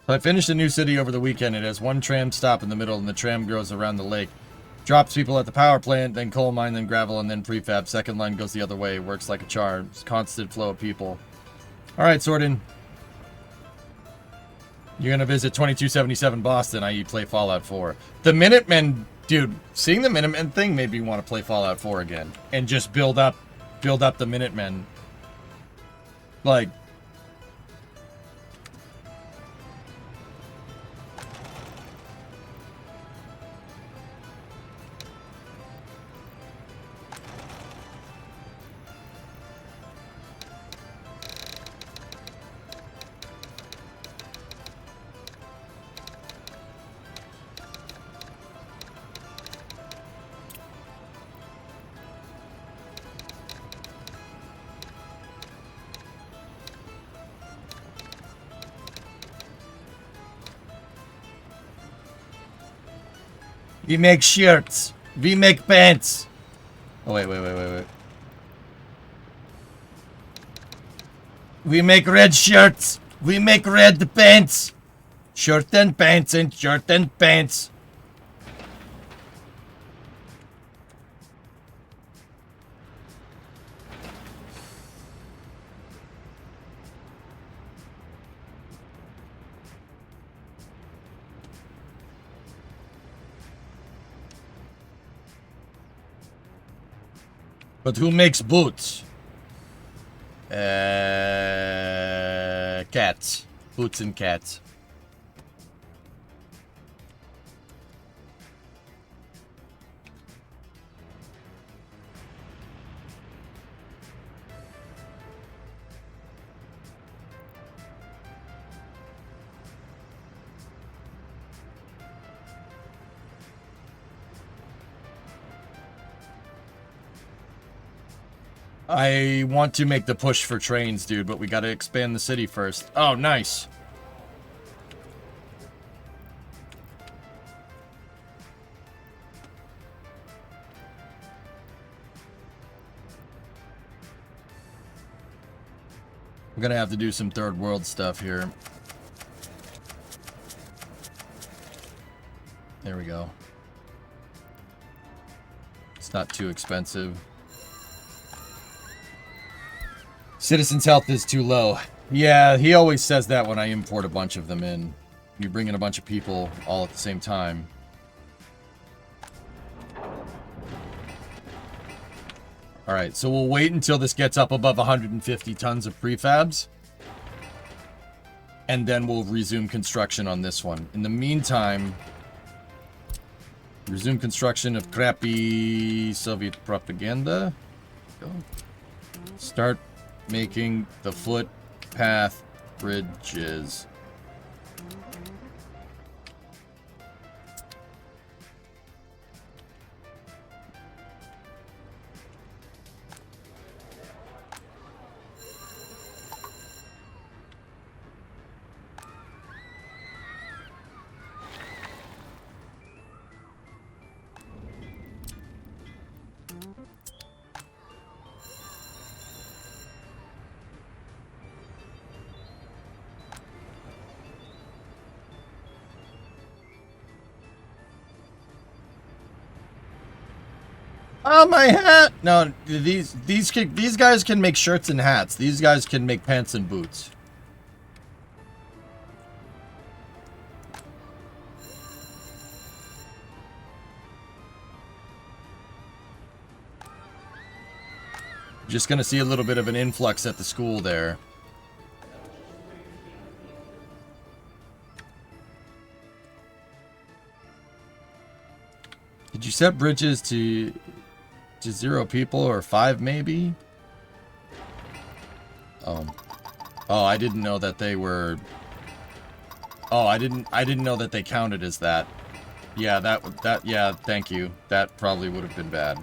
So I finished a new city over the weekend. It has one tram stop in the middle, and the tram goes around the lake. Drops people at the power plant, then coal mine, then gravel, and then prefab. Second line goes the other way. Works like a charm. It's constant flow of people. Alright, Sordin. You're gonna visit 2277 Boston, i.e. play Fallout 4. The Minutemen, dude, seeing the Minutemen thing made me want to play Fallout 4 again. And just build up the Minutemen. Like, we make shirts. We make pants. Oh, wait. We make red shirts. We make red pants. Shirt and pants and shirt and pants. But who makes boots? Cats. Boots and cats. I want to make the push for trains, dude, but we gotta expand the city first. Oh, nice. I'm gonna have to do some third world stuff here. There we go. It's not too expensive. Citizens' health is too low. Yeah, he always says that when I import a bunch of them in. You bring in a bunch of people all at the same time. Alright, so we'll wait until this gets up above 150 tons of prefabs. And then we'll resume construction on this one. In the meantime, resume construction of crappy Soviet propaganda. Go. Start making the footpath bridges. Oh, my hat! No, these guys can make shirts and hats. These guys can make pants and boots. Just gonna see a little bit of an influx at the school there. Did you set bridges to 0 people or 5 maybe? Oh, I didn't know that they were. Oh, I didn't know that they counted as that. Yeah, yeah, thank you. That probably would have been bad.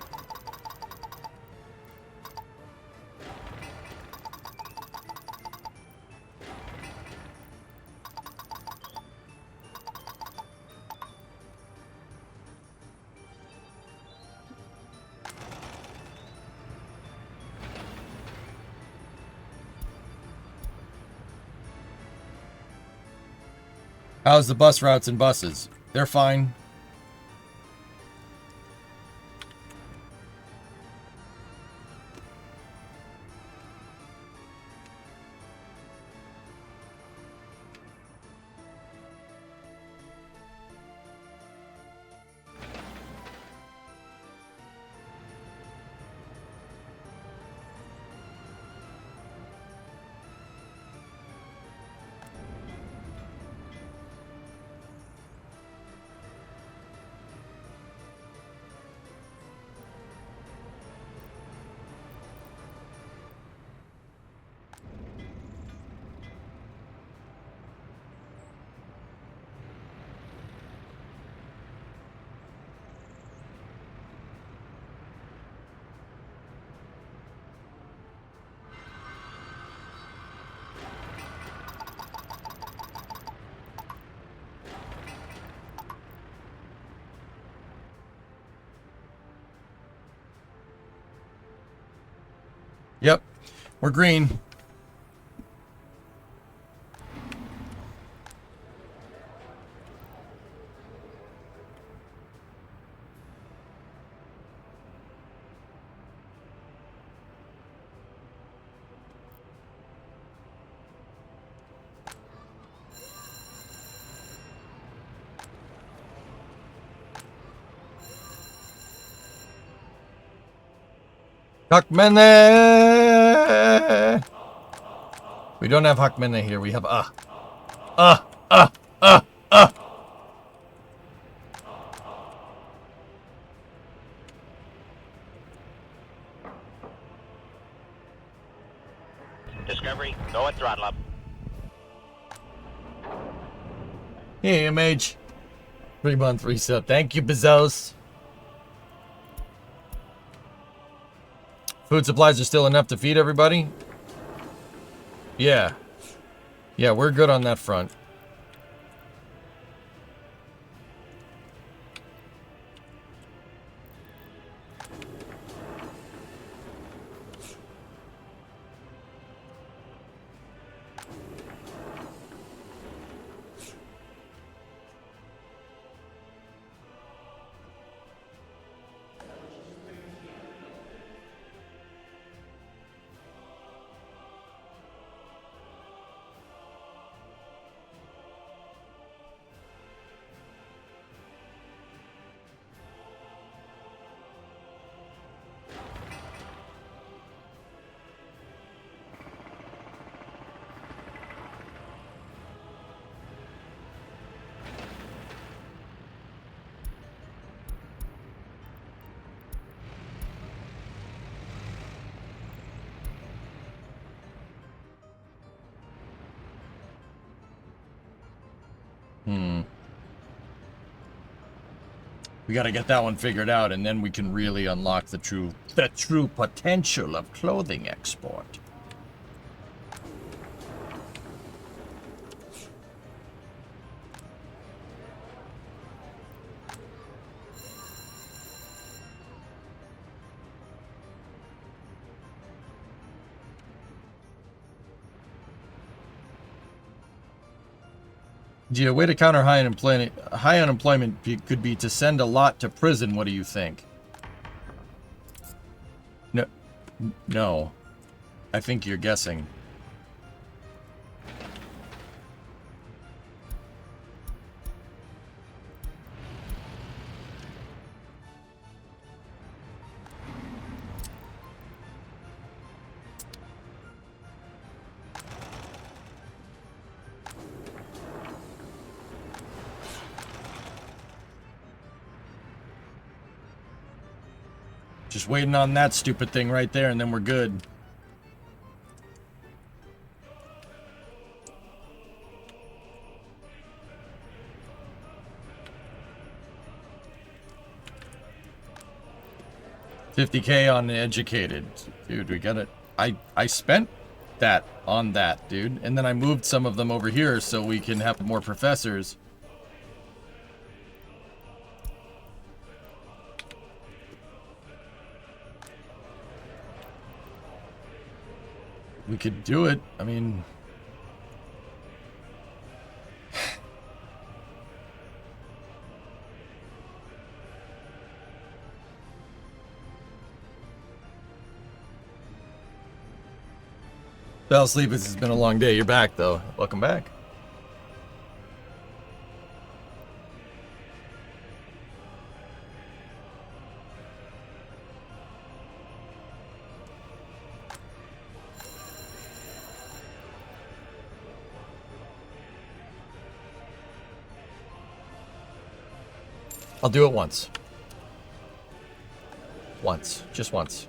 How's the bus routes and buses? They're fine. Yep, we're green. Hakmene! We don't have Hakmene here. We have Discovery, go at throttle up. Hey, MH. 3-month reset. Thank you, Bezos. Food supplies are still enough to feed everybody? Yeah. Yeah, we're good on that front. We gotta get that one figured out, and then we can really unlock the true potential of clothing export. Yeah, a way to counter high unemployment could be to send a lot to prison. What do you think? No. I think you're guessing. Just waiting on that stupid thing right there, and then we're good. $50K on the educated. Dude, we got it. I spent that on that, dude. And then I moved some of them over here so we can have more professors. We could do it. I mean... Fell asleep. This has been a long day. You're back, though. Welcome back. I'll do it once. Once. Just once.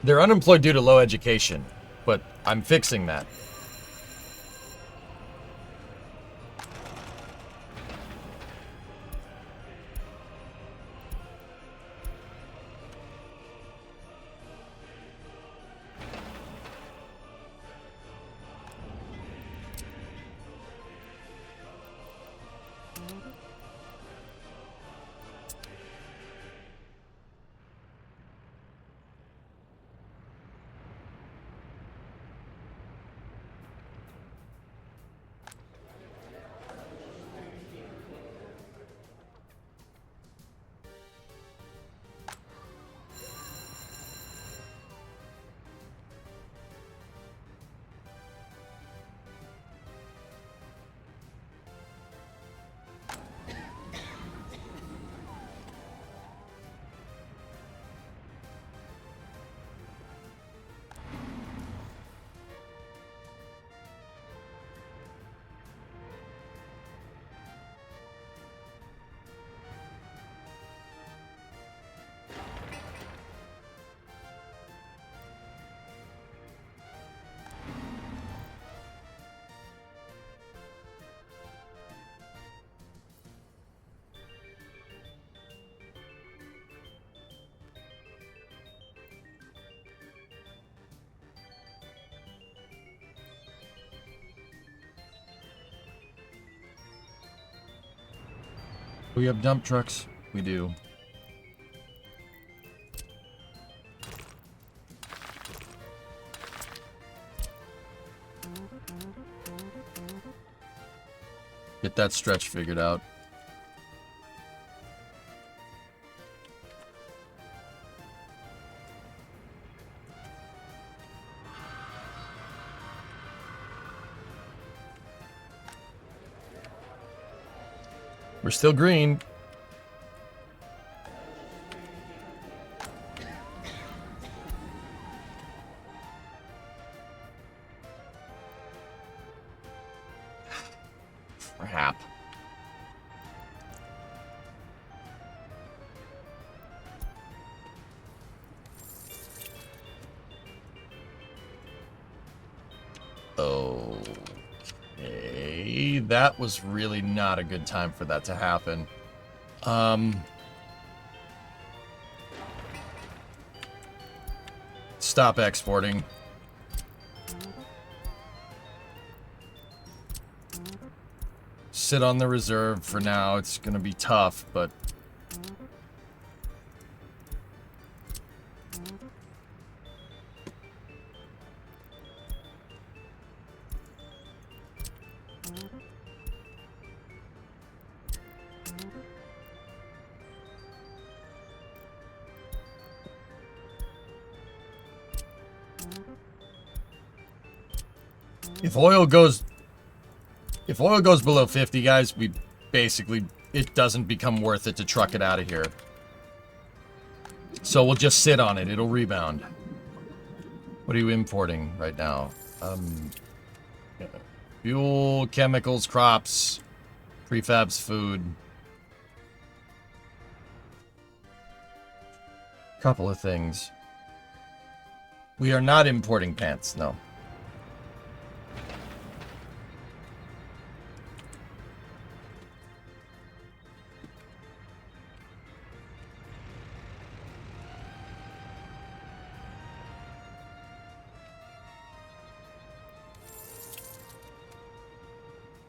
They're unemployed due to low education, but I'm fixing that. We have dump trucks. We do. Get that stretch figured out. We're still green. Crap. Okay, that was really not a good time for that to happen. Stop exporting. Sit on the reserve for now. It's gonna be tough, but If oil goes below 50, guys, we basically, it doesn't become worth it to truck it out of here. So we'll just sit on it. It'll rebound. What are you importing right now? Fuel, chemicals, crops, prefabs, food. Couple of things. We are not importing pants, no.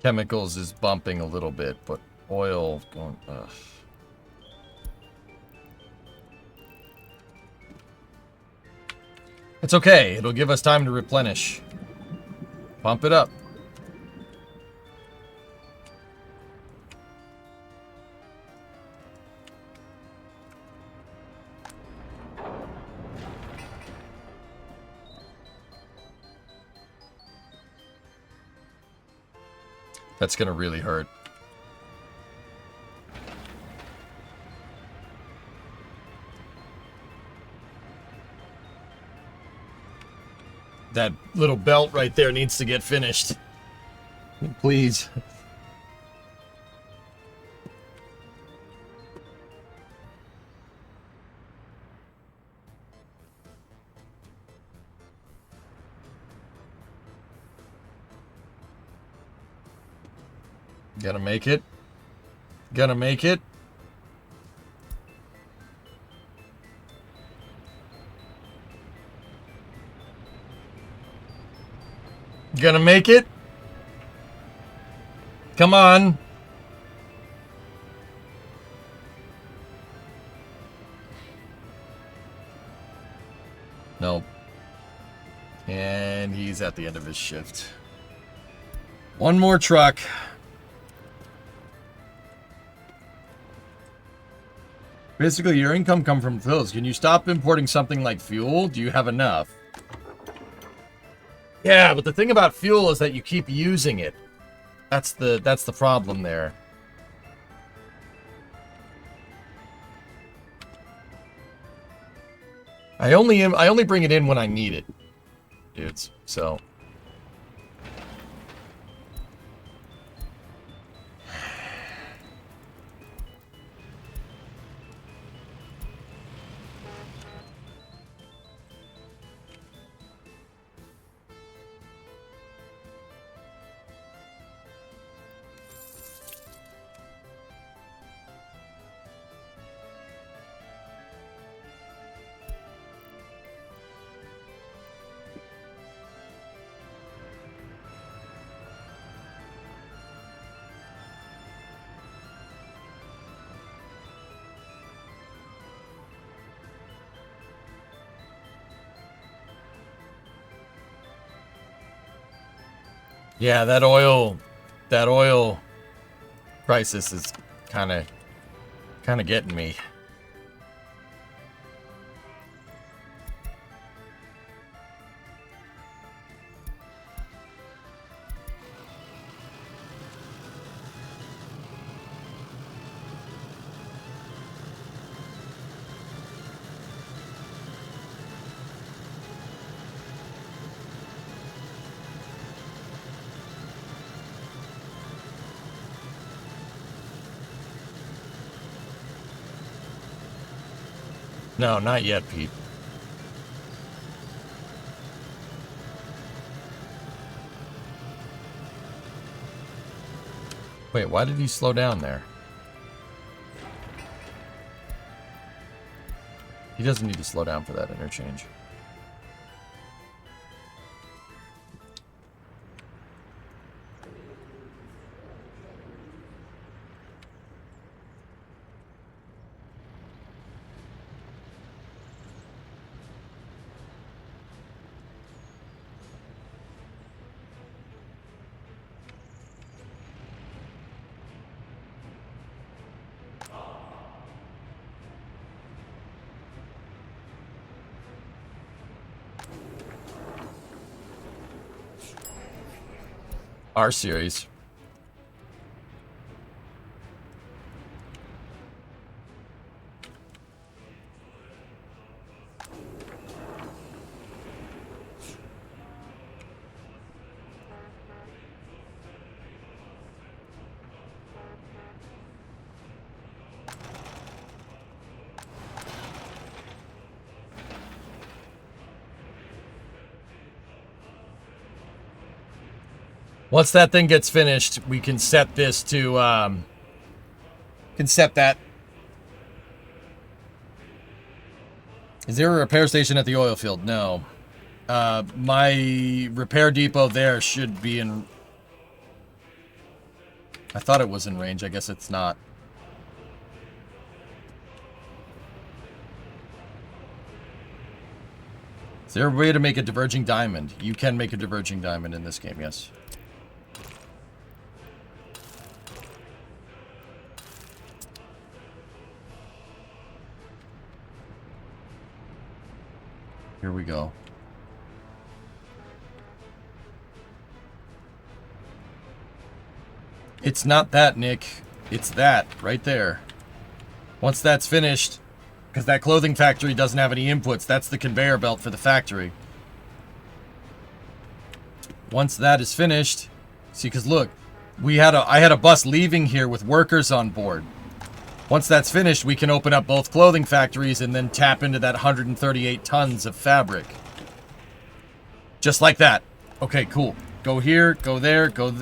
Chemicals is bumping a little bit, but oil going... Ugh. It's okay. It'll give us time to replenish. Pump it up. That's gonna really hurt. That little belt right there needs to get finished. Please. Gonna make it. Gonna make it. Gonna make it. Come on. Nope. And he's at the end of his shift. One more truck. Basically, your income comes from fills. Can you stop importing something like fuel? Do you have enough? Yeah, but the thing about fuel is that you keep using it. That's the problem there. I only bring it in when I need it, dudes. So. Yeah, that oil crisis is kind of getting me. No, not yet, Pete. Wait, why did he slow down there? He doesn't need to slow down for that interchange. R series. Once that thing gets finished, we can set this to, can set that. Is there a repair station at the oil field? No. My repair depot there should be in... I thought it was in range. I guess it's not. Is there a way to make a diverging diamond? You can make a diverging diamond in this game, yes. Here we go. It's not that, Nick. It's that, right there. Once that's finished, because that clothing factory doesn't have any inputs, that's the conveyor belt for the factory. Once that is finished, see, because look, I had a bus leaving here with workers on board. Once that's finished, we can open up both clothing factories and then tap into that 138 tons of fabric. Just like that. Okay, cool. Go here, go there, go...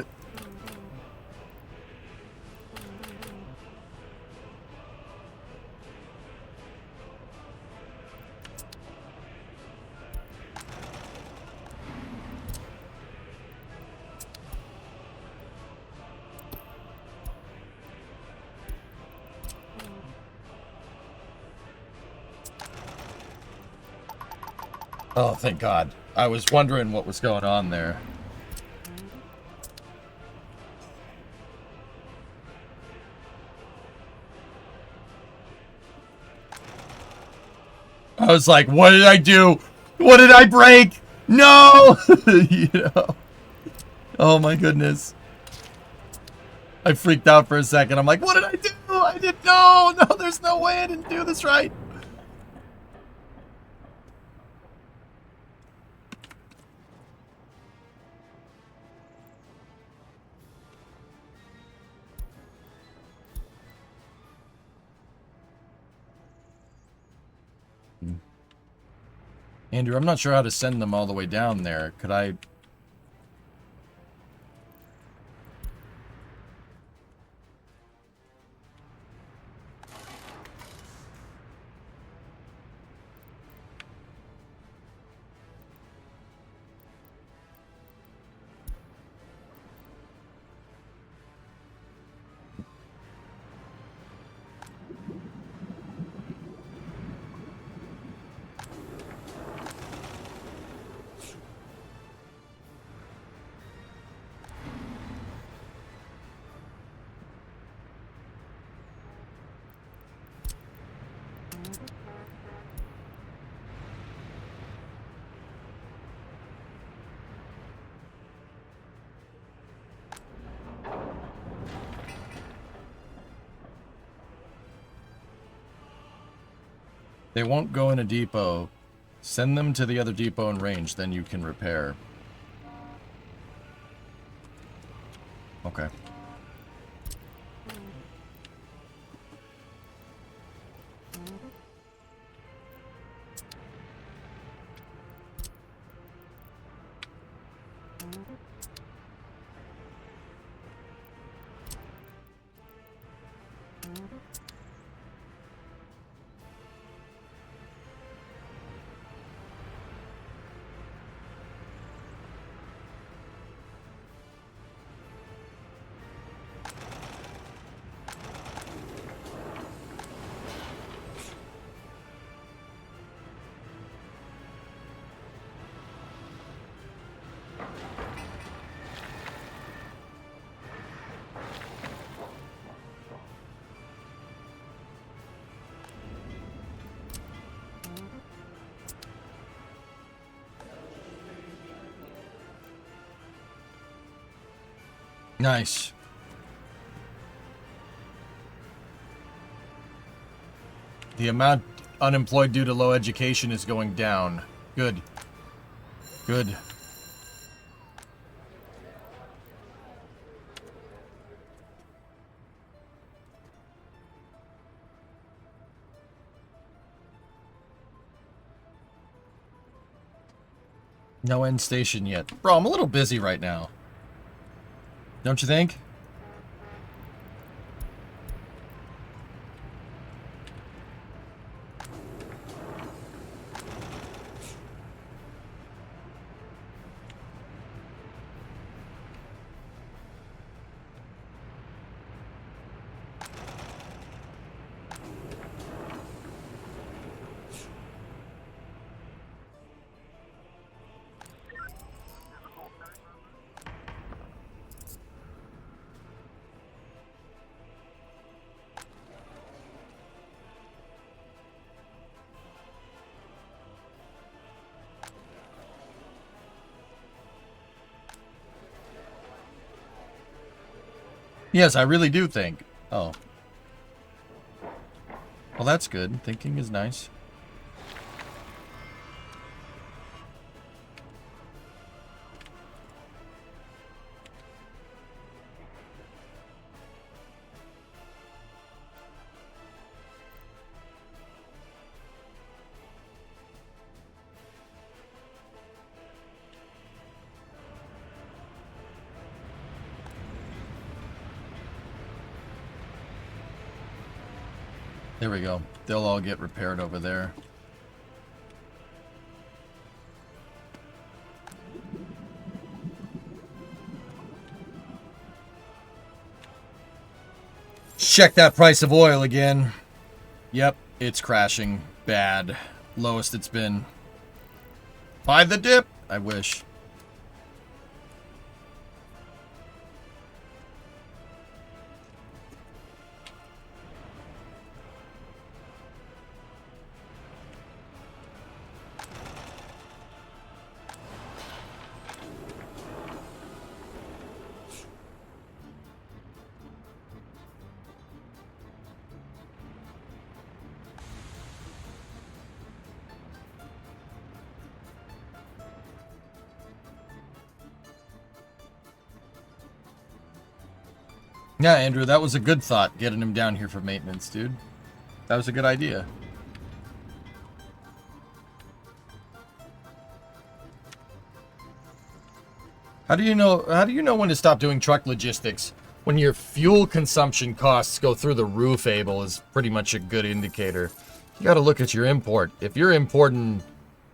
Oh, thank God. I was wondering what was going on there. I was like, what did I do? What did I break? No! You know? Oh my goodness. I freaked out for a second. I'm like, what did I do? I didn't know. No, there's no way I didn't do this right. Andrew, I'm not sure how to send them all the way down there. Could I... They won't go in a depot. Send them to the other depot in range, then you can repair. Okay. Nice. The amount unemployed due to low education is going down. Good. Good. No end station yet. Bro, I'm a little busy right now. Don't you think? Yes, I really do think. Oh. Well, that's good. Thinking is nice. There we go. They'll all get repaired over there. Check that price of oil again. Yep, it's crashing. Bad. Lowest it's been. Buy the dip! I wish. Yeah, Andrew, that was a good thought, getting him down here for maintenance, dude. That was a good idea. How do you know when to stop doing truck logistics? When your fuel consumption costs go through the roof, Abel, is pretty much a good indicator. You got to look at your import. If you're importing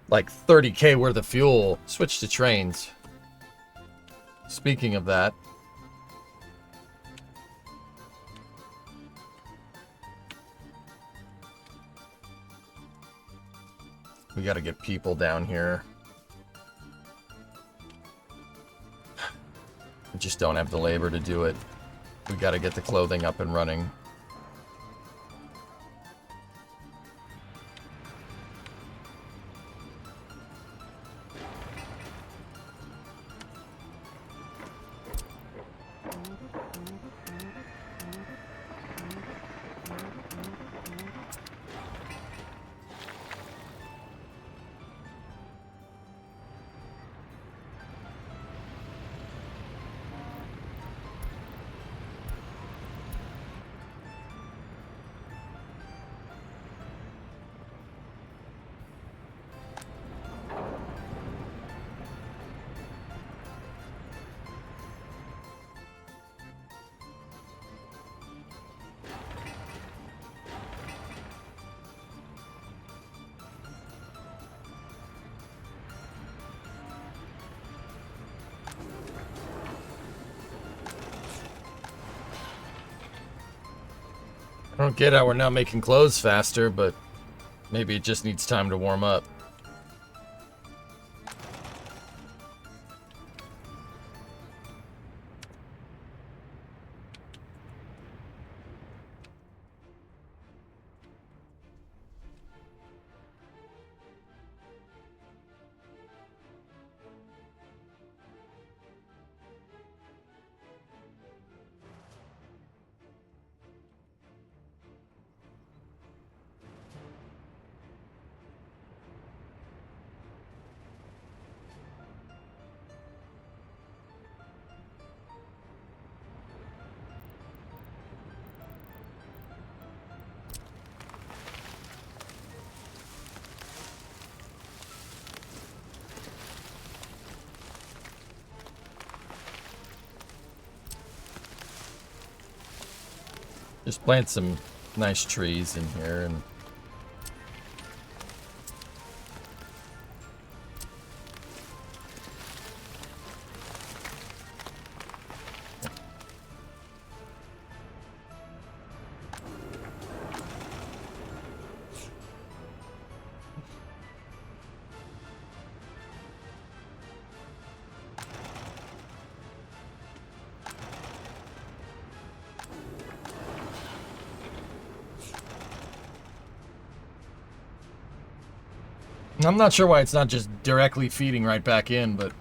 like 30K worth of fuel, switch to trains. Speaking of that, we got to get people down here. We just don't have the labor to do it. We got to get the clothing up and running. I don't get how we're not making clothes faster, but maybe it just needs time to warm up. Just plant some nice trees in here and I'm not sure why it's not just directly feeding right back in, but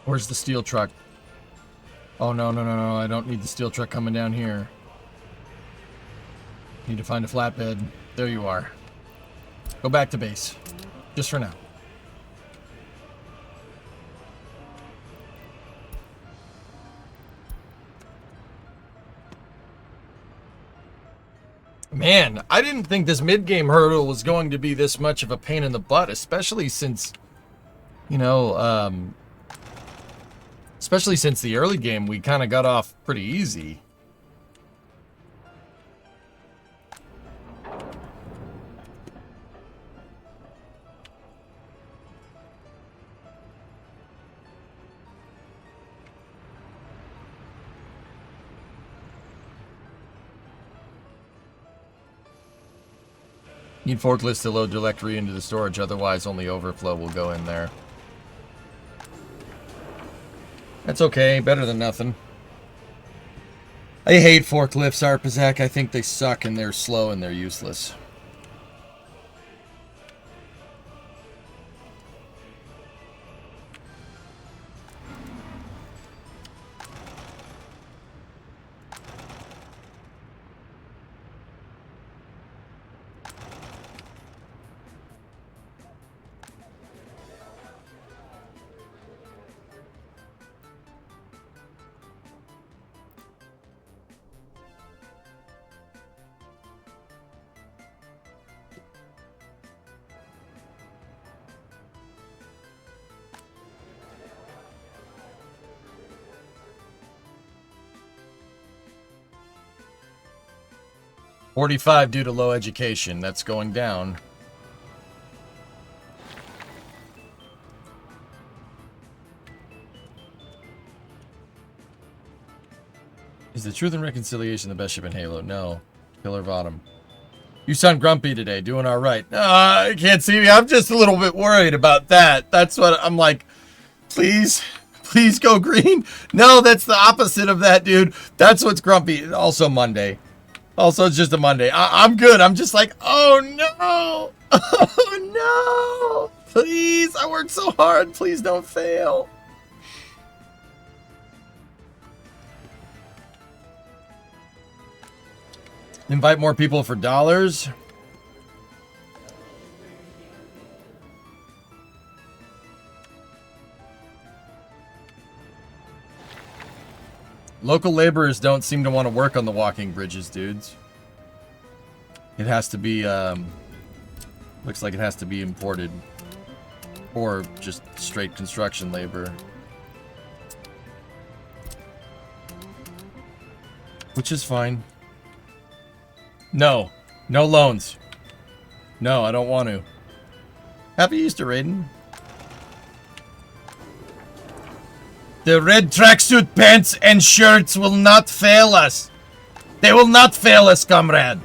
where's the steel truck? Oh, no, no, no, no. I don't need the steel truck coming down here. Need to find a flatbed. There you are. Go back to base. Just for now. Man, I didn't think this mid-game hurdle was going to be this much of a pain in the butt, especially since, you know, especially since the early game, we kind of got off pretty easy. Need forklifts to load directory into the storage, otherwise only overflow will go in there. That's okay, better than nothing. I hate forklifts, Arpazak. I think they suck and they're slow and they're useless. $45 due to low education. That's going down. Is the Truth and Reconciliation the best ship in Halo? No. Killer Bottom. You sound grumpy today. Doing all right. I can't see me. I'm just a little bit worried about that. That's what I'm like. Please. Please go green. No, that's the opposite of that, dude. That's what's grumpy. Also Monday. Also, it's just a Monday. I'm good. I'm just like, oh no. Oh no. Please. I worked so hard. Please don't fail. Invite more people for dollars. Local laborers don't seem to want to work on the walking bridges, dudes. It has to be, looks like it has to be imported. Or just straight construction labor. Which is fine. No. No loans. No, I don't want to. Happy Easter, Raiden. The red tracksuit pants and shirts will not fail us. They will not fail us, comrade.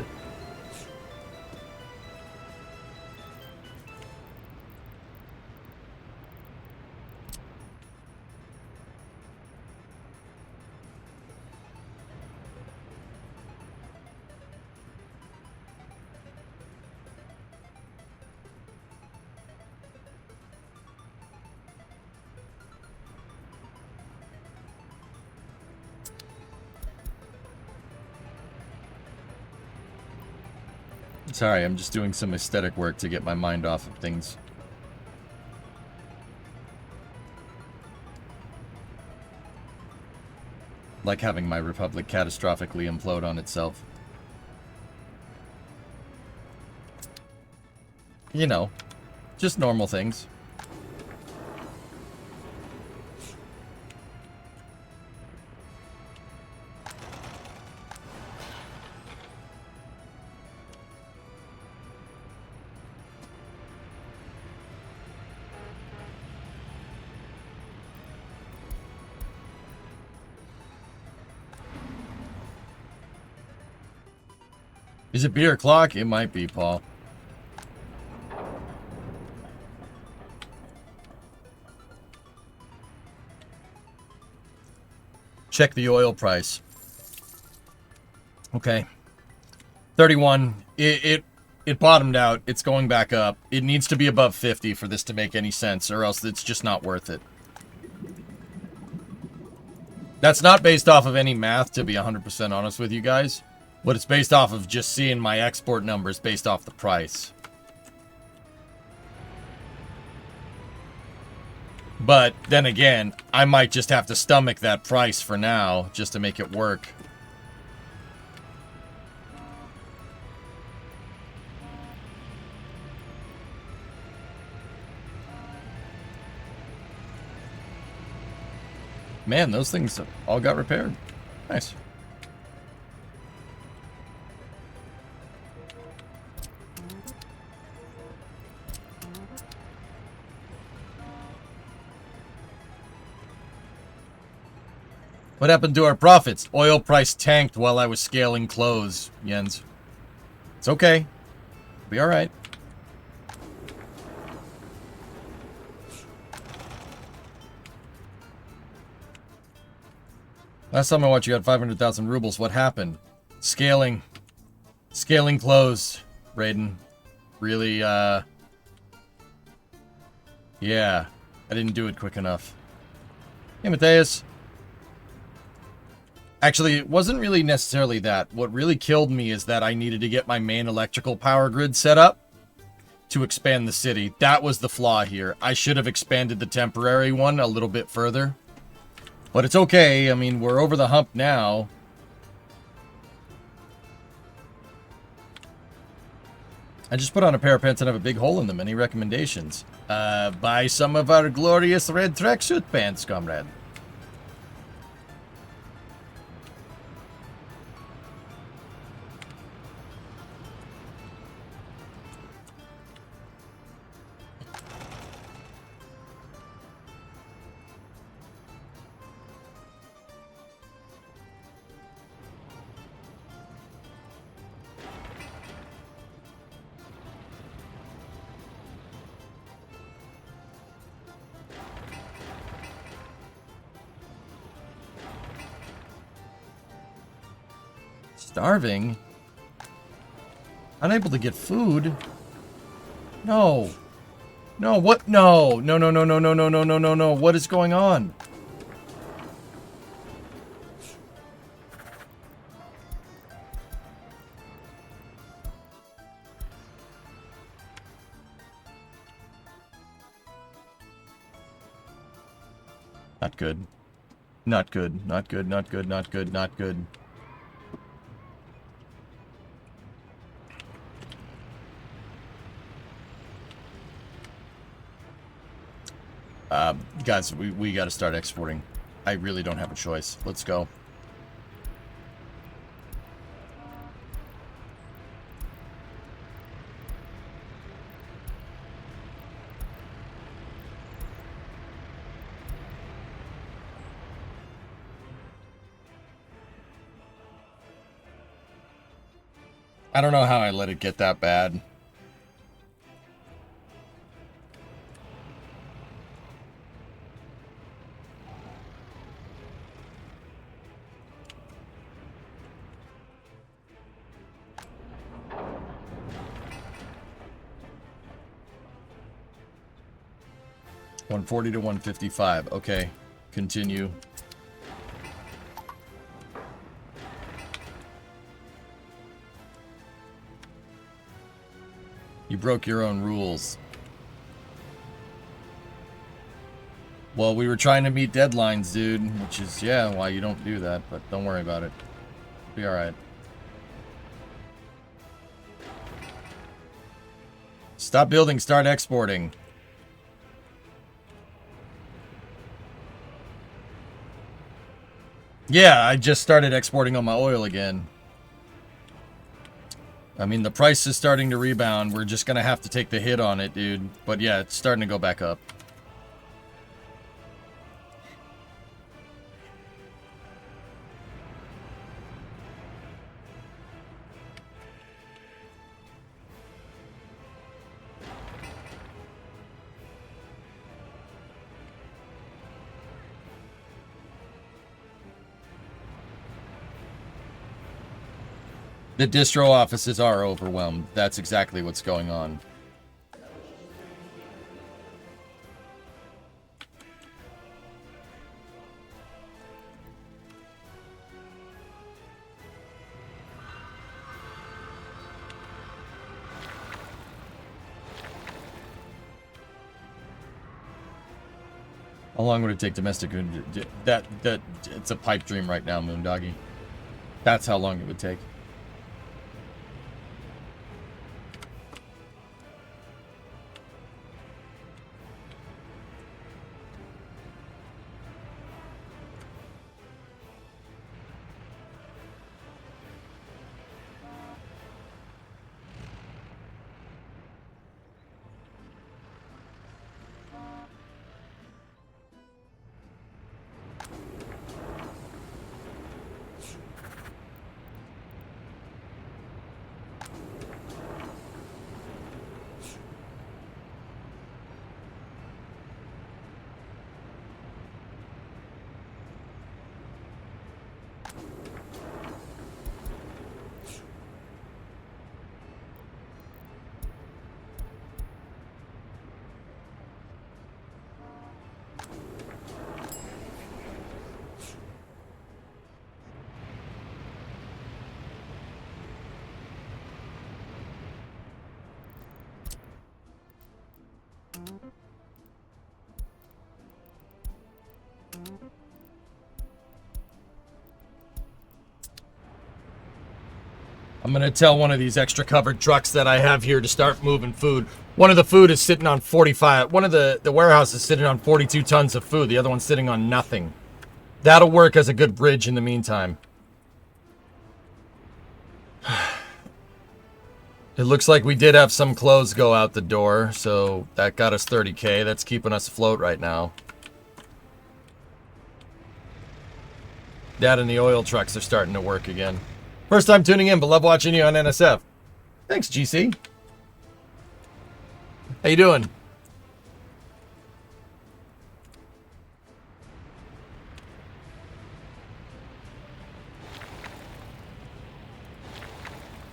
Sorry, I'm just doing some aesthetic work to get my mind off of things. Like having my republic catastrophically implode on itself. You know, just normal things. Is it beer o'clock? It might be, Paul. Check the oil price. Okay. 31. It bottomed out. It's going back up. It needs to be above 50 for this to make any sense, or else it's just not worth it. That's not based off of any math, to be 100% honest with you guys. But it's based off of just seeing my export numbers based off the price. But then again, I might just have to stomach that price for now just to make it work. Man, those things all got repaired. Nice. What happened to our profits? Oil price tanked while I was scaling clothes, Jens. It's okay. Be alright. Last time I watched you got 500,000 rubles. What happened? Scaling. Scaling clothes, Raiden. Really, yeah. I didn't do it quick enough. Hey, Mateus. Actually, it wasn't really necessarily that. What really killed me is that I needed to get my main electrical power grid set up to expand the city. That was the flaw here. I should have expanded the temporary one a little bit further. But it's okay. I mean, we're over the hump now. I just put on a pair of pants and have a big hole in them. Any recommendations? Buy some of our glorious red tracksuit pants, comrade. Starving? Unable to get food? No. No, what? No. No, no, no, no, no, no, no, no, no, no. What is going on? Not good. Not good. Not good. Not good. Not good. Not good. Guys, we got to start exporting. I really don't have a choice. Let's go. I don't know how I let it get that bad. $140 to $155. Okay, continue. You broke your own rules. Well, we were trying to meet deadlines, dude, which is, yeah, why you don't do that, but don't worry about it. Be alright. Stop building, start exporting. Yeah, I just started exporting on my oil again. I mean, the price is starting to rebound. We're just gonna have to take the hit on it, dude. But yeah, it's starting to go back up. The distro offices are overwhelmed. That's exactly what's going on. How long would it take domestic? That it's a pipe dream right now, Moondoggy. That's how long it would take. I'm gonna tell one of these extra covered trucks that I have here to start moving food. One of the food is sitting on 45. One of the warehouse is sitting on 42 tons of food. The other one's sitting on nothing. That'll work as a good bridge in the meantime. It looks like we did have some clothes go out the door, so that got us 30K. That's keeping us afloat right now. That and the oil trucks are starting to work again. First time tuning in, but love watching you on NSF. Thanks, GC. How you doing?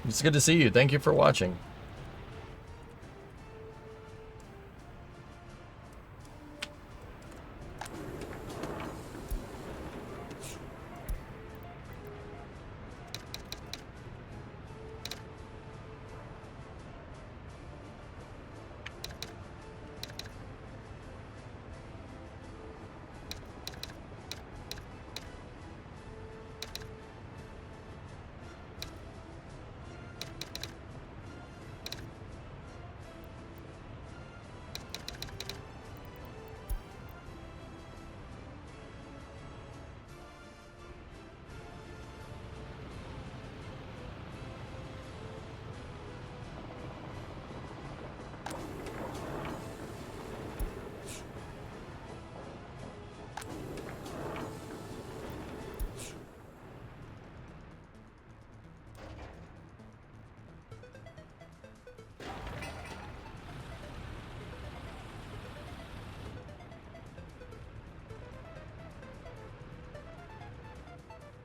It's good to see you. Thank you for watching.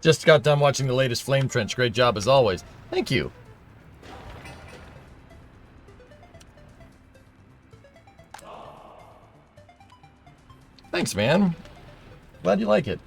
Just got done watching the latest Flame Trench. Great job as always. Thank you. Thanks, man. Glad you like it.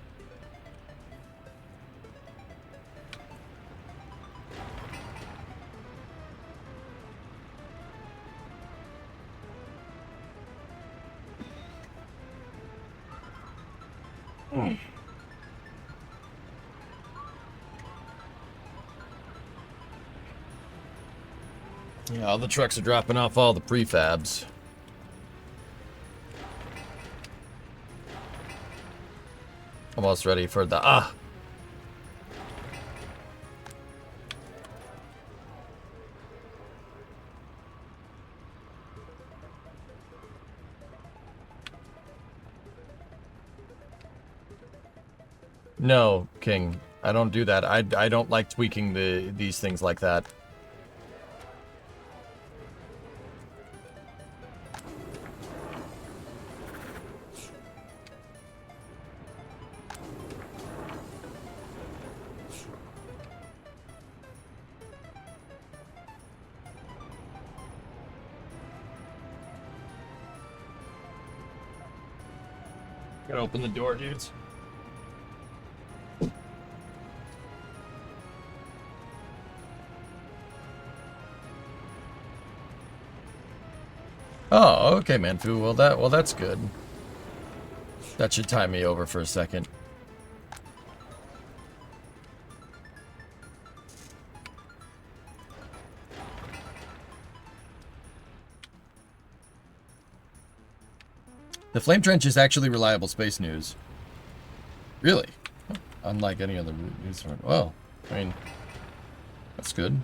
Yeah, all the trucks are dropping off all the prefabs. Almost ready for the No, King. I don't do that. I don't like tweaking these things like that. Gotta open the door, dudes. Oh, okay, Manfu. Well, that's good. That should tie me over for a second. The Flame Trench is actually reliable space news. Really? Unlike any other news. Well, I mean, that's good.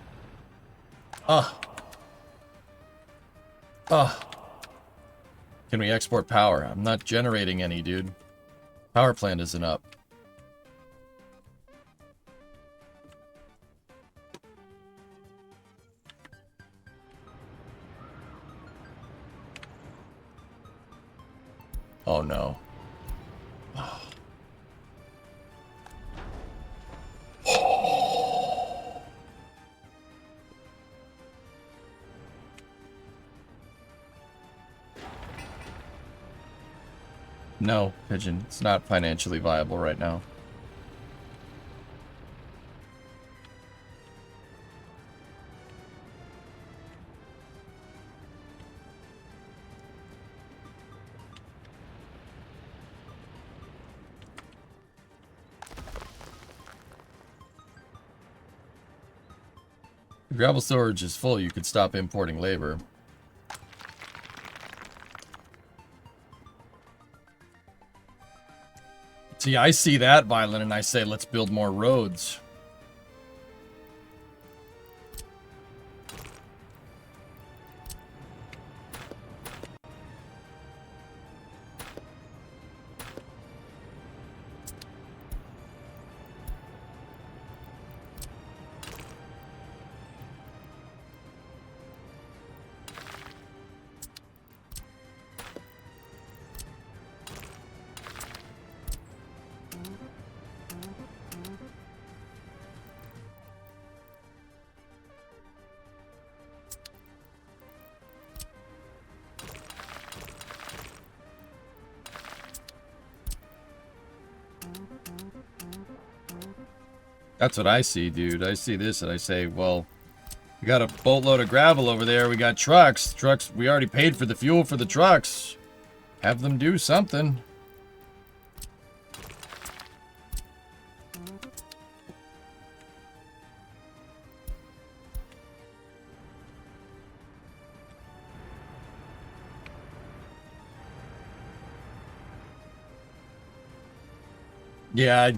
Can we export power? I'm not generating any, dude. Power plant isn't up. Oh no. No, Pigeon. It's not financially viable right now. If gravel storage is full, you could stop importing labor. See, I see that, Violent, and I say, let's build more roads. That's what I see, dude. I see this and I say, well, we got a boatload of gravel over there. We got trucks. Trucks, we already paid for the fuel for the trucks. Have them do something. Yeah,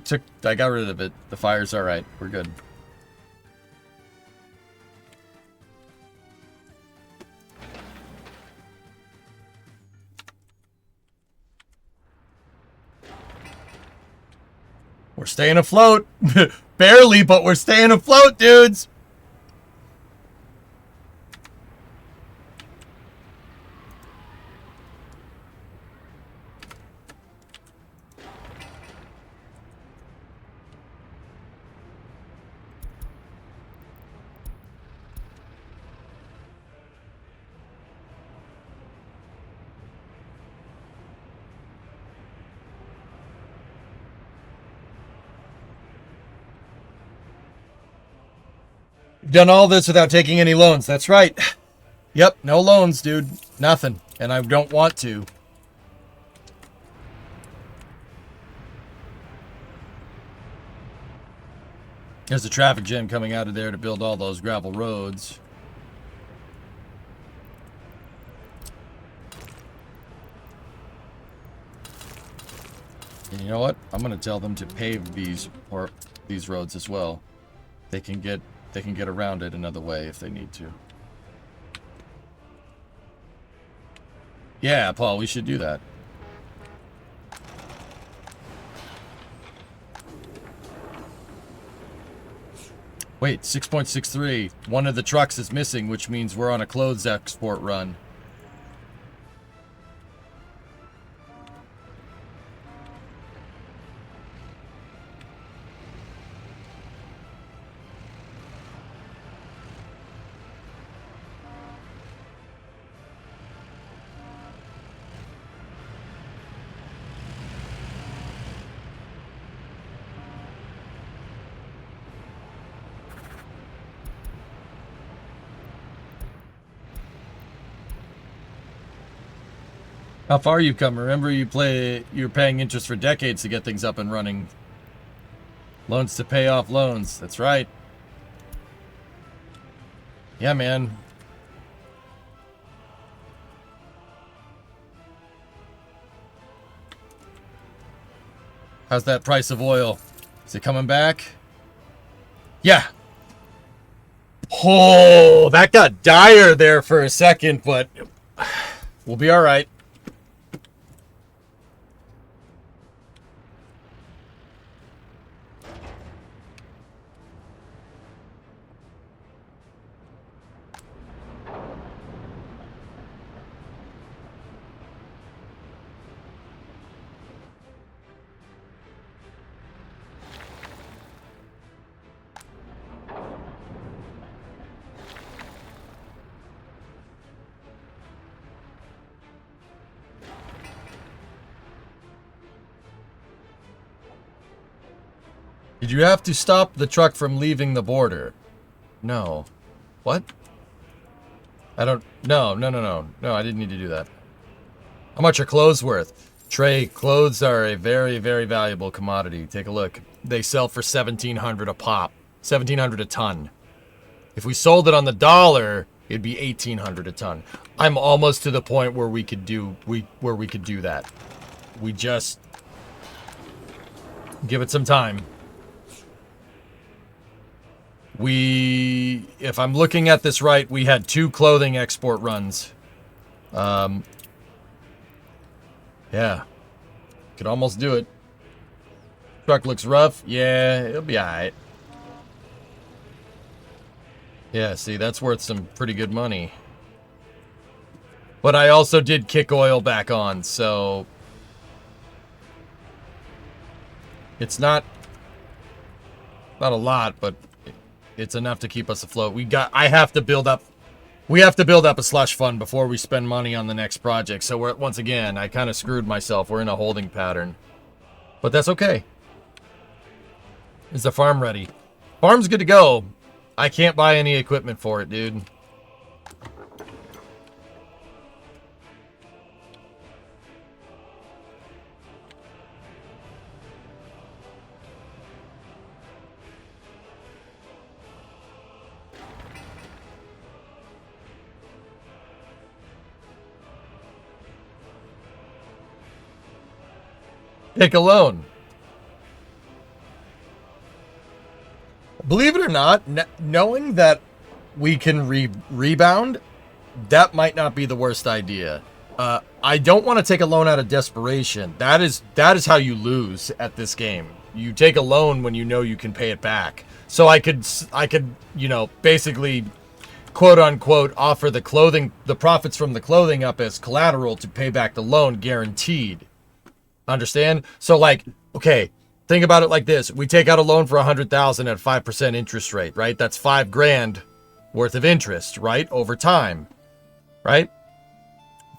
I got rid of it. The fire's alright. We're good. We're staying afloat. Barely, but we're staying afloat, dudes. Done all this without taking any loans. That's right. Yep, no loans, dude. Nothing. And I don't want to. There's a traffic jam coming out of there to build all those gravel roads. And you know what? I'm gonna tell them to pave these roads as well. They can get around it another way if they need to. Yeah, Paul, we should do that. Wait, 6.63. One of the trucks is missing, which means we're on a clothes export run. How far you've come. Remember you're paying interest for decades to get things up and running. Loans to pay off loans. That's right. Yeah, man. How's that price of oil? Is it coming back? Yeah. Oh, that got dire there for a second, but we'll be all right. Did you have to stop the truck from leaving the border? No. What? I don't... No, I didn't need to do that. How much are clothes worth? Trey, clothes are a very, very valuable commodity. Take a look. They sell for $1,700 a pop. $1,700 a ton. If we sold it on the dollar, it'd be $1,800 a ton. I'm almost to the point where we could do that. We just... give it some time. If I'm looking at this right, we had 2 clothing export runs. Yeah. Could almost do it. Truck looks rough. Yeah, it'll be alright. Yeah, see, that's worth some pretty good money. But I also did kick oil back on, so... it's not a lot, but... it's enough to keep us afloat. We have to build up a slush fund before we spend money on the next project. So once again, I kind of screwed myself. We're in a holding pattern. But that's okay. Is the farm ready? Farm's good to go. I can't buy any equipment for it, dude. Take a loan. Believe it or not, knowing that we can rebound, that might not be the worst idea. I don't want to take a loan out of desperation. That is how you lose at this game. You take a loan when you know you can pay it back. So I could, you know, basically, quote unquote, offer the profits from the clothing up as collateral to pay back the loan, guaranteed. Understand? So, like, okay, think about it like this. We take out a loan for $100,000 at 5% interest rate, right? That's $5,000 worth of interest, right? Over time, right?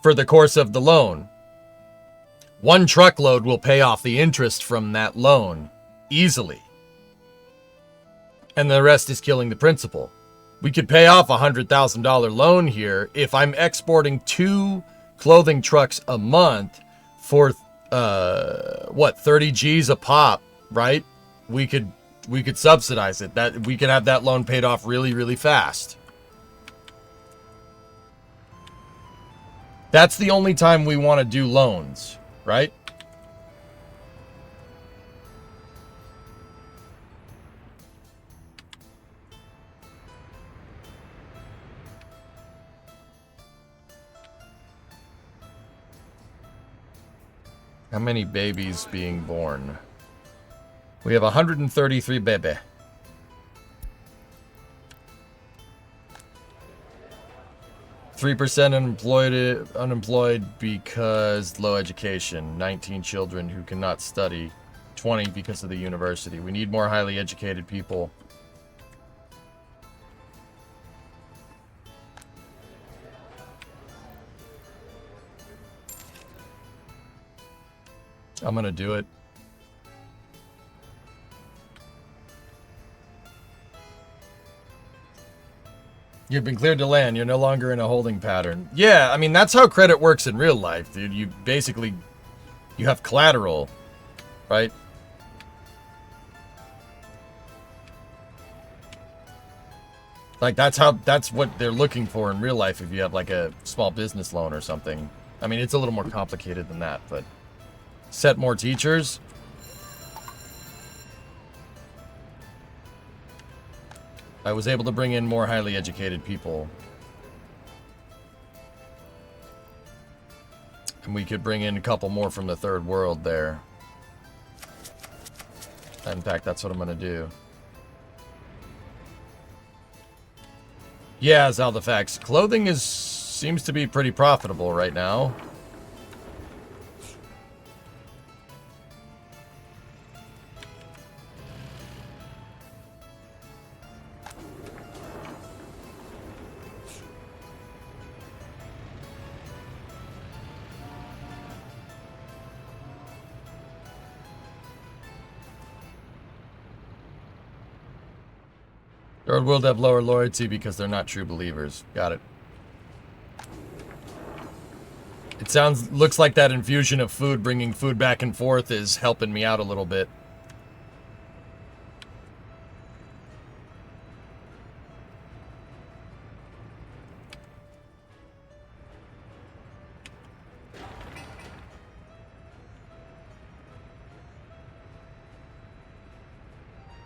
For the course of the loan. 1 truckload will pay off the interest from that loan easily. And the rest is killing the principal. We could pay off a $100,000 loan here if I'm exporting 2 clothing trucks a month for 30 G's a pop, right? We could subsidize it. That we could have that loan paid off really, really fast. That's the only time we want to do loans, right? How many babies being born? We have 133 baby. 3% unemployed because low education. 19 children who cannot study. 20 because of the university. We need more highly educated people. I'm gonna do it. You've been cleared to land. You're no longer in a holding pattern. Yeah, I mean, that's how credit works in real life, dude. You basically, you have collateral, right? Like, that's what they're looking for in real life if you have, like, a small business loan or something. I mean, it's a little more complicated than that, but... Set more teachers. I was able to bring in more highly educated people. And we could bring in a couple more from the third world there. In fact, that's what I'm going to do. Yeah, Zaldafax. Clothing seems to be pretty profitable right now. Third world have lower loyalty because they're not true believers. Got it. It looks like that infusion of food, bringing food back and forth, is helping me out a little bit.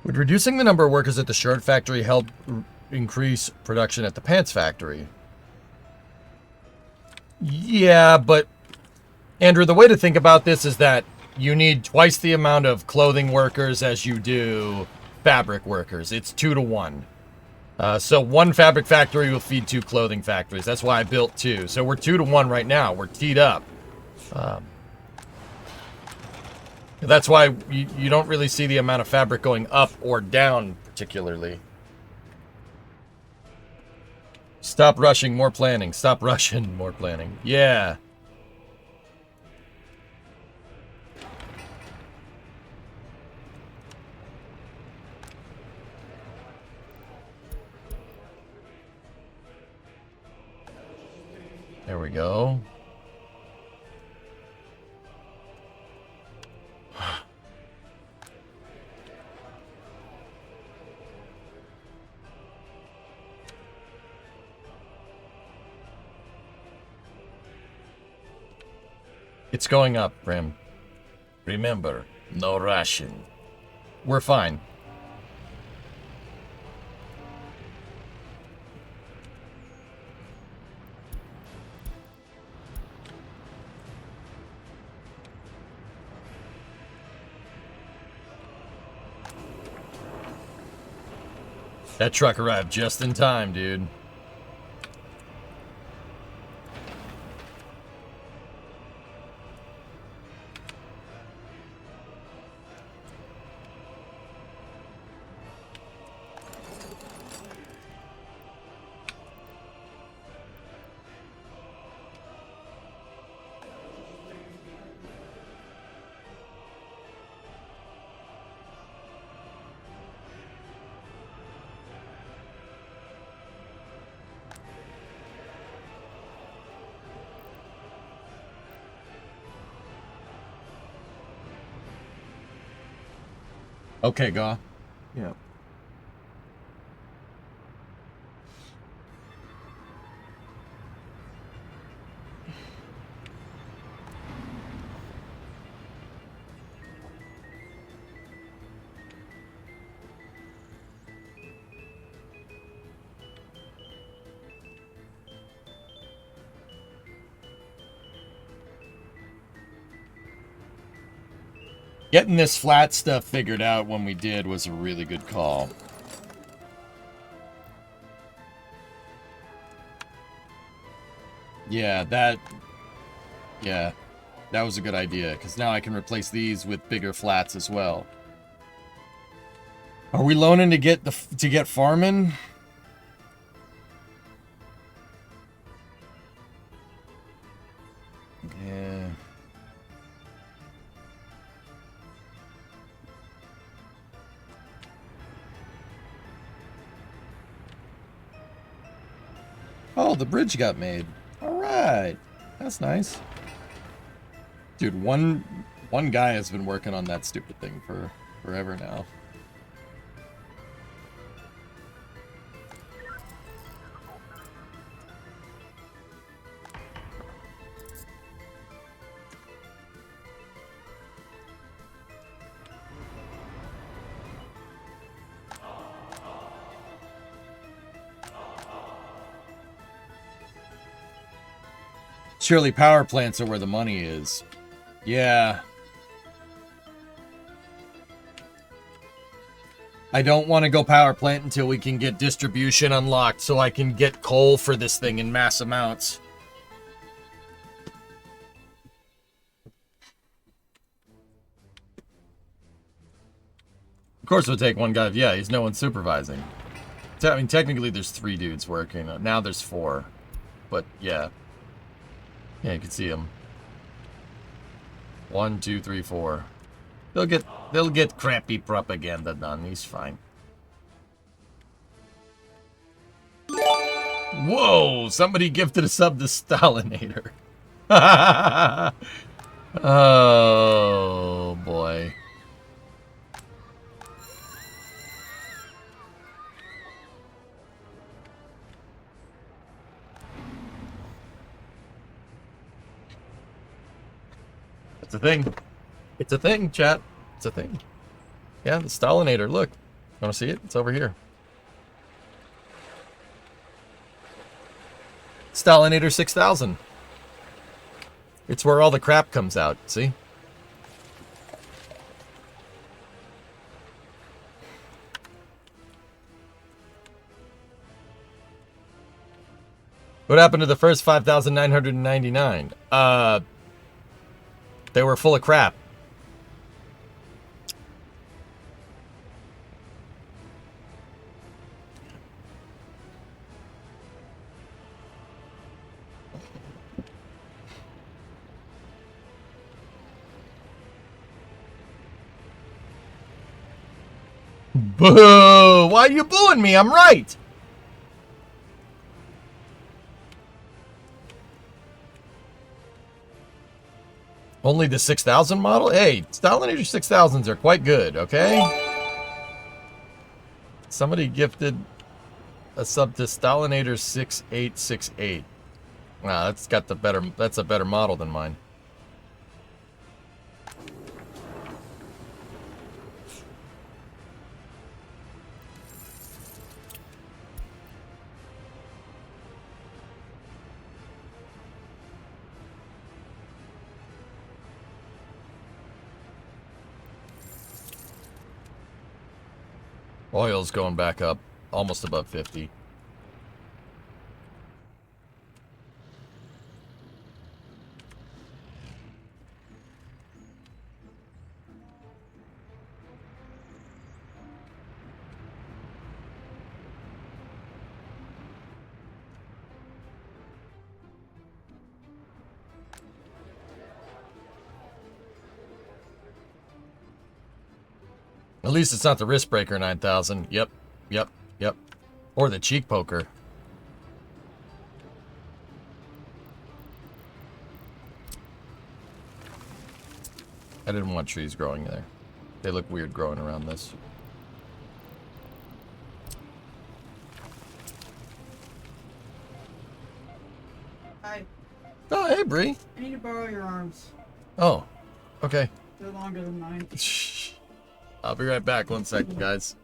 Would reducing the number of workers at the shirt factory help increase production at the pants factory? Yeah, but Andrew, the way to think about this is that you need twice the amount of clothing workers as you do fabric workers. It's 2 to 1. So one fabric factory will feed 2 clothing factories. That's why I built 2. So we're 2 to 1 right now. We're teed up. That's why you don't really see the amount of fabric going up or down particularly. Stop rushing, more planning. Stop rushing, more planning. Yeah. There we go. It's going up, Brim. Remember, no rushing. We're fine. That truck arrived just in time, dude. Okay, Gaw. Yeah. Getting this flat stuff figured out when we did was a really good call. Yeah, that was a good idea, because now I can replace these with bigger flats as well. Are we loaning to get farming? Yeah. Oh, the bridge got made. All right. That's nice. Dude, one guy has been working on that stupid thing for forever now. Surely power plants are where the money is. Yeah. I don't want to go power plant until we can get distribution unlocked so I can get coal for this thing in mass amounts. Of course it would take one guy. Yeah, he's no one supervising. I mean, technically there's 3 dudes working. Now there's 4. But, yeah. Yeah, you can see them. 1, 2, 3, 4. They'll get crappy propaganda done. He's fine. Whoa! Somebody gifted a sub to Stalinator. Oh boy. It's a thing. It's a thing, chat. It's a thing. Yeah, the Stalinator. Look. You want to see it? It's over here. Stalinator 6000. It's where all the crap comes out, see? What happened to the first 5,999? They were full of crap. Boo! Why are you booing me? I'm right! Only the 6000 model? Hey, Stalinator 6000s are quite good, okay? Somebody gifted a sub to Stalinator 6868. Wow, that's a better model than mine. Oil's going back up, almost above 50. At least it's not the wrist breaker 9000. Yep. Or the cheek poker. I didn't want trees growing there. They look weird growing around this. Hi. Oh, hey, Bree. I need to borrow your arms. Oh, okay. They're longer than mine. I'll be right back. 1 second, guys.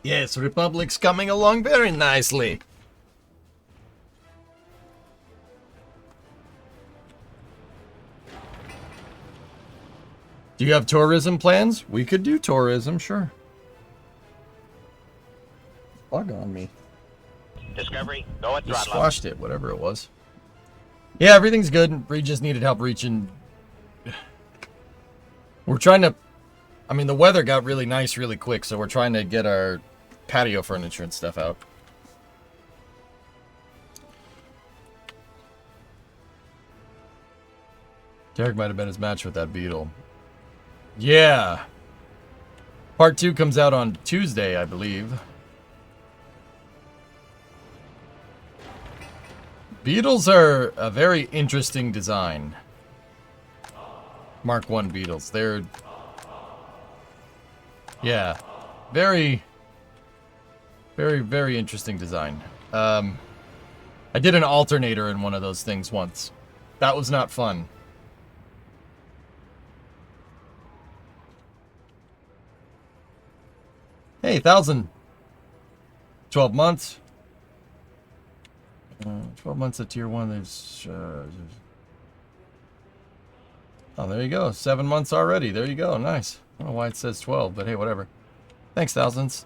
Yes, Republic's coming along very nicely. Do you have tourism plans? We could do tourism, sure. Bug on me. Discovery, go at Just throttle up. squashed it, whatever it was. Yeah, everything's good. Bree just needed help reaching. We're trying to. I mean, the weather got really nice really quick, so we're trying to get our patio furniture and stuff out. Derek might have been his match with that beetle. Yeah. Part 2 comes out on Tuesday, I believe. Beetles are a very interesting design. Mark 1 beetles. They're... Yeah. Very, very interesting design. I did an alternator in one of those things once. That was not fun. Hey, 1,000. 12 months. 12 months at tier 1. There's... oh, there you go. 7 months already. There you go. Nice. I don't know why it says 12, but hey, whatever. Thanks, thousands.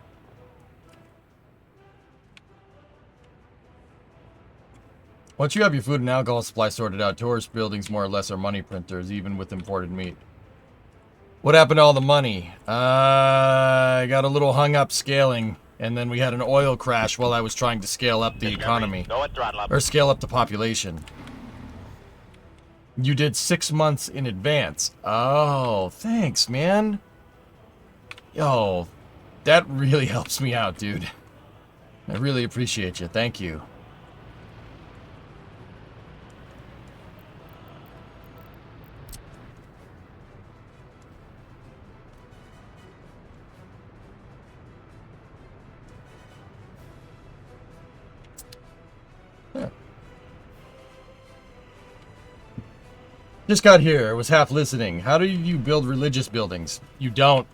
Once you have your food and alcohol supply sorted out, tourist buildings more or less are money printers, even with imported meat. What happened to all the money? I got a little hung up scaling, and then we had an oil crash while I was trying to scale up the economy. Go at throttle up. Or scale up the population. You did 6 months in advance. Oh, thanks, man. Yo, that really helps me out, dude. I really appreciate you. Thank you. Just got here. Was half listening. How do you build religious buildings? You don't.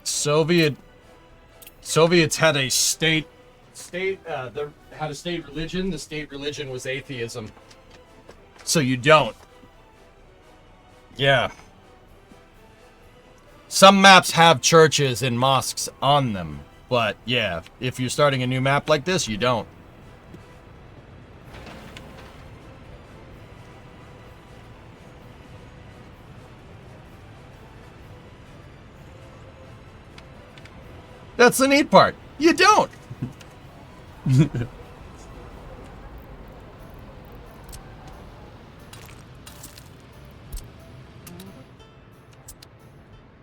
Soviets had a state had a state religion. The state religion was atheism. So you don't. Yeah. Some maps have churches and mosques on them, but yeah, if you're starting a new map like this, you don't. That's the neat part. You don't.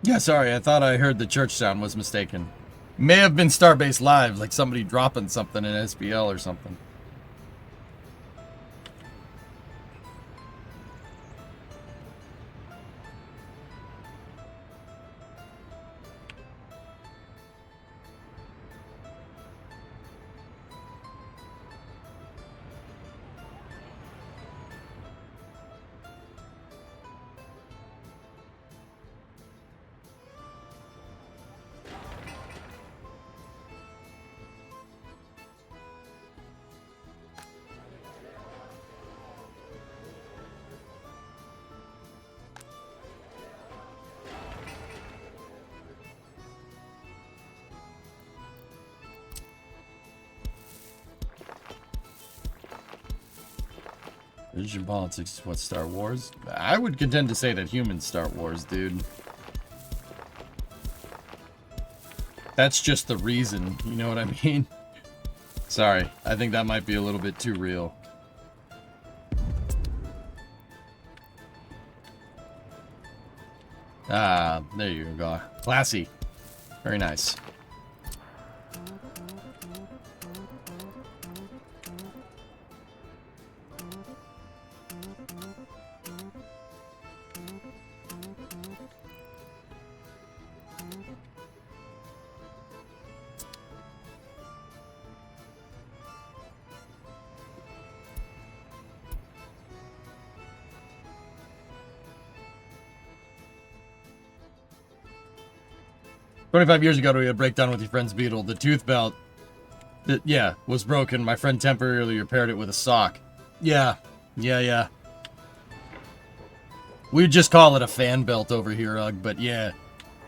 Yeah, sorry. I thought I heard the church sound, was mistaken. May have been Starbase Live, like somebody dropping something in SBL or something. 'Religion politics is what Star Wars? I would contend to say that humans start wars, dude. That's just the reason, you know what I mean? Sorry, I think that might be a little bit too real. Ah, there you go. Classy. Very nice. "25 years ago, we had a breakdown with your friend's Beetle. The tooth belt, yeah, was broken. My friend temporarily repaired it with a sock." Yeah. We'd just call it a fan belt over here, Ugg, but yeah.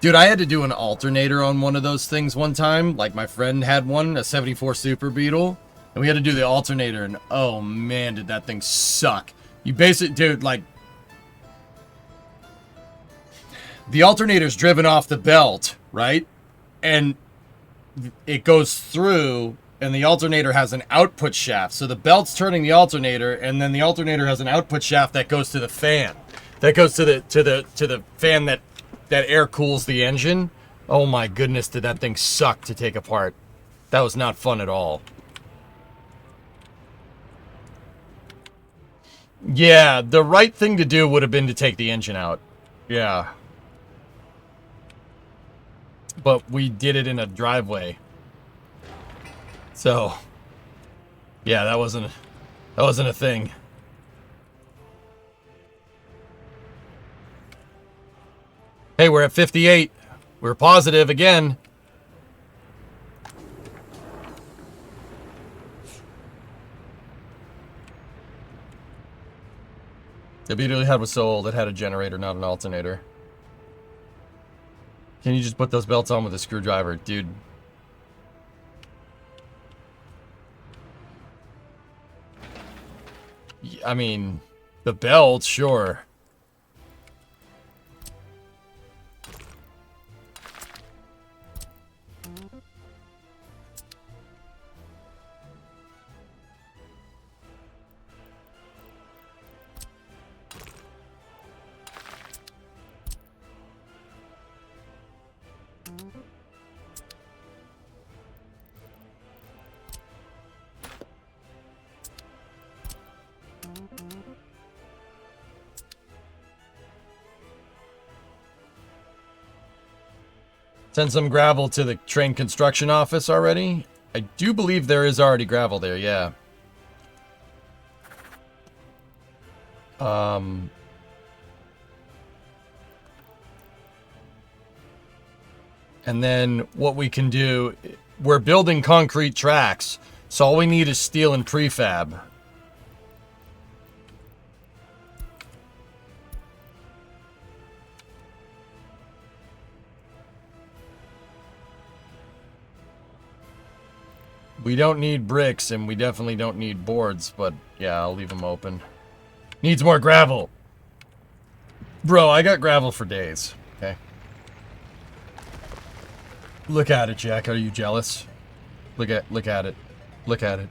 Dude, I had to do an alternator on one of those things one time. Like, my friend had one, a 74 Super Beetle, and we had to do the alternator, and oh man, did that thing suck. You basically, dude, like, the alternator's driven off the belt, right? And it goes through, and the alternator has an output shaft. So the belt's turning the alternator, and then the alternator has an output shaft that goes to the fan. That goes to the fan that air cools the engine. Oh my goodness, did that thing suck to take apart. That was not fun at all. Yeah, the right thing to do would have been to take the engine out. Yeah. But we did it in a driveway. So, yeah, that wasn't a thing. Hey, we're at 58. We're positive again. The Beetle we had was so old it had a generator, not an alternator. Can you just put those belts on with a screwdriver? Dude. I mean, the belt, sure. Send some gravel to the train construction office already? I do believe there is already gravel there, yeah. And then what we can do, we're building concrete tracks, so all we need is steel and prefab. We don't need bricks, and we definitely don't need boards, but yeah, I'll leave them open. Needs more gravel. Bro, I got gravel for days, okay? Look at it, Jack. Are you jealous? Look at it. Look at it. Look at it.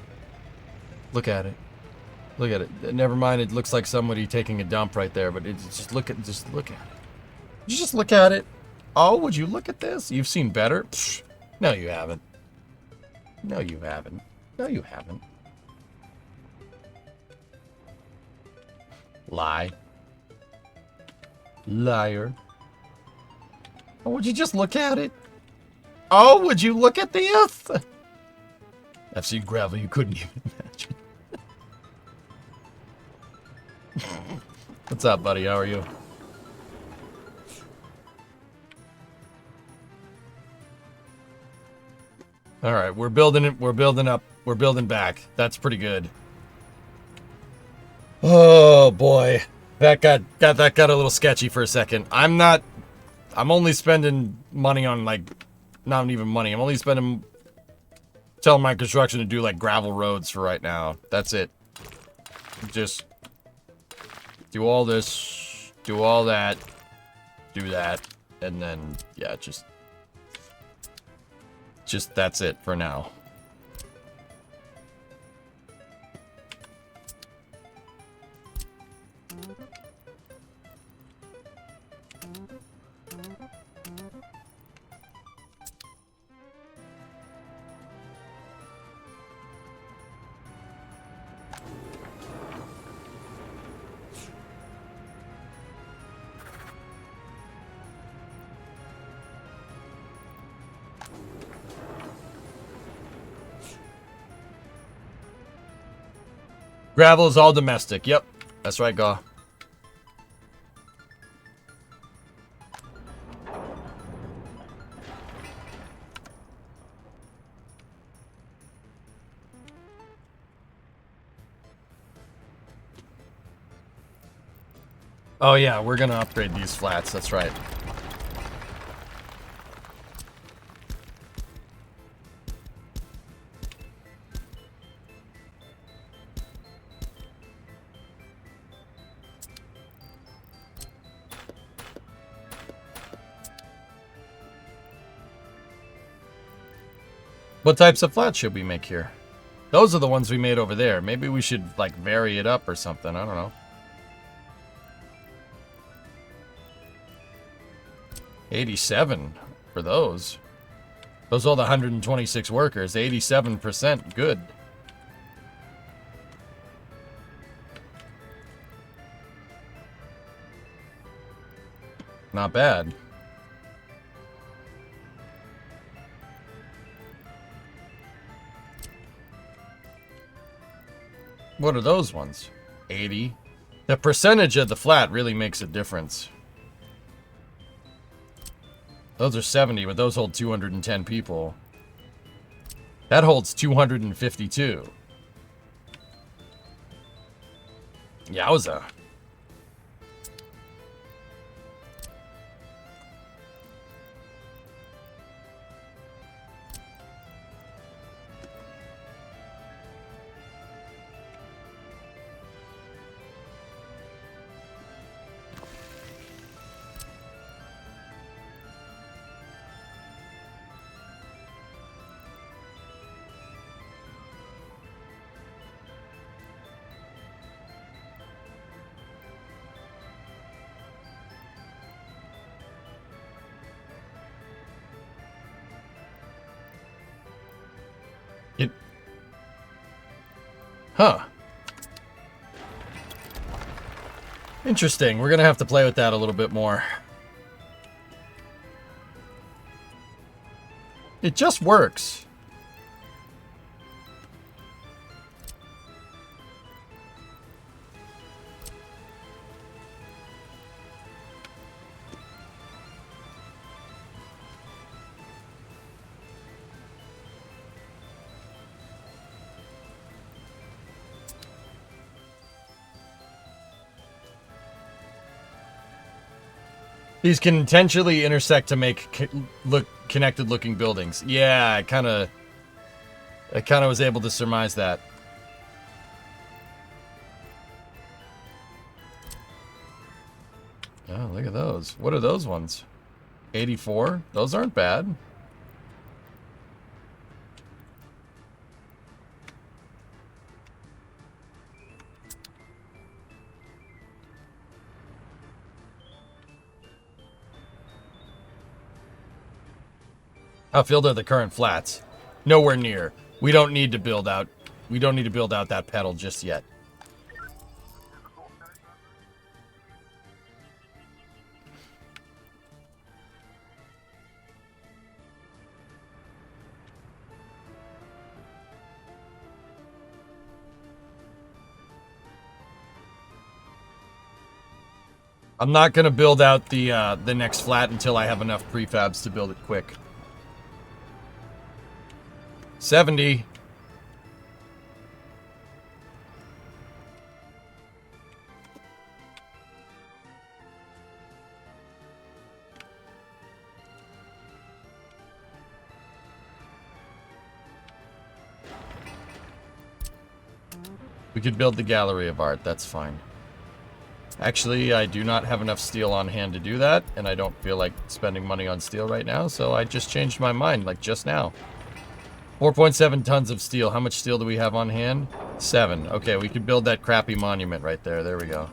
Look at it. Never mind, it looks like somebody taking a dump right there, but it's just look at it. You just look at it. Oh, would you look at this? You've seen better? Psh, no, you haven't. No, you haven't. No, you haven't. Lie. Liar. Oh, would you just look at it? Oh, would you look at this? I've seen gravel you couldn't even imagine. What's up, buddy? How are you? All right, we're building it. We're building up. We're building back. That's pretty good. Oh boy, that got a little sketchy for a second. I'm only spending money on like, not even money. I'm only telling my construction to do like gravel roads for right now. That's it. Just do all this, do all that, do that, and then yeah, just that's it for now. Gravel is all domestic. Yep, that's right, Gaw. Oh yeah, we're gonna upgrade these flats. That's right. What types of flats should we make here? Those are the ones we made over there. Maybe we should, like, vary it up or something. I don't know. 87 for those. Those are the 126 workers. 87%. Good. Not bad. What are those ones? 80. The percentage of the flat really makes a difference. Those are 70, but those hold 210 people. That holds 252. Yowza. Huh. Interesting. We're gonna have to play with that a little bit more. It just works. These can intentionally intersect to make connected looking buildings. Yeah, I kind of was able to surmise that. Oh, look at those. What are those ones? 84? Those aren't bad. How filled are the current flats? Nowhere near. We don't need to build out. We don't need to build out that pedal just yet. I'm not gonna build out the next flat until I have enough prefabs to build it quick. 70. We could build the gallery of art, that's fine. Actually, I do not have enough steel on hand to do that, and I don't feel like spending money on steel right now, so I just changed my mind, like just now. 4.7 tons of steel. How much steel do we have on hand? 7. Okay, we could build that crappy monument right there. There we go.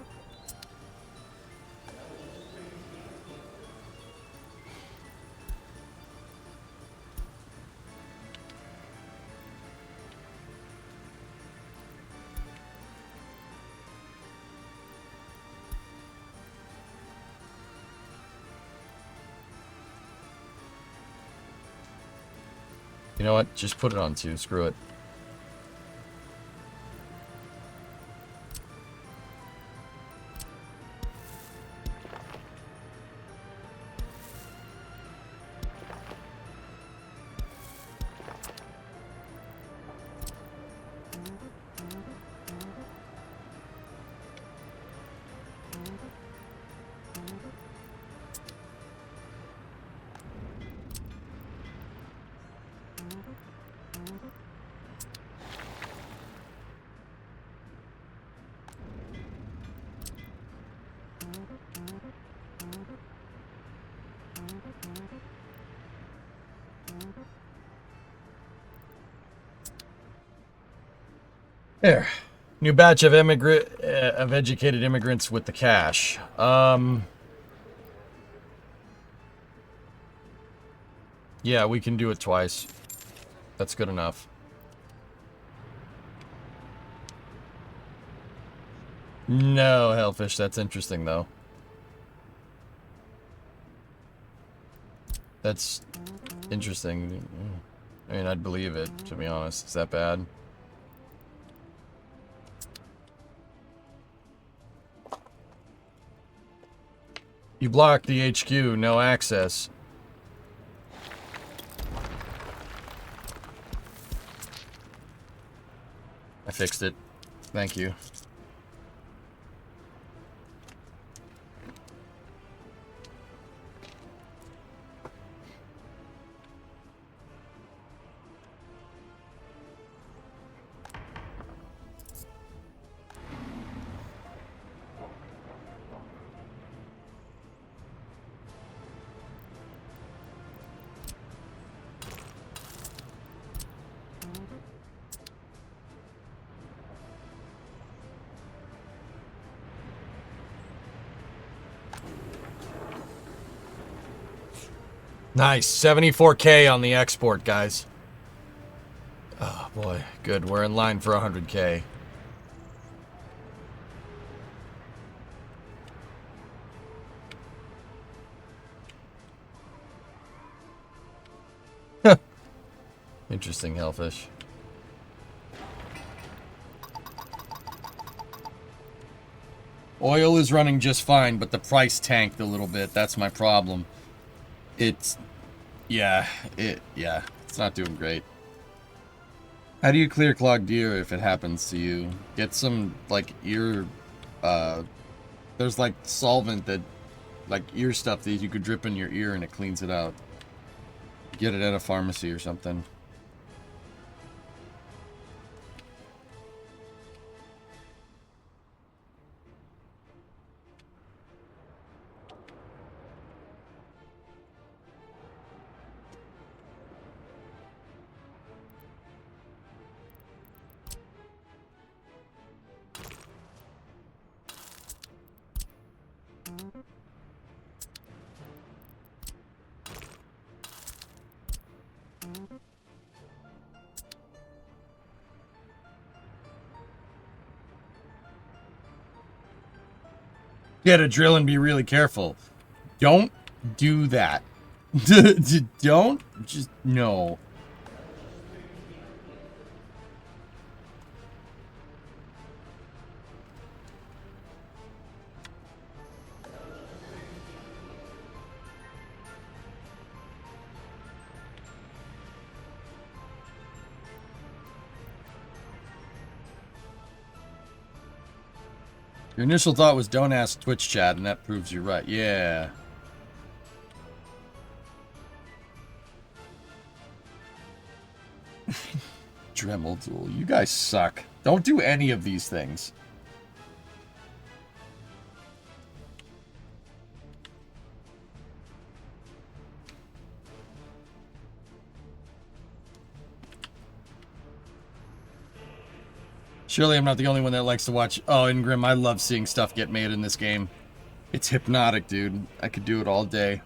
You know what? Just put it on 2. Screw it. There. New batch of educated immigrants with the cash. Yeah, we can do it twice. That's good enough. No, Hellfish, that's interesting though. That's interesting. I mean, I'd believe it, to be honest. Is that bad? You blocked the HQ, no access. I fixed it. Thank you. Nice. 74K on the export, guys. Oh, boy. Good. We're in line for 100K. Interesting, Hellfish. Oil is running just fine, but the price tanked a little bit. That's my problem. Yeah, it's not doing great. How do you clear clogged deer if it happens to you? Get some, like, there's, like, solvent that like ear stuff that you could drip in your ear and it cleans it out. Get it at a pharmacy or something. Get a drill and be really careful. Don't do that. Don't just no. Your initial thought was don't ask Twitch chat, and that proves you're right. Yeah. Dremel tool. You guys suck. Don't do any of these things. Surely I'm not the only one that likes to watch. Oh, Ingrim, I love seeing stuff get made in this game. It's hypnotic, dude. I could do it all day.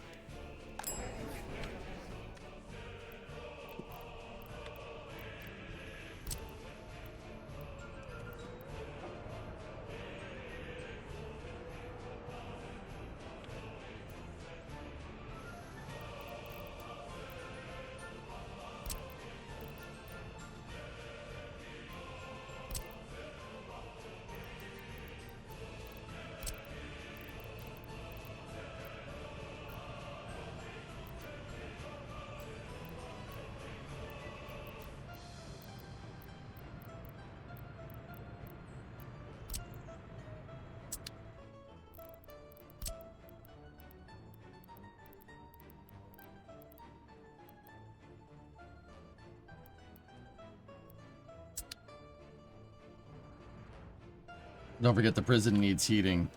Don't forget the prison needs heating.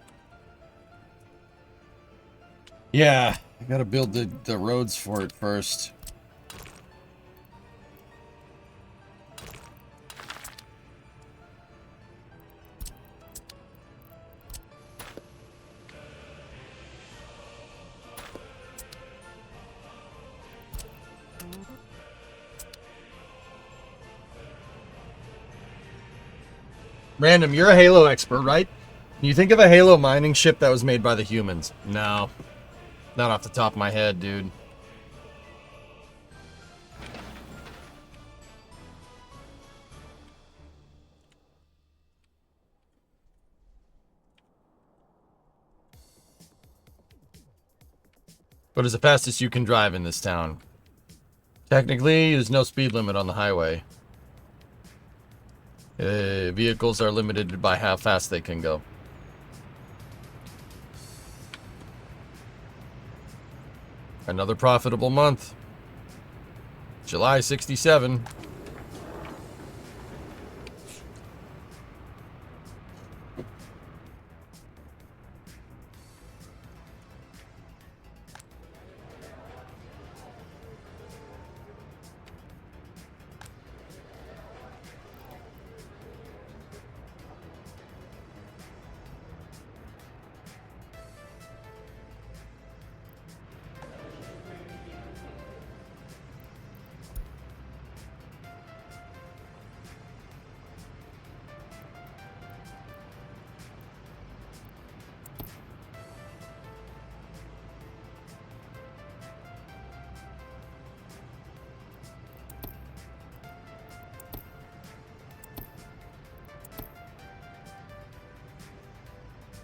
Yeah, I gotta build the roads for it first. Random, you're a Halo expert, right? Can you think of a Halo mining ship that was made by the humans? No. Not off the top of my head, dude. But it's the fastest you can drive in this town. Technically, there's no speed limit on the highway. Vehicles are limited by how fast they can go. Another profitable month. July 67.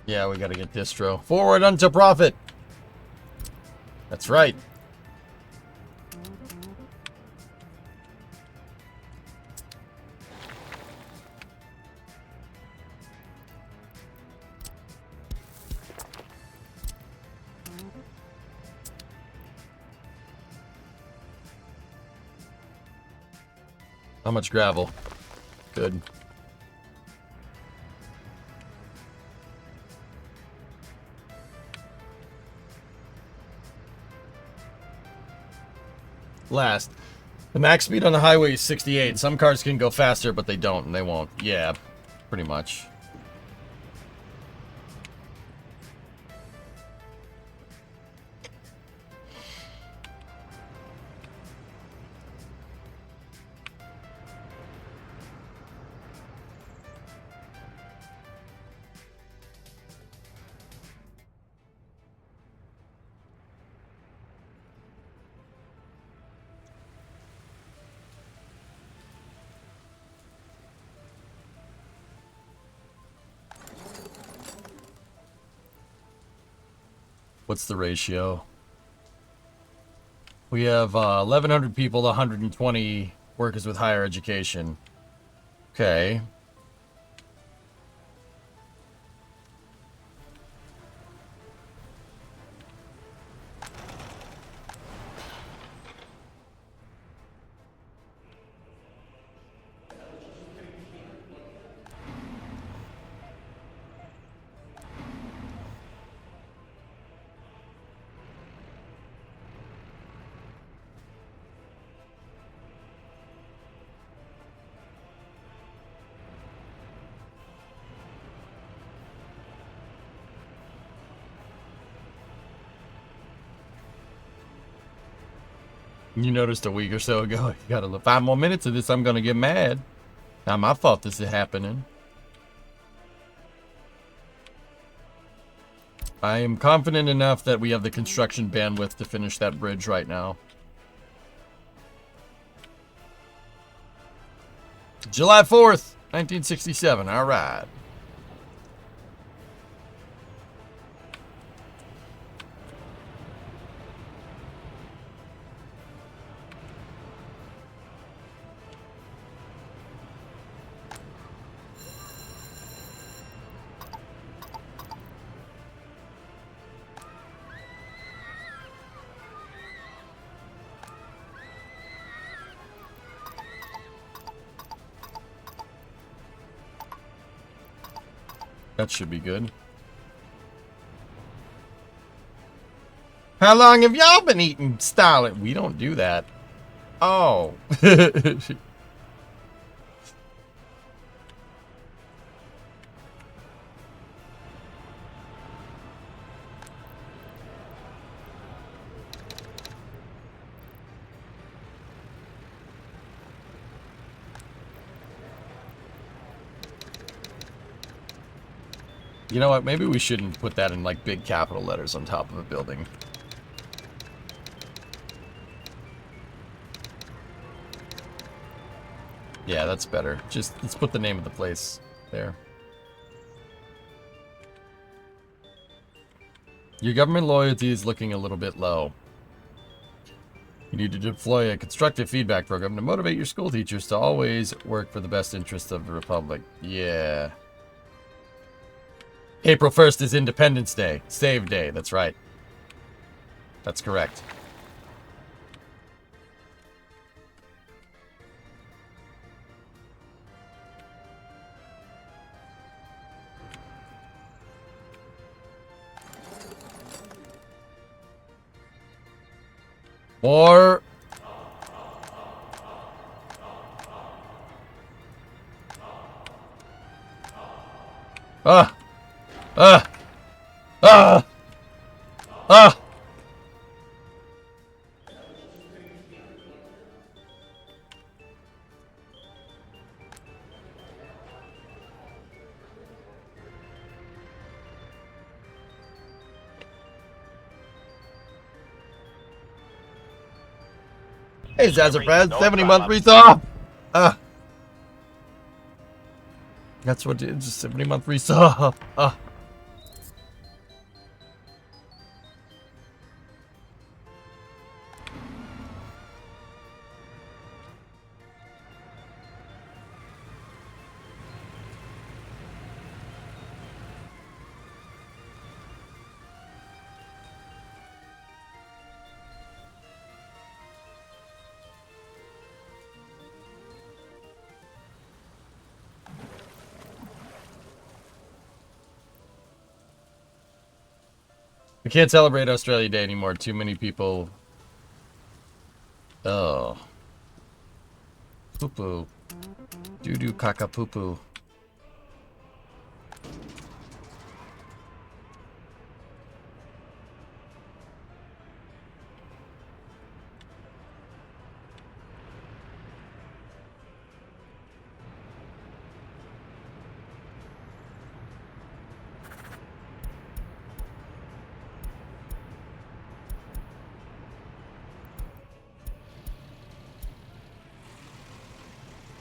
Yeah, we gotta get distro. Forward unto profit! That's right. How much gravel? Good. Last. The max speed on the highway is 68. Some cars can go faster, but they don't, and they won't. Yeah, pretty much. What's the ratio? We have 1,100 people, 120 workers with higher education. Okay. You noticed a week or so ago, you got 5 more minutes of this, I'm gonna get mad. Not my fault this is happening. I am confident enough that we have the construction bandwidth to finish that bridge right now. July 4th, 1967, alright. That should be good. How long have y'all been eating Stalin? We don't do that. Oh. You know what? Maybe we shouldn't put that in like big capital letters on top of a building. Yeah, that's better. Just let's put the name of the place there. Your government loyalty is looking a little bit low. You need to deploy a constructive feedback program to motivate your school teachers to always work for the best interests of the Republic. Yeah. April 1st is Independence Day. Save Day, that's right. That's correct. More. Ah. Ah. Ah. Ah. Hey, Zazafraz, 70-month lease off. That's what it is, 70-month lease off. I can't celebrate Australia Day anymore. Too many people. Oh. Poo-poo. Doo-doo caca poo-poo.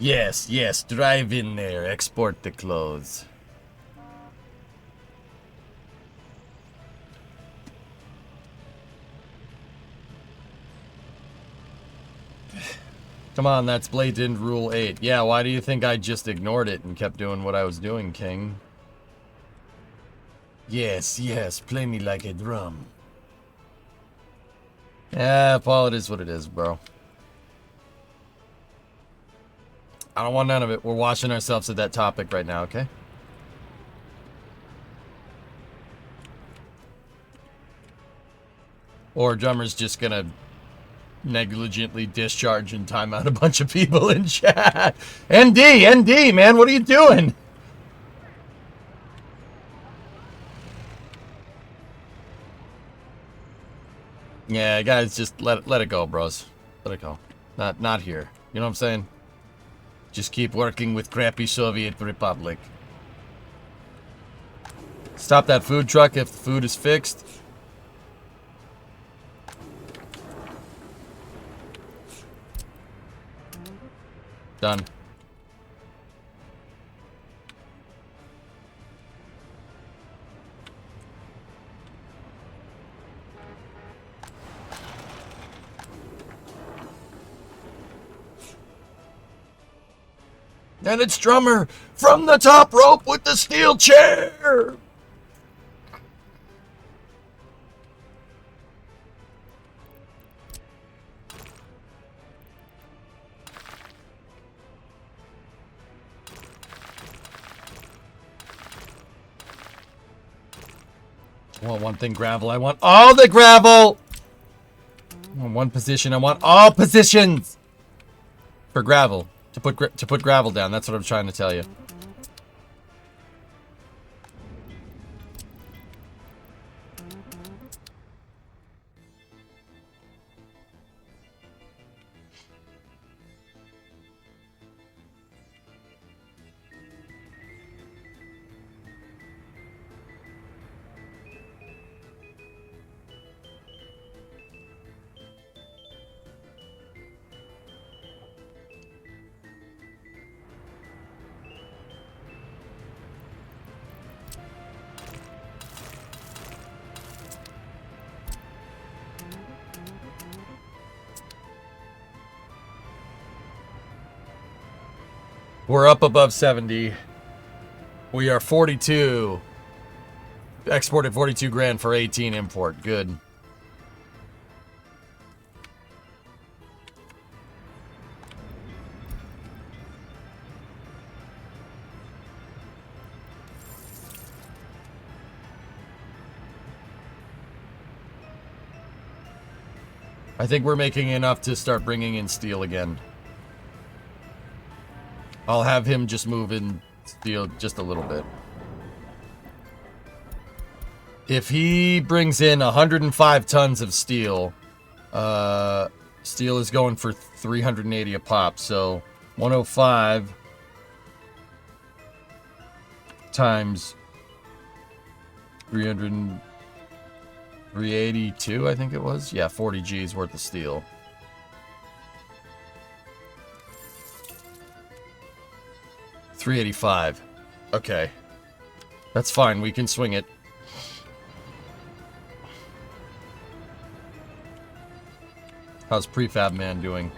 Yes, yes, drive in there, export the clothes. Come on, that's blatant Rule 8. Yeah, why do you think I just ignored it and kept doing what I was doing, King? Yes, yes, play me like a drum. Yeah, Paul, it is what it is, bro. I don't want none of it. We're watching ourselves at that topic right now, okay? Or drummer's just gonna negligently discharge and time out a bunch of people in chat. ND, man, what are you doing? Yeah, guys, just let it go, bros. Let it go. Not here. You know what I'm saying? Just keep working with crappy Soviet Republic. Stop that food truck if the food is fixed. Done. And it's drummer from the top rope with the steel chair. I want one thing, gravel. I want all the gravel. I want one position. I want all positions for gravel. To put gravel down. That's what I'm trying to tell you. We're up above 70. We are 42. Exported 42 grand for 18 import. Good. I think we're making enough to start bringing in steel again. I'll have him just move in steel just a little bit. If he brings in 105 tons of steel, steel is going for 380 a pop. So 105 times 382, I think it was. Yeah, 40 G's worth of steel. $385. Okay. That's fine. We can swing it. How's Prefab Man doing?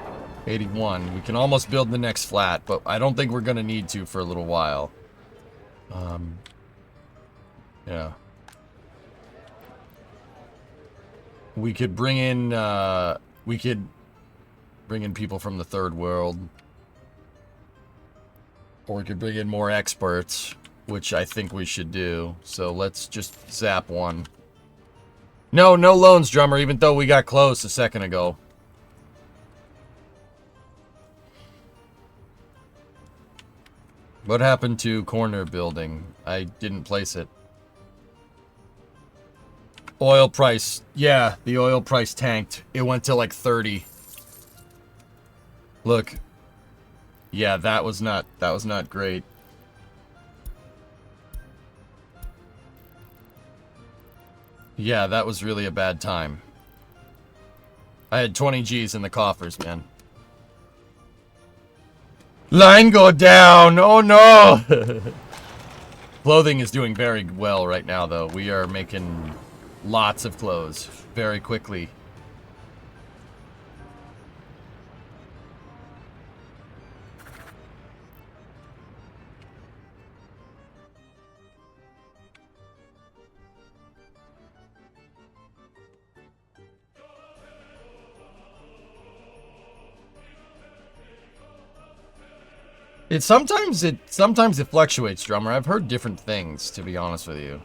81. We can almost build the next flat, but I don't think we're going to need to for a little while. Yeah. We could bring in, people from the third world. Or we could bring in more experts, which I think we should do. So let's just zap one. No, no loans, drummer, even though we got close a second ago. What happened to corner building? I didn't place it. Oil price. Yeah, the oil price tanked. It went to like 30. Look. Yeah, that was not great. Yeah, that was really a bad time. I had 20 G's in the coffers, man. Line go down! Oh no! Clothing is doing very well right now, though. We are making lots of clothes very quickly. Sometimes it fluctuates, drummer. I've heard different things, to be honest with you.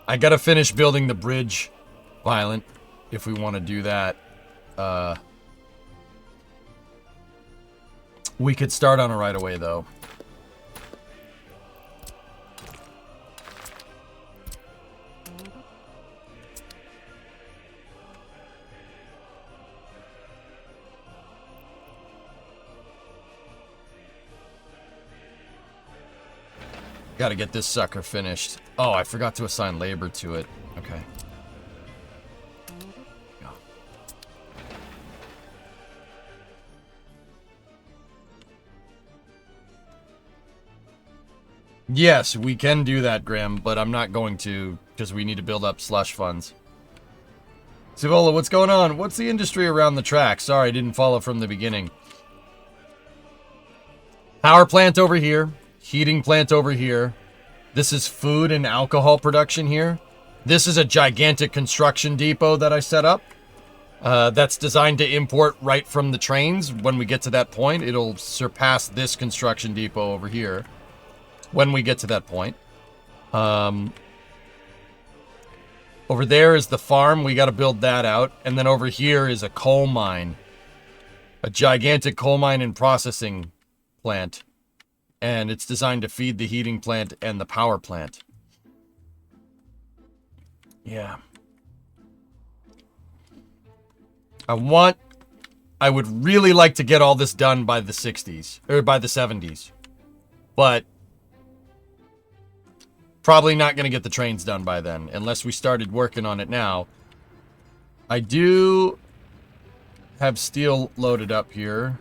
I gotta finish building the bridge, Violent, if we want to do that. We could start on it right away, though. Gotta get this sucker finished. Oh, I forgot to assign labor to it. Okay. Go. Yes, we can do that, Graham, but I'm not going to, because we need to build up slush funds. Civola, what's going on? What's the industry around the track? Sorry, I didn't follow from the beginning. Power plant over here. Heating plant over here. This is food and alcohol production here. This is a gigantic construction depot that I set up. That's designed to import right from the trains. When we get to that point, it'll surpass this construction depot over here. When we get to that point. Over there is the farm. We got to build that out. And then over here is a coal mine. A gigantic coal mine and processing plant. And it's designed to feed the heating plant and the power plant. Yeah. I would really like to get all this done by the 60s. Or by the 70s. But probably not going to get the trains done by then. Unless we started working on it now. I do have steel loaded up here.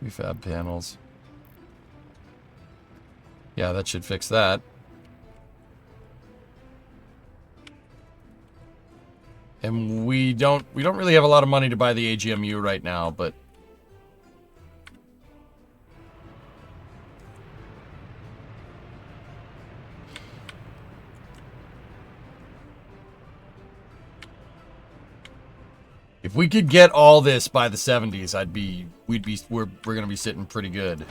Prefab panels. Yeah, that should fix that. And we don't really have a lot of money to buy the AGMU right now, but if we could get all this by the 70s, we're gonna be sitting pretty good.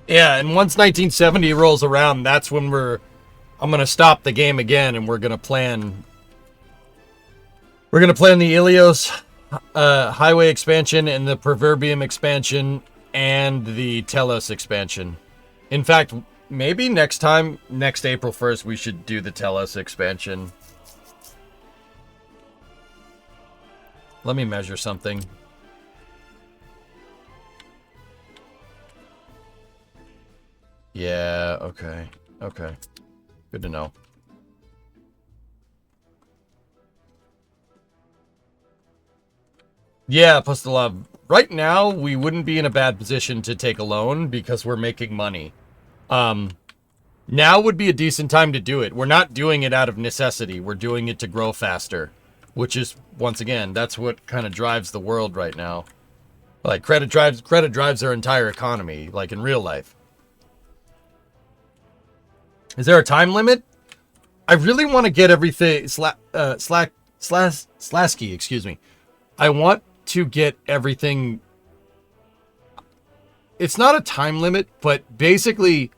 Yeah, and once 1970 rolls around, that's when I'm gonna stop the game again, and we're gonna plan the Ilios highway expansion and the Proverbium expansion and the Telos expansion. In fact, maybe next April 1st, we should do the Telos expansion. Let me measure something. Yeah, okay. Okay. Good to know. Yeah, Pustelov. Right now, we wouldn't be in a bad position to take a loan because we're making money. Now would be a decent time to do it. We're not doing it out of necessity. We're doing it to grow faster. Which is, once again, that's what kind of drives the world right now. Like, credit drives our entire economy, like in real life. Is there a time limit? I really want to get everything... Slasky, excuse me. I want to get everything... It's not a time limit, but basically...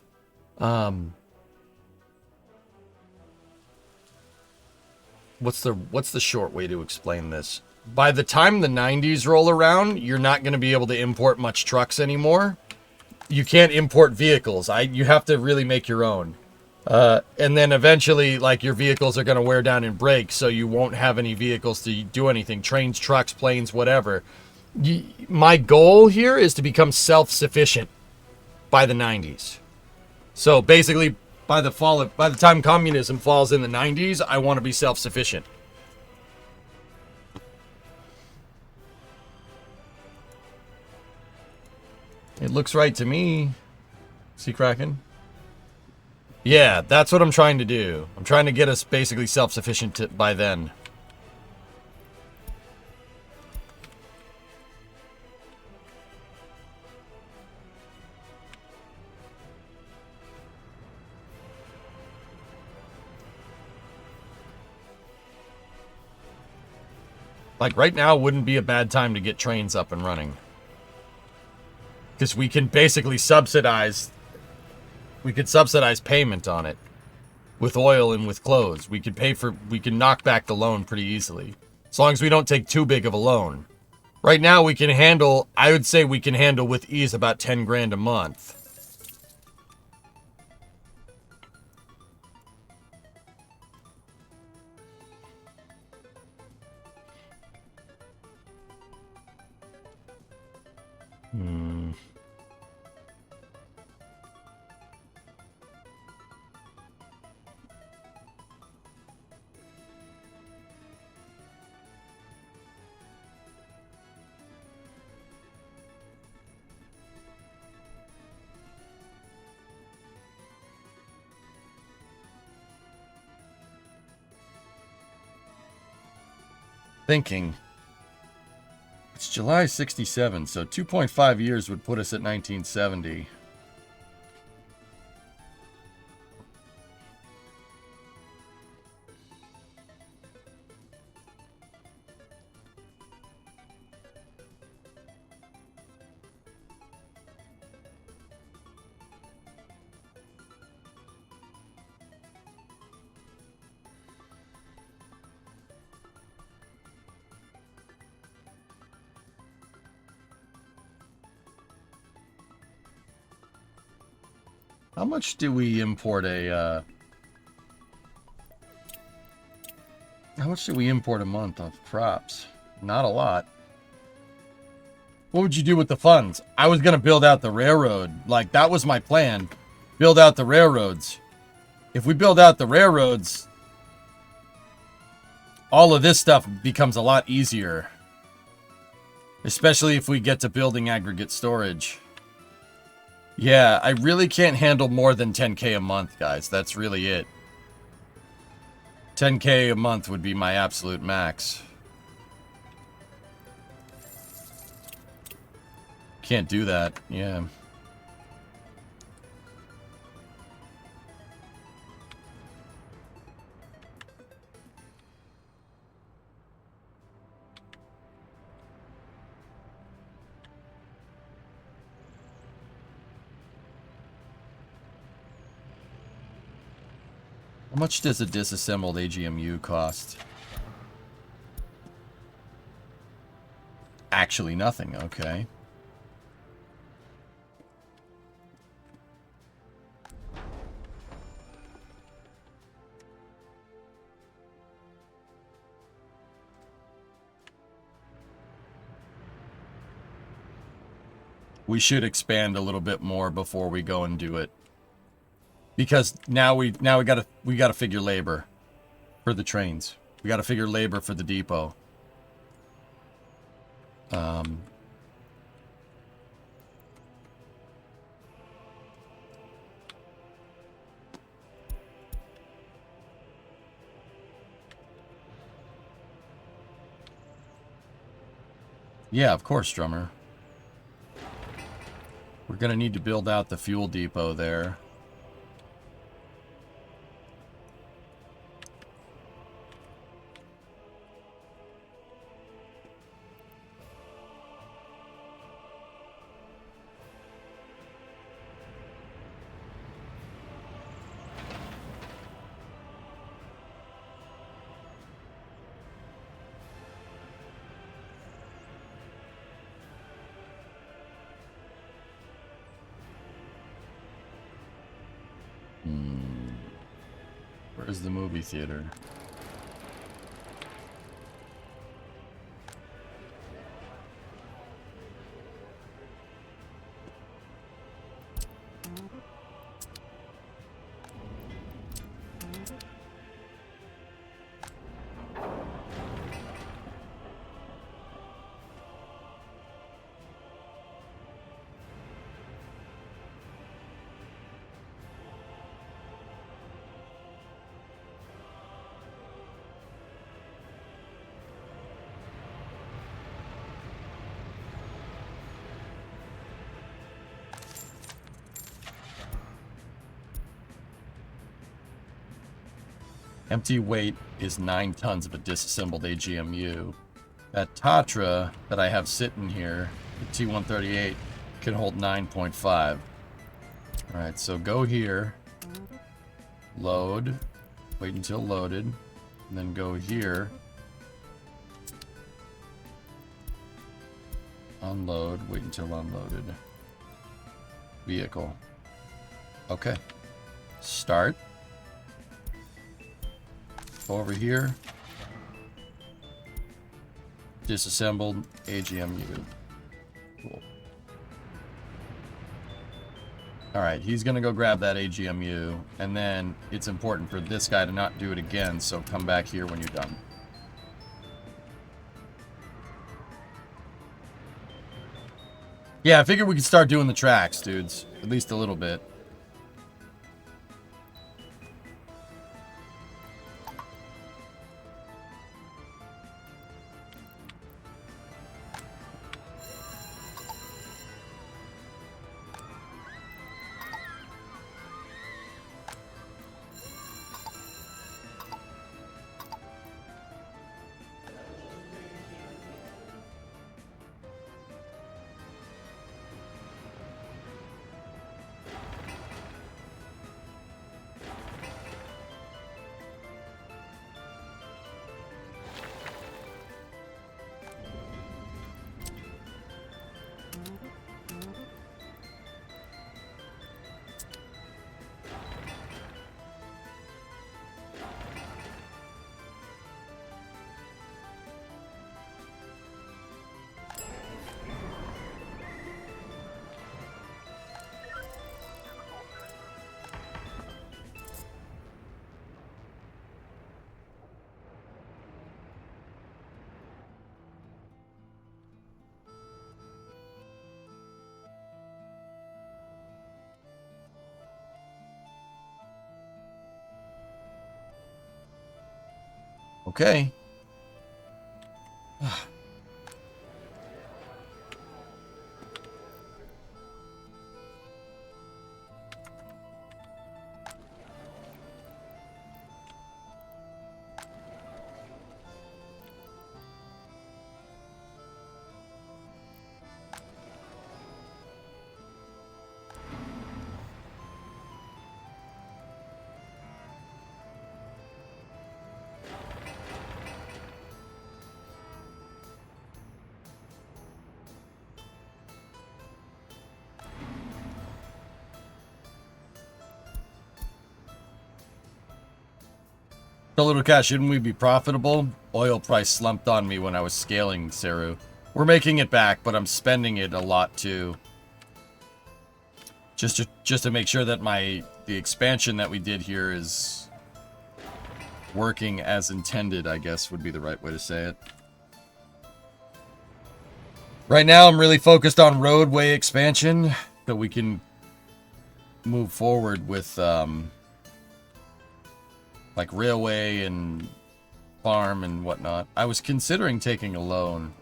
What's the short way to explain this? By the time the 90s roll around, you're not going to be able to import much trucks anymore. You can't import vehicles. You have to really make your own. And then eventually, like, your vehicles are going to wear down and break, so you won't have any vehicles to do anything. Trains, trucks, planes, whatever. My goal here is to become self-sufficient by the 90s. So basically, by the time communism falls in the 90s, I want to be self-sufficient. It looks right to me. See Kraken? Yeah, that's what I'm trying to do. I'm trying to get us basically self-sufficient by then. Like, right now wouldn't be a bad time to get trains up and running. Because we can basically subsidize... We could subsidize payment on it. With oil and with clothes. We can knock back the loan pretty easily. As long as we don't take too big of a loan. Right now we can handle... I would say we can handle with ease about 10 grand a month. Thinking. It's July 67, so 2.5 years would put us at 1970. How much do we import a, How much do we import a month of crops? Not a lot. What would you do with the funds? I was going to build out the railroad. Like, that was my plan. Build out the railroads. If we build out the railroads, all of this stuff becomes a lot easier. Especially if we get to building aggregate storage. Yeah, I really can't handle more than 10k a month, guys. That's really it. 10k a month would be my absolute max. Can't do that, yeah. How much does a disassembled AGMU cost? Actually nothing, okay. we should expand a little bit more before we go and do it. Because now we gotta figure labor for the trains. We gotta figure labor for the depot. Yeah, of course, Drummer. We're gonna need to build out the fuel depot there. Where's the movie theater? Empty weight is 9 tons of a disassembled AGMU. That Tatra that I have sitting here, the T138, can hold 9.5. Alright, so go here. Load. Wait until loaded. And then go here. Unload. Wait until unloaded. Vehicle. Okay. Start. Over here. Disassembled AGMU. Cool. Alright, he's gonna go grab that AGMU, and then it's important for this guy to not do it again, so come back here when you're done. Yeah, I figured we could start doing the tracks, dudes. At least a little bit. Okay. So, little cat, shouldn't we be profitable? Oil price slumped on me when I was scaling, Saru. We're making it back, but I'm spending it a lot too. just to make sure that the expansion that we did here is working as intended, I guess would be the right way to say it. Right now, I'm really focused on roadway expansion, so we can move forward with like railway and farm and whatnot. I was considering taking a loan,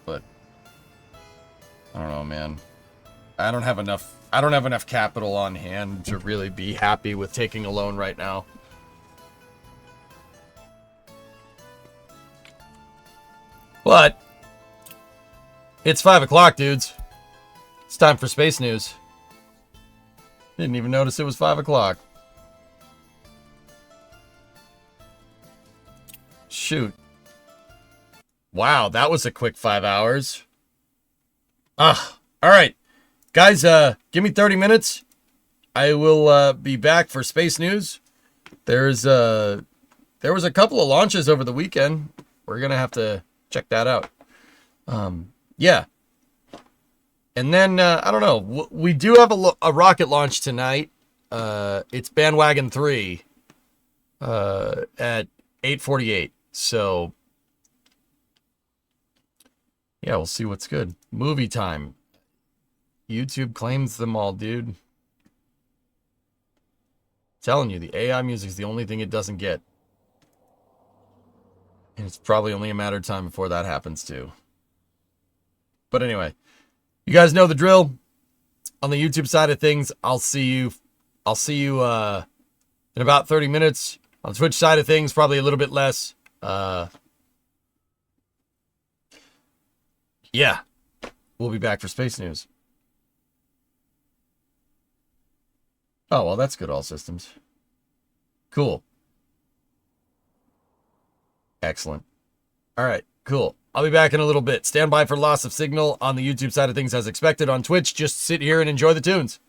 but I don't know, man. I don't have enough capital on hand to really be happy with taking a loan right now. But it's 5 o'clock, dudes. It's time for space news. Didn't even notice it was 5 o'clock. Shoot. Wow, that was a quick 5 hours. All right. Guys, give me 30 minutes. I will be back for space news. There was a couple of launches over the weekend. We're going to have to check that out. Yeah. And then, I don't know. We do have a rocket launch tonight. It's Bandwagon 3 at 8:48. So, yeah, we'll see what's good. Movie time. YouTube claims them all, dude. Telling you, the AI music is the only thing it doesn't get. And it's probably only a matter of time before that happens, too. But anyway, you guys know the drill. On the YouTube side of things, I'll see you in about 30 minutes. On the Twitch side of things, probably a little bit less. Yeah, we'll be back for space news. Oh, well, that's good, all systems. Cool. Excellent. All right, cool. I'll be back in a little bit. Stand by for loss of signal on the YouTube side of things as expected. On Twitch, just sit here and enjoy the tunes.